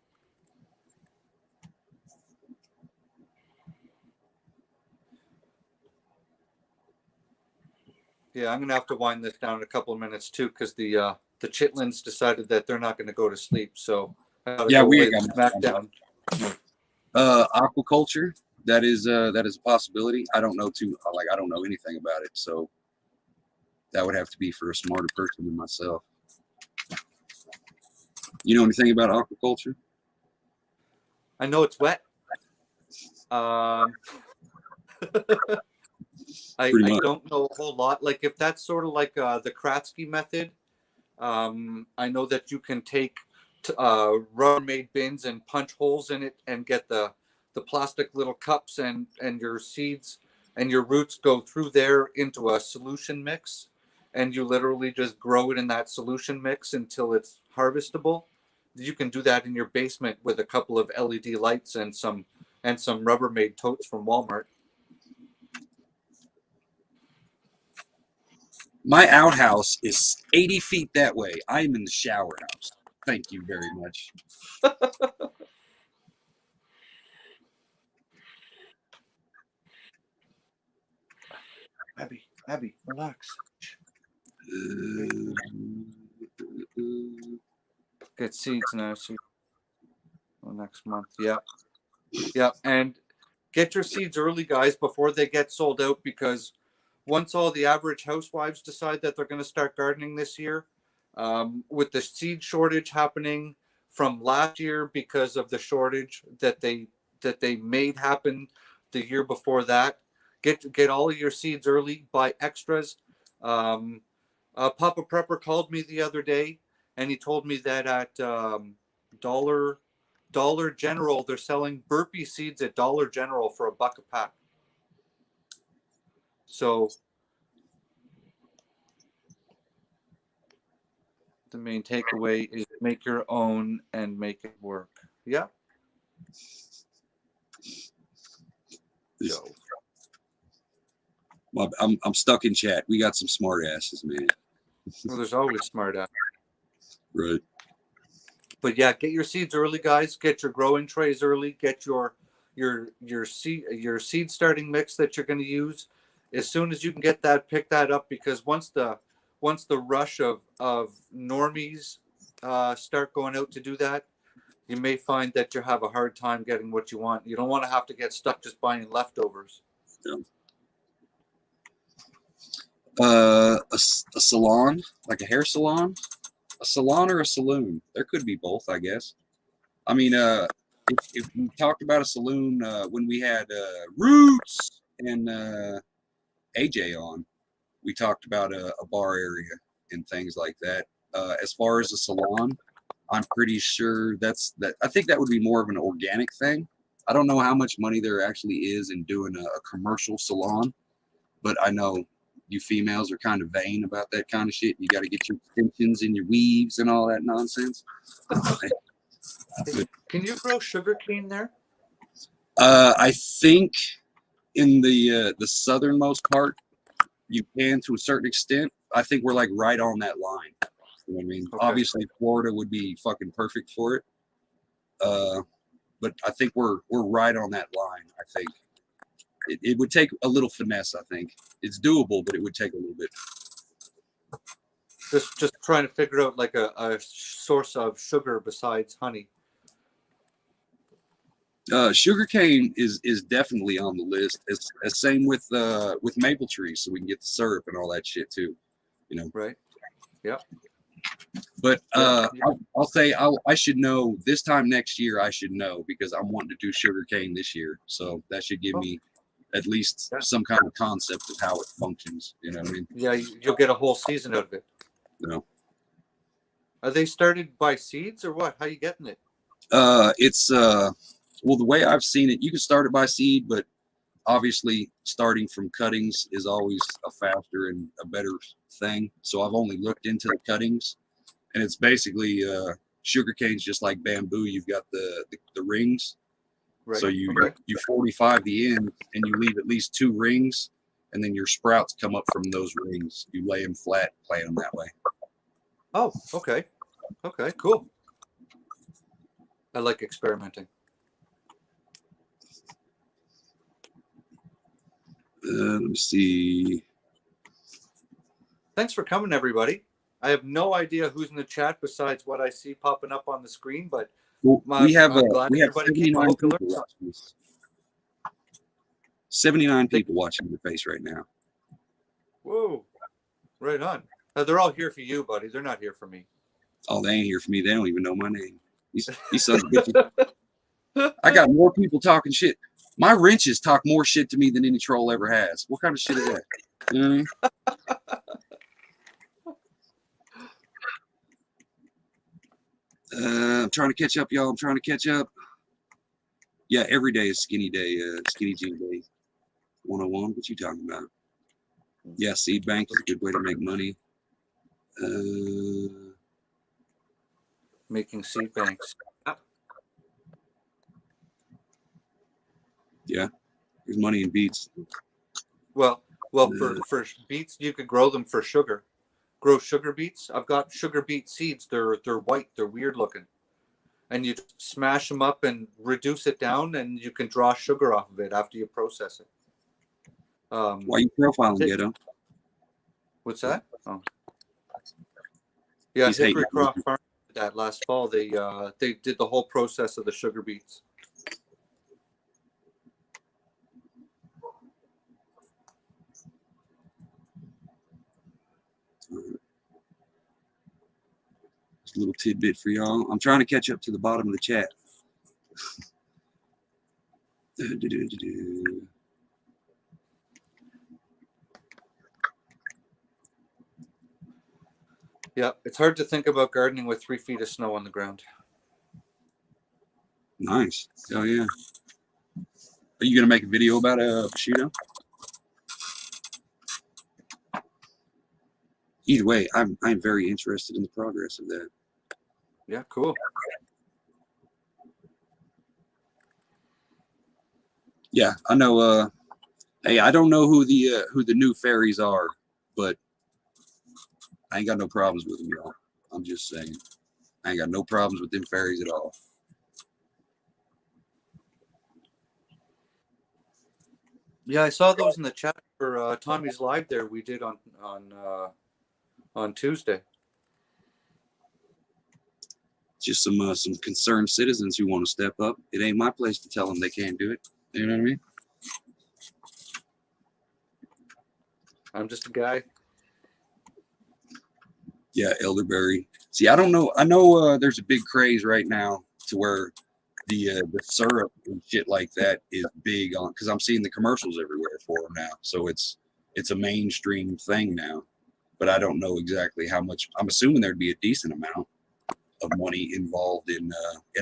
Speaker 2: Yeah, I'm gonna have to wind this down in a couple of minutes too, because the chitlins decided that they're not gonna go to sleep. So
Speaker 1: yeah, we
Speaker 2: got SmackDown.
Speaker 1: Aquaculture, that is a possibility. I don't know I don't know anything about it, so that would have to be for a smarter person than myself. You know anything about aquaculture?
Speaker 2: I know it's wet. I don't know a whole lot. Like if that's sort of like the Kratzky method, I know that you can take Rubbermaid bins and punch holes in it and get the plastic little cups and your seeds and your roots go through there into a solution mix, and you literally just grow it in that solution mix until it's harvestable. You can do that in your basement with a couple of LED lights and some Rubbermaid totes from Walmart.
Speaker 1: My outhouse is 80 feet that way. I am in the shower house. Thank you very much.
Speaker 2: Abby, relax. Get seeds now. So next month. Yeah, and get your seeds early, guys, before they get sold out, because once all the average housewives decide that they're going to start gardening this year, with the seed shortage happening from last year because of the shortage that they made happen the year before that, get all of your seeds early, buy extras. Papa Prepper called me the other day, and he told me that at Dollar General, they're selling burpee seeds at Dollar General for $1 a pack. So the main takeaway is make your own and make it work. Yeah.
Speaker 1: Yo. Well, I'm stuck in chat. We got some smart asses, man.
Speaker 2: Well, there's always smart ass.
Speaker 1: Right.
Speaker 2: But yeah, get your seeds early, guys. Get your growing trays early. Get your seed starting mix that you're going to use as soon as you can get that. Pick that up, because once the rush of normies start going out to do that, you may find that you have a hard time getting what you want. You don't want to have to get stuck just buying leftovers.
Speaker 1: Yeah. A salon, like a hair salon, a salon or a saloon. There could be both, I guess. I mean, if we talked about a saloon when we had Roots and AJ on, we talked about a bar area and things like that. As far as a salon, I'm pretty sure I think that would be more of an organic thing. I don't know how much money there actually is in doing a commercial salon, but I know you females are kind of vain about that kind of shit. You got to get your extensions and your weaves and all that nonsense.
Speaker 2: Can you grow sugarcane there?
Speaker 1: I think in the southernmost part, you can to a certain extent. I think we're like right on that line. You know what I mean?
Speaker 2: Okay.
Speaker 1: Obviously, Florida would be fucking perfect for it. But I think we're right on that line. I think it would take a little finesse. I think it's doable, but it would take a little bit.
Speaker 2: Just trying to figure out like a source of sugar besides honey.
Speaker 1: Sugarcane is definitely on the list. As same with maple trees, so we can get the syrup and all that shit too. You know.
Speaker 2: Right. Yeah.
Speaker 1: But I'll say I should know this time next year. I should know because I'm wanting to do sugarcane this year, so that should give me at least some kind of concept of how it functions. You know what I mean?
Speaker 2: Yeah, you'll get a whole season out of it.
Speaker 1: You know.
Speaker 2: Are they started by seeds or what? How are you getting it?
Speaker 1: It's well, the way I've seen it, you can start it by seed, but obviously starting from cuttings is always a faster and a better thing. So I've only looked into the cuttings, and it's basically sugarcane's just like bamboo. You've got the rings,
Speaker 2: Right.
Speaker 1: so you 45 the end, and you leave at least 2 rings, and then your sprouts come up from those rings. You lay them flat, plant them that way.
Speaker 2: Oh, okay. Okay, cool. I like experimenting.
Speaker 1: Let me see.
Speaker 2: Thanks for coming, everybody. I have no idea who's in the chat besides what I see popping up on the screen, but
Speaker 1: Well, we have
Speaker 2: everybody
Speaker 1: 79
Speaker 2: came.
Speaker 1: people watching this. 79 people watching your face right now.
Speaker 2: Whoa, right on. They're all here for you, buddy. They're not here for me.
Speaker 1: Oh, they ain't here for me. They don't even know my name. These sons of bitches. I got more people talking shit. My wrenches talk more shit to me than any troll ever has. What kind of shit is that? You know what I mean? I'm trying to catch up, y'all. I'm trying to catch up. Yeah, every day is skinny day, skinny jean day. 101. What you talking about? Yeah, seed bank is a good way to make money.
Speaker 2: Making seed banks.
Speaker 1: Yeah, there's money in beets.
Speaker 2: Well, Well, for beets, you could grow them for sugar. Grow sugar beets. I've got sugar beet seeds. They're white. They're weird looking. And you smash them up and reduce it down, and you can draw sugar off of it after you process it.
Speaker 1: Why you profiling, Ghetto?
Speaker 2: What's that? Oh, yeah,
Speaker 1: He's
Speaker 2: Hickory
Speaker 1: hating.
Speaker 2: Croft Farm did that last fall. They did the whole process of the sugar beets.
Speaker 1: Just a little tidbit for y'all. I'm trying to catch up to the bottom of the chat.
Speaker 2: Yeah, it's hard to think about gardening with 3 feet of snow on the ground.
Speaker 1: Nice. Oh yeah. Are you gonna make a video about prosciutto? Either way, I'm very interested in the progress of that.
Speaker 2: Yeah, cool.
Speaker 1: Yeah, I know. Hey, I don't know who the new fairies are, but I ain't got no problems with them, y'all. I'm just saying, I ain't got no problems with them fairies at all.
Speaker 2: Yeah, I saw those in the chat for Tommy's live there we did on Tuesday.
Speaker 1: Just some concerned citizens who want to step up. It ain't my place to tell them they can't do it. You know what I mean?
Speaker 2: I'm just a guy.
Speaker 1: Yeah, elderberry. See, I don't know. I know there's a big craze right now to where the syrup and shit like that is big on, because I'm seeing the commercials everywhere for them now. So it's a mainstream thing now. But I don't know exactly how much. I'm assuming there'd be a decent amount of money involved in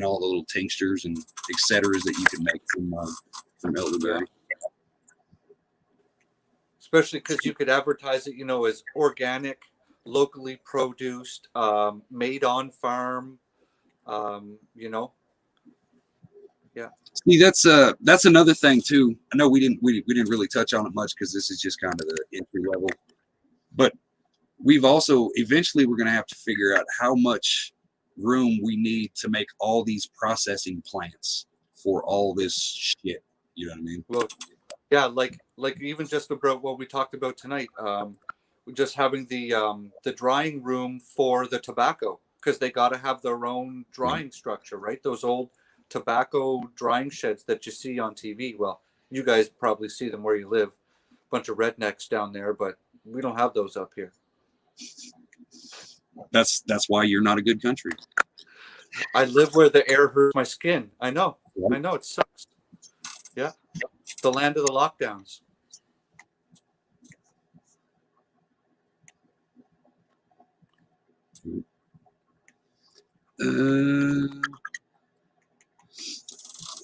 Speaker 1: all the little tinctures and et ceteras that you can make from elderberry.
Speaker 2: Yeah. Especially because you could advertise it, as organic, locally produced, made on farm, Yeah.
Speaker 1: See, that's another thing too. I know we didn't really touch on it much because this is just kind of the entry level. But we've also eventually we're going to have to figure out how much room we need to make all these processing plants for all this shit. You know what I mean?
Speaker 2: Well, yeah, like even just about what we talked about tonight, just having the drying room for the tobacco, because they got to have their own drying structure, right? Those old tobacco drying sheds that you see on TV. Well, you guys probably see them where you live. Bunch of rednecks down there, but we don't have those up here.
Speaker 1: That's why you're not a good country.
Speaker 2: I live where the air hurts my skin. I know.
Speaker 1: Right.
Speaker 2: I know, it sucks. Yeah. The land of the lockdowns.
Speaker 1: I'm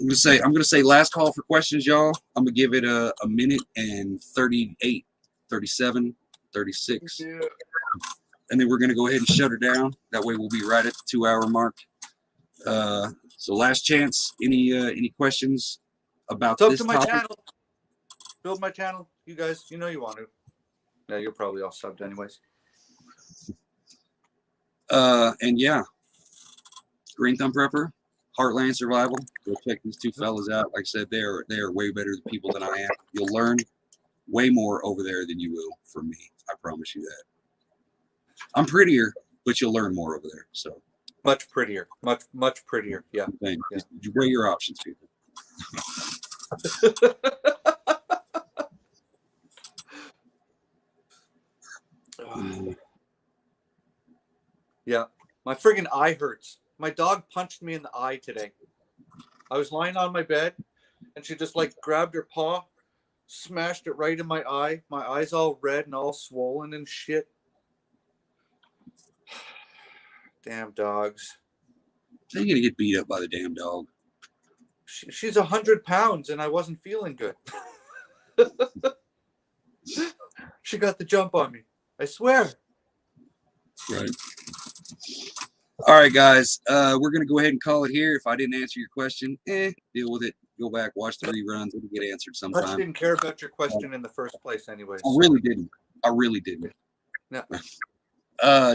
Speaker 1: gonna say last call for questions, y'all. I'm gonna give it a minute and 38, 37, 36.
Speaker 2: Yeah.
Speaker 1: And then we're gonna go ahead and shut her down. That way we'll be right at the 2-hour mark. So last chance. Any questions about
Speaker 2: Sub
Speaker 1: this
Speaker 2: to my
Speaker 1: topic?
Speaker 2: channel. Build my channel. You guys, you want to. Yeah, you're probably all subbed anyways.
Speaker 1: And yeah, Green Thumb Prepper, Heartland Survival. Go check these two fellas out. Like I said, they are way better people than I am. You'll learn way more over there than you will from me. I promise you that. I'm prettier, but you'll learn more over there. So
Speaker 2: Much prettier. Much prettier. Yeah.
Speaker 1: Just weigh your options, people.
Speaker 2: Yeah. My friggin' eye hurts. My dog punched me in the eye today. I was lying on my bed and she just grabbed her paw, smashed it right in my eye. My eye's all red and all swollen and shit. Damn dogs.
Speaker 1: How are you gonna get beat up by the damn dog?
Speaker 2: She's 100 pounds and I wasn't feeling good. She got the jump on me. I swear.
Speaker 1: Right. All right, guys. We're gonna go ahead and call it here. If I didn't answer your question, deal with it. Go back, watch the reruns. It'll get answered
Speaker 2: Hutch
Speaker 1: sometime.
Speaker 2: didn't care about your question in the first place, anyways.
Speaker 1: I really didn't. I really didn't.
Speaker 2: No.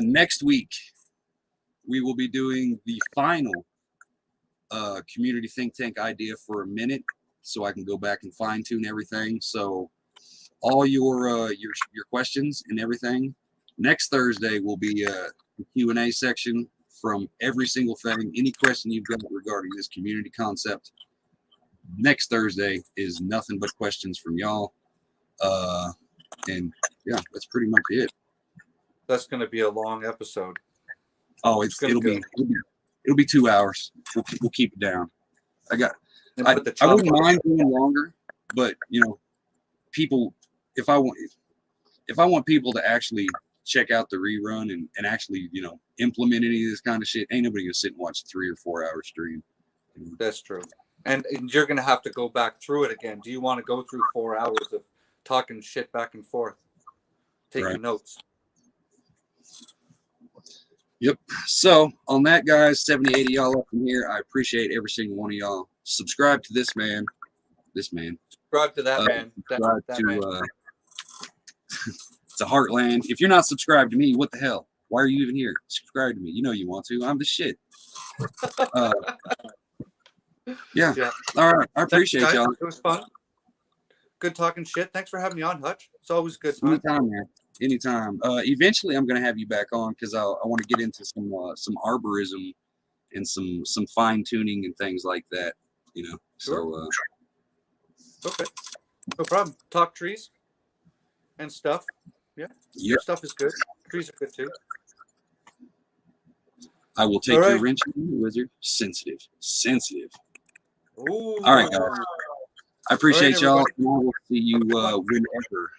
Speaker 1: Next week, we will be doing the final community think tank idea for a minute, so I can go back and fine tune everything. So all your questions and everything. Next Thursday will be a Q&A section from every single thing. Any question you've got regarding this community concept. Next Thursday is nothing but questions from y'all. And yeah, that's pretty much it.
Speaker 2: That's going to be a long episode.
Speaker 1: Oh, it'll be 2 hours. We'll keep it down. I wouldn't mind going longer, but people, if I want people to actually check out the rerun and actually implement any of this kind of shit, ain't nobody gonna sit and watch a 3 or 4 hour stream.
Speaker 2: That's true. And you're going to have to go back through it again. Do you want to go through 4 hours of talking shit back and forth, taking notes?
Speaker 1: Yep. So on that, guys, 70, 80 y'all up in here. I appreciate every single one of y'all. Subscribe to this man.
Speaker 2: Subscribe to that man.
Speaker 1: Subscribe to Heartland. If you're not subscribed to me, what the hell? Why are you even here? Subscribe to me. You know you want to. I'm the shit. Yeah. All right. I appreciate y'all.
Speaker 2: It was fun. Good talking shit. Thanks for having me on, Hutch. It's always good time.
Speaker 1: Anytime, man. Anytime. Eventually, I'm going to have you back on because I want to get into some arborism and some fine tuning and things like that.
Speaker 2: Sure.
Speaker 1: So.
Speaker 2: Okay. No problem. Talk trees and stuff. Yeah. Your stuff is good. Trees are good too.
Speaker 1: I will take your wrench, wizard. Sensitive.
Speaker 2: Ooh.
Speaker 1: All right, guys. I appreciate y'all. And I will see you whenever.